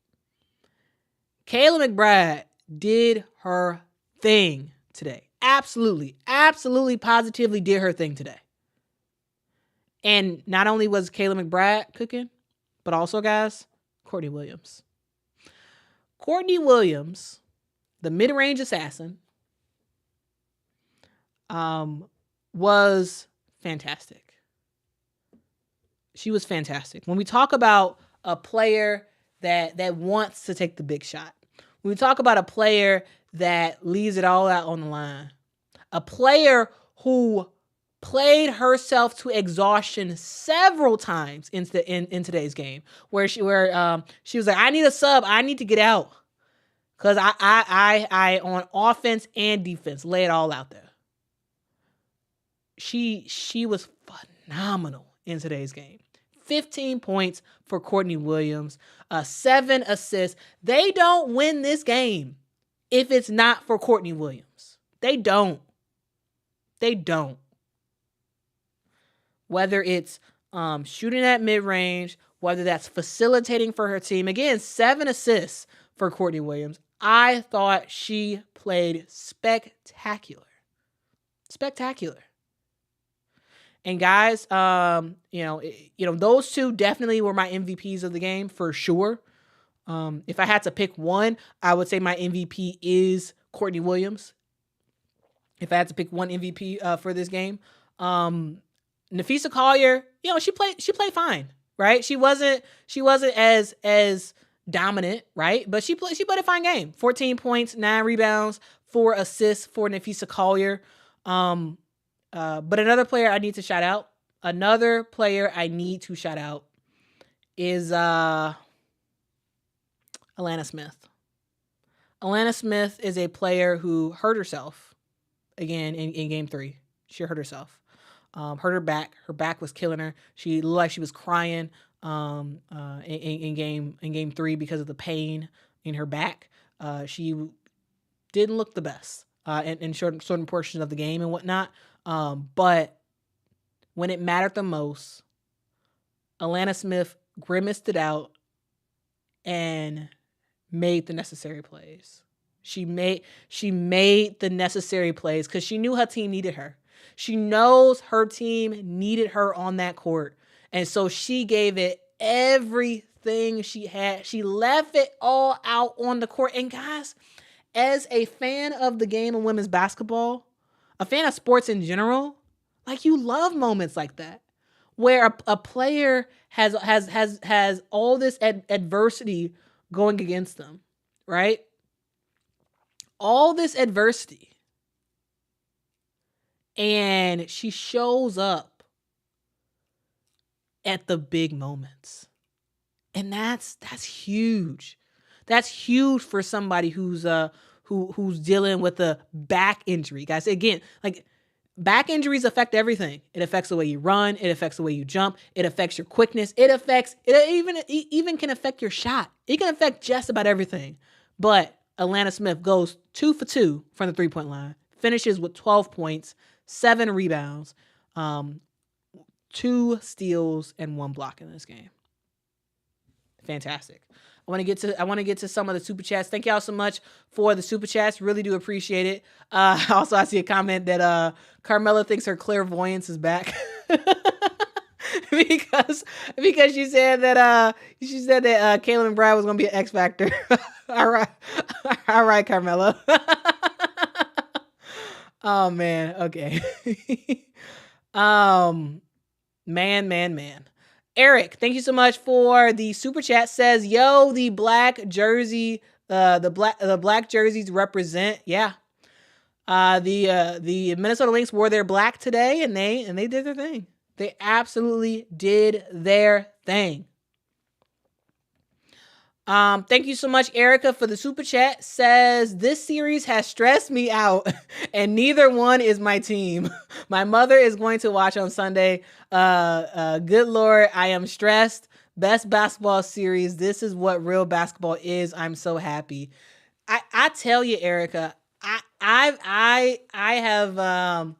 Kayla McBride did her thing today. Absolutely, positively did her thing today. And not only was Kayla McBride cooking, but also, guys, Courtney Williams. Courtney Williams, the mid-range assassin, was fantastic. She was fantastic. When we talk about a player that wants to take the big shot, when we talk about a player that leaves it all out on the line, a player who played herself to exhaustion several times in today's game, where she was like, I need a sub, I need to get out, because I on offense and defense lay it all out there. She was phenomenal in today's game. 15 points for Courtney Williams, 7 assists. They don't win this game if it's not for Courtney Williams. They don't. Whether it's shooting at mid-range, whether that's facilitating for her team. Again, 7 assists for Courtney Williams. I thought she played spectacular. Spectacular. And guys, those two definitely were my MVPs of the game for sure. If I had to pick one, I would say my MVP is Courtney Williams. If I had to pick one MVP for this game, Nafisa Collier, she played fine, right? She wasn't as dominant, right? But she played a fine game. 14 points, 9 rebounds, 4 assists for Nafisa Collier. But another player I need to shout out is Alana Smith. Alana Smith is a player who hurt herself again in game 3. She hurt herself. Hurt her back. Her back was killing her. She looked like she was crying in game 3 because of the pain in her back. She didn't look the best in certain portions of the game and whatnot. But when it mattered the most, Alana Smith grimaced it out and made the necessary plays. She made the necessary plays because she knew her team needed her. She knows her team needed her on that court. And so she gave it everything she had. She left it all out on the court. And guys, as a fan of the game of women's basketball, a fan of sports in general, like, you love moments like that where a player has all this adversity going against them, right? All this adversity. And she shows up at the big moments. And that's huge. That's huge for somebody who's dealing with a back injury. Guys, again, like, back injuries affect everything. It affects the way you run. It affects the way you jump. It affects your quickness. It even can affect your shot. It can affect just about everything. But Alana Smith goes 2 for 2 from the 3-point line, finishes with 12 points, 7 rebounds, 2 steals, and 1 block in this game. Fantastic. I want to get to some of the super chats. Thank y'all so much for the super chats. Really do appreciate it. Also, I see a comment that Carmela thinks her clairvoyance is back because she said that Caleb Brad was going to be an X factor. All right, Carmela. Oh man. Okay. Man. Eric, thank you so much for the super chat. Says, yo, the black jersey, the black jerseys represent. Yeah. The Minnesota Lynx wore their black today and they did their thing. They absolutely did their thing. Thank you so much, Erica, for the super chat. Says, this series has stressed me out and neither one is my team. My mother is going to watch on Sunday. Good Lord, I am stressed. Best basketball series. This is what real basketball is. I'm so happy. I tell you, Erica, I have, I'm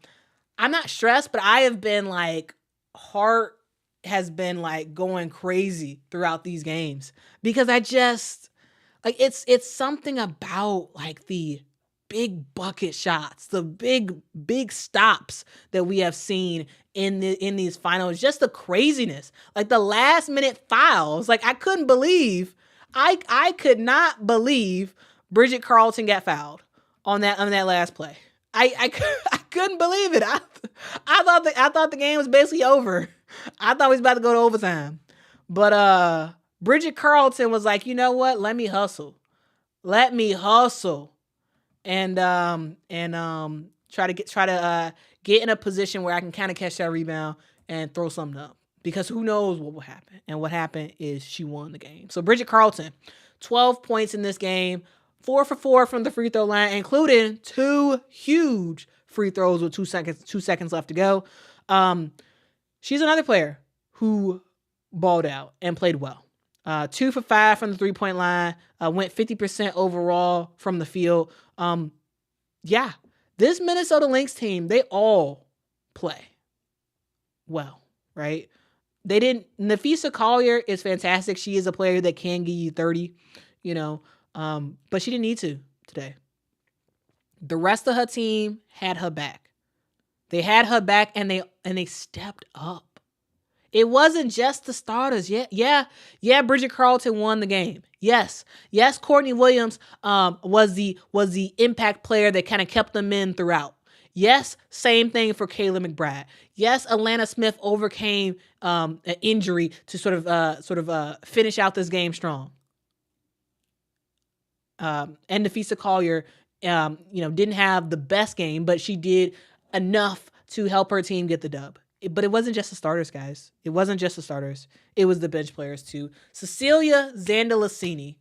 not stressed, but I have been like, heart has been like going crazy throughout these games because I just like, it's something about like the big bucket shots, the big stops that we have seen in these finals, just the craziness, like the last minute fouls. Like I could not believe Bridget Carlton got fouled on that last play. I couldn't believe it. I thought the game was basically over. I thought we was about to go to overtime. But Bridget Carlton was like, you know what? Let me hustle. And try to get in a position where I can kind of catch that rebound and throw something up. Because who knows what will happen. And what happened is she won the game. So Bridget Carlton, 12 points in this game, 4 for 4 from the free throw line, including 2 huge free throws with 2 seconds left to go. She's another player who balled out and played well. 2 for 5 from the 3-point line, went 50% overall from the field. Yeah, this Minnesota Lynx team, they all play well, right? They didn't. Nafisa Collier is fantastic. She is a player that can give you 30, but she didn't need to today. The rest of her team had her back. They had her back, and they stepped up. It wasn't just the starters. Yeah. Bridget Carlton won the game. Yes. Courtney Williams was the impact player that kind of kept them in throughout. Yes, same thing for Kayla McBride. Yes, Alana Smith overcame an injury to sort of finish out this game strong. And Nafisa Collier, didn't have the best game, but she did enough to help her team get the dub. But it wasn't just the starters, guys. It wasn't just the starters. It was the bench players too. Cecilia Zandalicini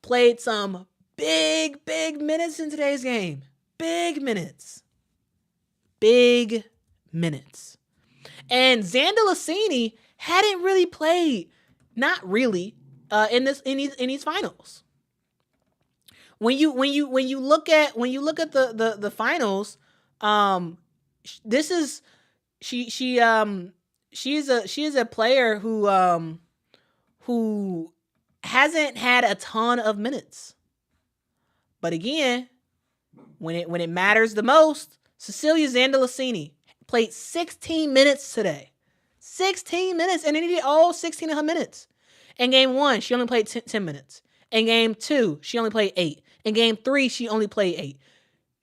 played some big minutes in today's game. Big minutes. And Zandalicini hadn't really played, not really, in these finals. When you look at the finals, this is she is a player who hasn't had a ton of minutes. But again, when it matters the most, Cecilia Zandalicini played 16 minutes today. 16 minutes, and they needed all 16 of her minutes. In game 1, she only played 10 minutes. In game 2, she only played 8. In game 3, she only played 8.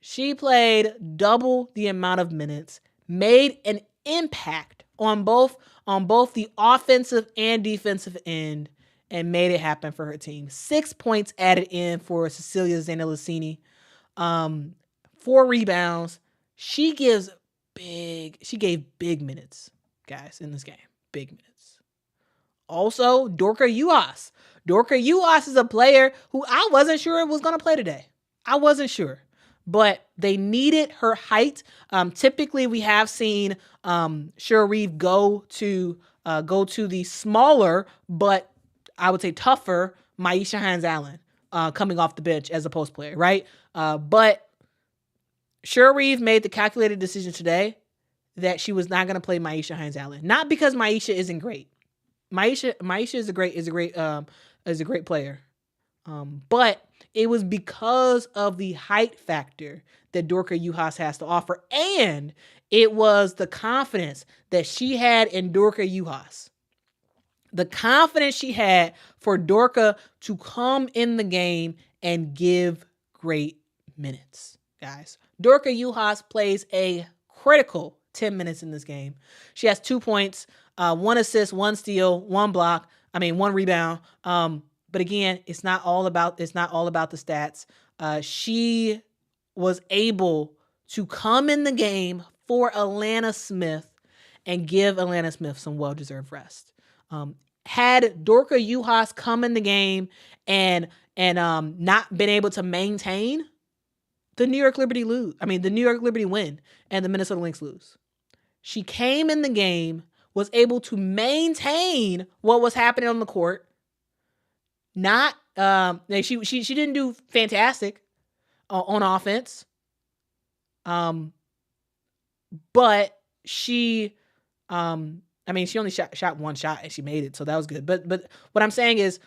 She played double the amount of minutes, made an impact on both the offensive and defensive end, and made it happen for her team. 6 points added in for Cecilia Zandalicini. 4 rebounds. She gave big minutes, guys, in this game. Big minutes. Also, Dorka Uhas. Dorka Uhas is a player who I wasn't sure was going to play today. I wasn't sure. But they needed her height. Typically, we have seen Cheryl Reeve go to the smaller, but I would say tougher Maisha Hines-Allen coming off the bench as a post player, right? But Cheryl Reeve made the calculated decision today that she was not going to play Maisha Hines-Allen. Not because Maisha isn't great. Maisha is a great player. But it was because of the height factor that Dorka Uhas has to offer. And it was the confidence that she had in Dorka Uhas. The confidence she had for Dorka to come in the game and give great minutes, guys. Dorka Uhas plays a critical 10 minutes in this game. She has 2 points, 1 assist, 1 steal, 1 rebound. But again, it's not all about the stats. She was able to come in the game for Alana Smith and give Alana Smith some well-deserved rest. Had Dorka Uhas come in the game and not been able to maintain, the New York Liberty win and the Minnesota Lynx lose. She came in the game, was able to maintain what was happening on the court. Not she didn't do fantastic on offense. But she she only shot 1 shot and she made it, so that was good. But what I'm saying is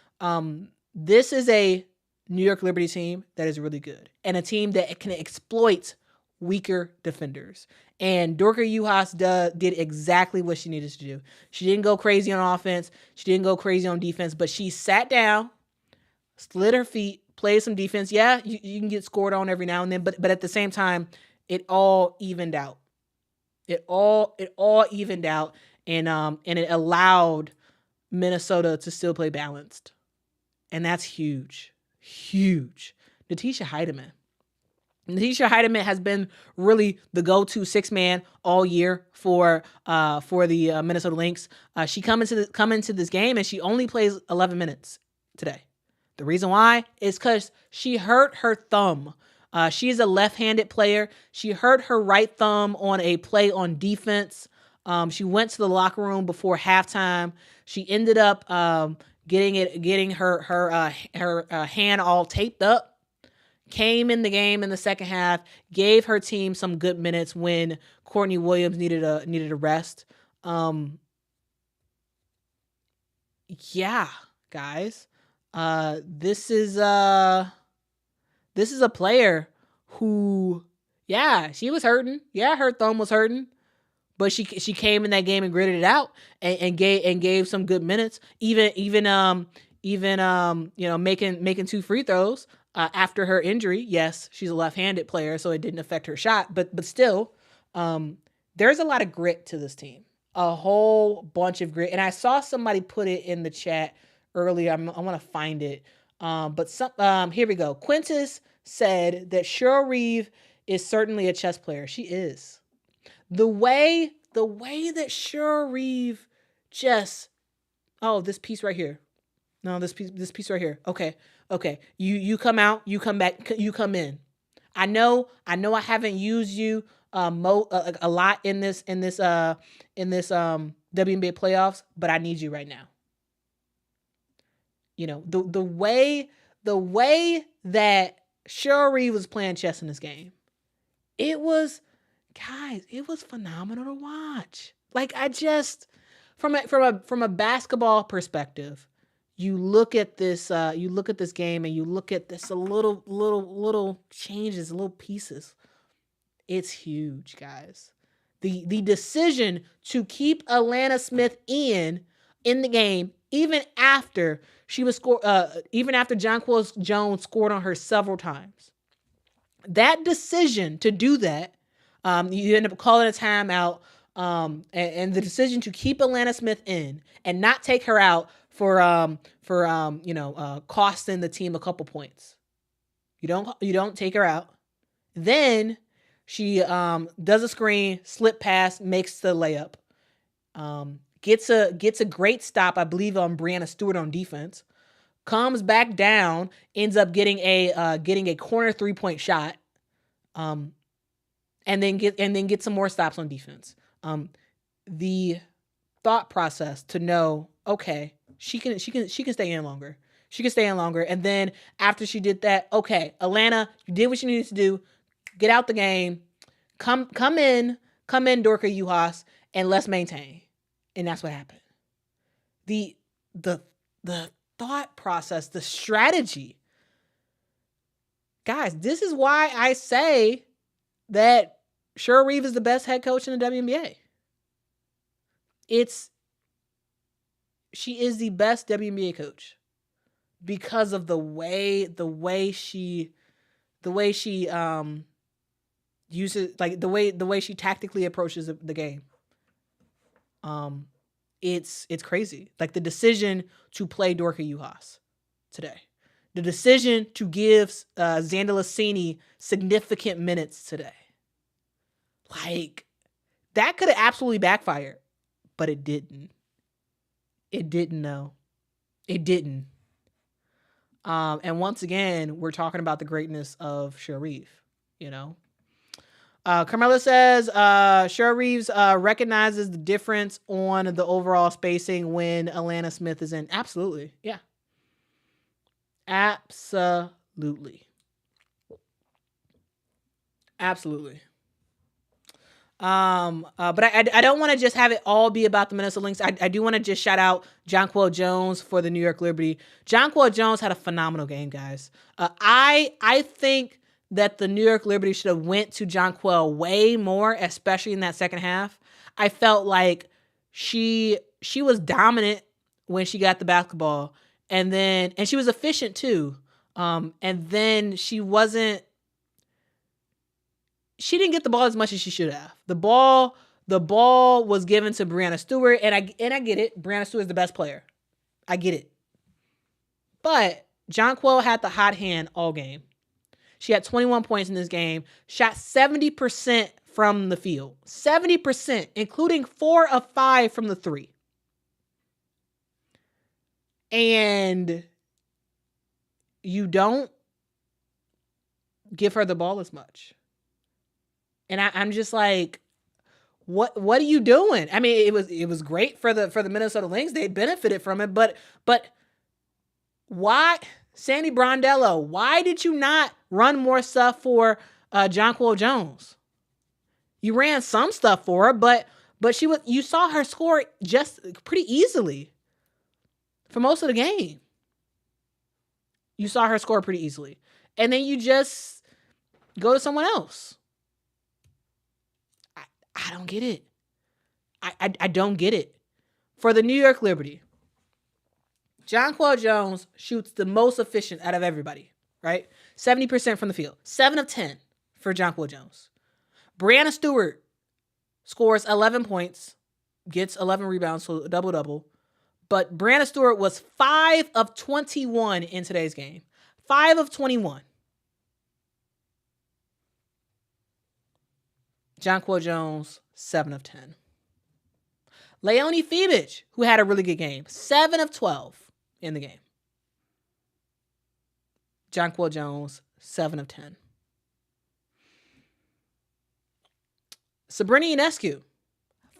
this is a New York Liberty team that is really good and a team that can exploit weaker defenders. And Dorka Uhas did exactly what she needed to do. She didn't go crazy on offense. She didn't go crazy on defense, but she sat down, slid her feet, played some defense. Yeah, you can get scored on every now and then, but at the same time, it all evened out. It all evened out, and it allowed Minnesota to still play balanced. And that's huge. Huge. Natisha Heidemann has been really the go-to 6-man all year for the Minnesota Lynx. She come into this game and she only plays 11 minutes today. The reason why is because she hurt her thumb. She is a left-handed player. She hurt her right thumb on a play on defense. She went to the locker room before halftime. She ended up getting her hand all taped up. Came in the game in the second half, gave her team some good minutes when Courtney Williams needed a rest. Yeah, guys. This is a player who, yeah, she was hurting. Yeah, her thumb was hurting, but she came in that game and gritted it out and gave some good minutes. Even making 2 free throws after her injury. Yes, she's a left-handed player, so it didn't affect her shot, but still, there's a lot of grit to this team. A whole bunch of grit. And I saw somebody put it in the chat earlier. I want to find it. But here we go. Quintus said that Cheryl Reeve is certainly a chess player. She is. The way that Cheryl Reeve just, this piece right here. No, this piece right here. Okay. You come out, you come back, you come in. I know I haven't used you a lot in this WNBA playoffs, but I need you right now. You know, the way that Cheryl Reeve was playing chess in this game, it was phenomenal to watch. Like, I just, from a basketball perspective, you look at this game and you look at this little changes, little pieces. It's huge, guys. The decision to keep Alana Smith in the game, even after Jonquel Jones scored on her several times. That decision to do that, you end up calling a timeout, and the decision to keep Alana Smith in and not take her out for costing the team a couple points. You don't take her out. Then she does a screen, slip pass, makes the layup. Gets a great stop, I believe, on Breanna Stewart on defense. Comes back down, ends up getting a corner 3-point shot. And then get some more stops on defense. The thought process to know, okay, she can stay in longer. She can stay in longer. And then after she did that, okay, Alana, you did what you needed to do. Get out the game. Come in, Dorka Juhas, and let's maintain. And that's what happened. The thought process, the strategy. Guys, this is why I say that Cheryl Reeve is the best head coach in the WNBA. She is the best WNBA coach because of the way she uses, like the way she tactically approaches the game. It's crazy. Like the decision to play Dorka Juhas today. The decision to give Xander Lassini significant minutes today. Like, that could have absolutely backfired, but it didn't. It didn't, no. It didn't. And once again, we're talking about the greatness of Cheryl Reeve, you know? Carmela says, Cheryl Reeves recognizes the difference on the overall spacing when Alana Smith is in. Absolutely. Yeah. Absolutely. But I don't want to just have it all be about the Minnesota Lynx. I do want to just shout out Jonquel Jones for the New York Liberty. Jonquel Jones had a phenomenal game, guys. I think that the New York Liberty should have went to Jonquel way more, especially in that second half. I felt like she was dominant when she got the basketball, and she was efficient too. And then she didn't get the ball as much as she should have. The ball was given to Breanna Stewart, and I get it. Breanna Stewart is the best player. I get it. But Jonquel had the hot hand all game. She had 21 points in this game, shot 70% from the field. 70%, including 4 of 5 from the 3. And you don't give her the ball as much. And I'm just like, what are you doing? I mean, it was great for the Minnesota Lynx. They benefited from it, but why, Sandy Brondello, why did you not run more stuff for Jonquel Jones? You ran some stuff for her, but you saw her score just pretty easily. for most of the game. You saw her score pretty easily. And then you just go to someone else. I don't get it. I don't get it. For the New York Liberty, Jonquel Jones shoots the most efficient out of everybody, right? 70% from the field. 7 of 10 for Jonquel Jones. Brianna Stewart scores 11 points, gets 11 rebounds, so a double-double. But Brianna Stewart was 5 of 21 in today's game. 5 of 21. Jonquel Jones, 7 of 10. Leonie Fibich, who had a really good game, 7 of 12 in the game. Jonquel Jones, 7 of 10. Sabrina Ionescu,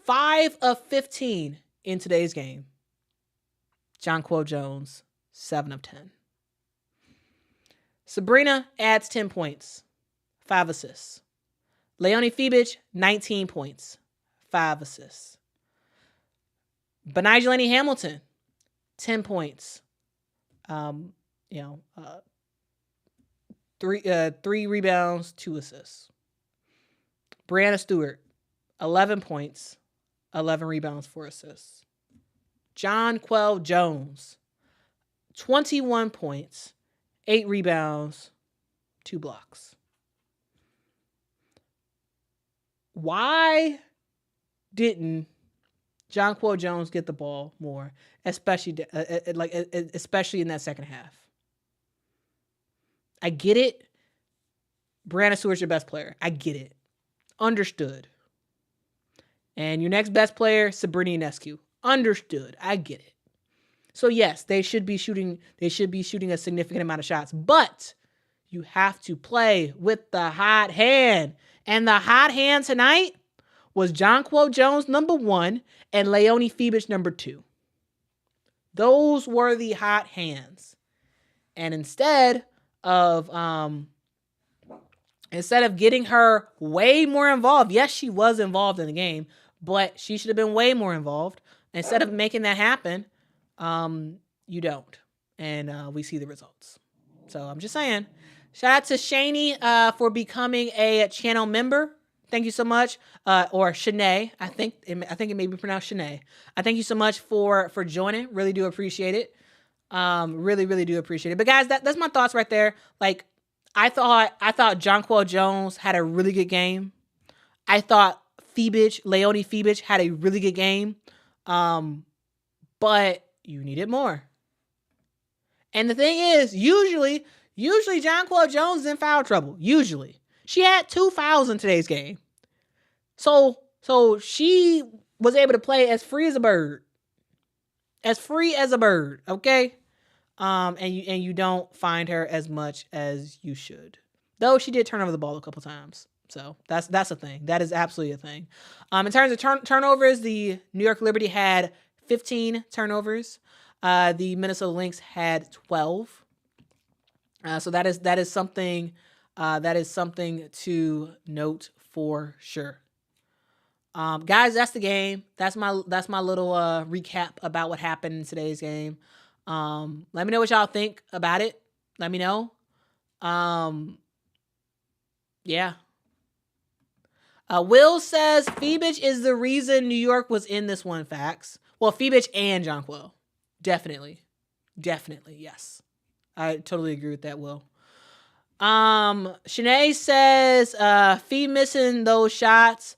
5 of 15 in today's game. Jonquel Jones, 7 of 10. Sabrina adds 10 points, 5 assists. Leonie Fibich, 19 points, 5 assists. Benigilani Hamilton, 10 points. Three rebounds, 2 assists. Brianna Stewart, 11 points, 11 rebounds, 4 assists. Jonquel Jones, 21 points, 8 rebounds, 2 blocks. Why didn't Jonquel Jones get the ball more, especially in that second half? I get it. Brianna Stewart's your best player. I get it. Understood. And your next best player, Sabrina Ionescu. Understood. I get it. So yes, they should be shooting a significant amount of shots, but you have to play with the hot hand. And the hot hand tonight was Jonquel Jones, number 1, and Leonie Fibich, number 2. Those were the hot hands. And instead of getting her way more involved, yes, she was involved in the game, but she should have been way more involved. Instead of making that happen, you don't. And we see the results. So I'm just saying. Shout out to Shani for becoming a channel member. Thank you so much. Or Shanae. I think it may be pronounced Shanae. I thank you so much for joining. Really do appreciate it. Really, really do appreciate it. But guys, that's my thoughts right there. Like, I thought Jonquel Jones had a really good game. I thought Leonie Fibich had a really good game. But you needed more. And the thing is, usually Jonquel Jones is in foul trouble. Usually. She had 2 fouls in today's game. So she was able to play as free as a bird. As free as a bird, okay? And you don't find her as much as you should. Though she did turn over the ball a couple times. So that's a thing. That is absolutely a thing. In terms of turnovers, the New York Liberty had 15 turnovers. The Minnesota Lynx had 12. So that is something to note for sure. Guys, that's the game. That's my little recap about what happened in today's game. Let me know what y'all think about it. Let me know. Yeah. Will says Fibich is the reason New York was in this one. Facts. Well, Fibich and Jonquel. Definitely, yes. I totally agree with that, Will. Shanae says, Fee missing those shots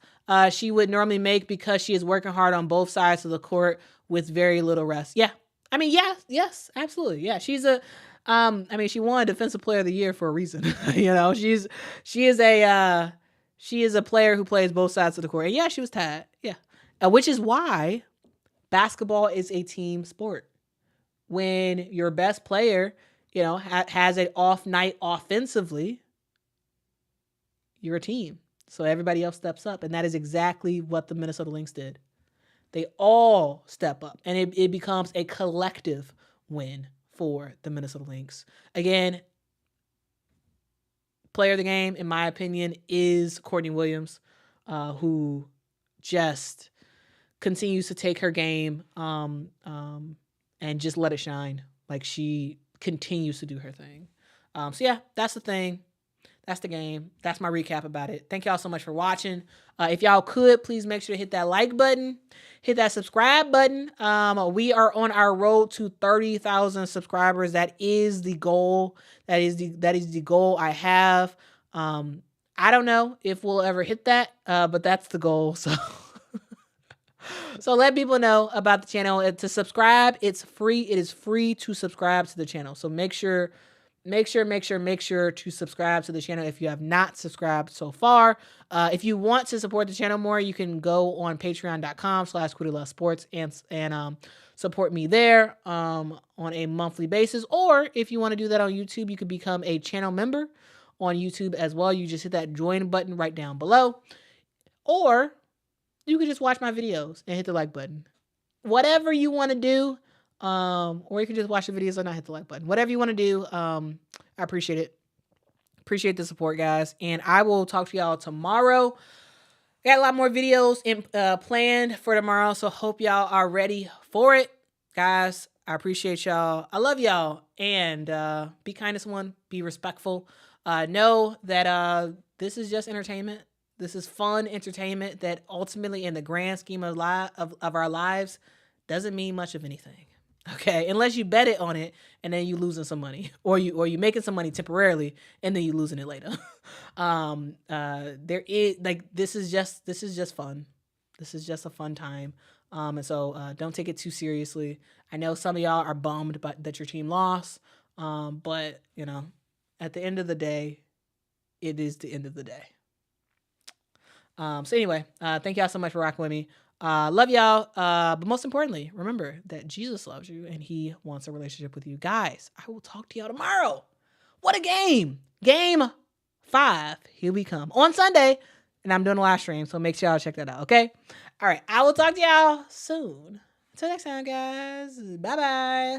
she would normally make because she is working hard on both sides of the court with very little rest. Yeah. I mean, yes, absolutely. Yeah. She's she won Defensive Player of the Year for a reason. She is a player who plays both sides of the court. And yeah, she was tired. Yeah. Which is why basketball is a team sport. When your best player, has an off night offensively, you're a team. So everybody else steps up. And that is exactly what the Minnesota Lynx did. They all step up. And it becomes a collective win for the Minnesota Lynx. Again, player of the game, in my opinion, is Courtney Williams, who just continues to take her game and just let it shine. Like, she continues to do her thing. So yeah, that's the thing. That's the game. That's my recap about it. Thank y'all so much for watching. If y'all could, please make sure to hit that like button, hit that subscribe button. We are on our road to 30,000 subscribers. That is the goal. That is the goal I have. I don't know if we'll ever hit that, but that's the goal. So let people know about the channel. To subscribe, it's free. It is free to subscribe to the channel. So make sure to subscribe to the channel if you have not subscribed so far. If you want to support the channel more, you can go on patreon.com/Quita Loves Sports and support me there on a monthly basis. Or if you want to do that on YouTube, you can become a channel member on YouTube as well. You just hit that join button right down below. Or you can just watch my videos and hit the like button. Whatever you want to do. Or you can just watch the videos and not hit the like button. Whatever you want to do, I appreciate it. Appreciate the support, guys. And I will talk to y'all tomorrow. Got a lot more videos planned for tomorrow, so hope y'all are ready for it. Guys, I appreciate y'all. I love y'all. And be kind to someone. Be respectful. Know that this is just entertainment. This is fun entertainment that ultimately, in the grand scheme of our lives, doesn't mean much of anything. Okay, unless you bet it on it and then you losing some money, or you making some money temporarily and then you losing it later. There is this is just fun. This is just a fun time. And so don't take it too seriously. I know some of y'all are bummed that your team lost. But you know, at the end of the day, it is the end of the day. So anyway, thank y'all so much for rocking with me. Love y'all. But most importantly, remember that Jesus loves you and he wants a relationship with you. Guys, I will talk to y'all tomorrow. What a game. Game 5. Here we come on Sunday. And I'm doing a live stream, so make sure y'all check that out, okay? All right, I will talk to y'all soon. Until next time, guys. Bye-bye.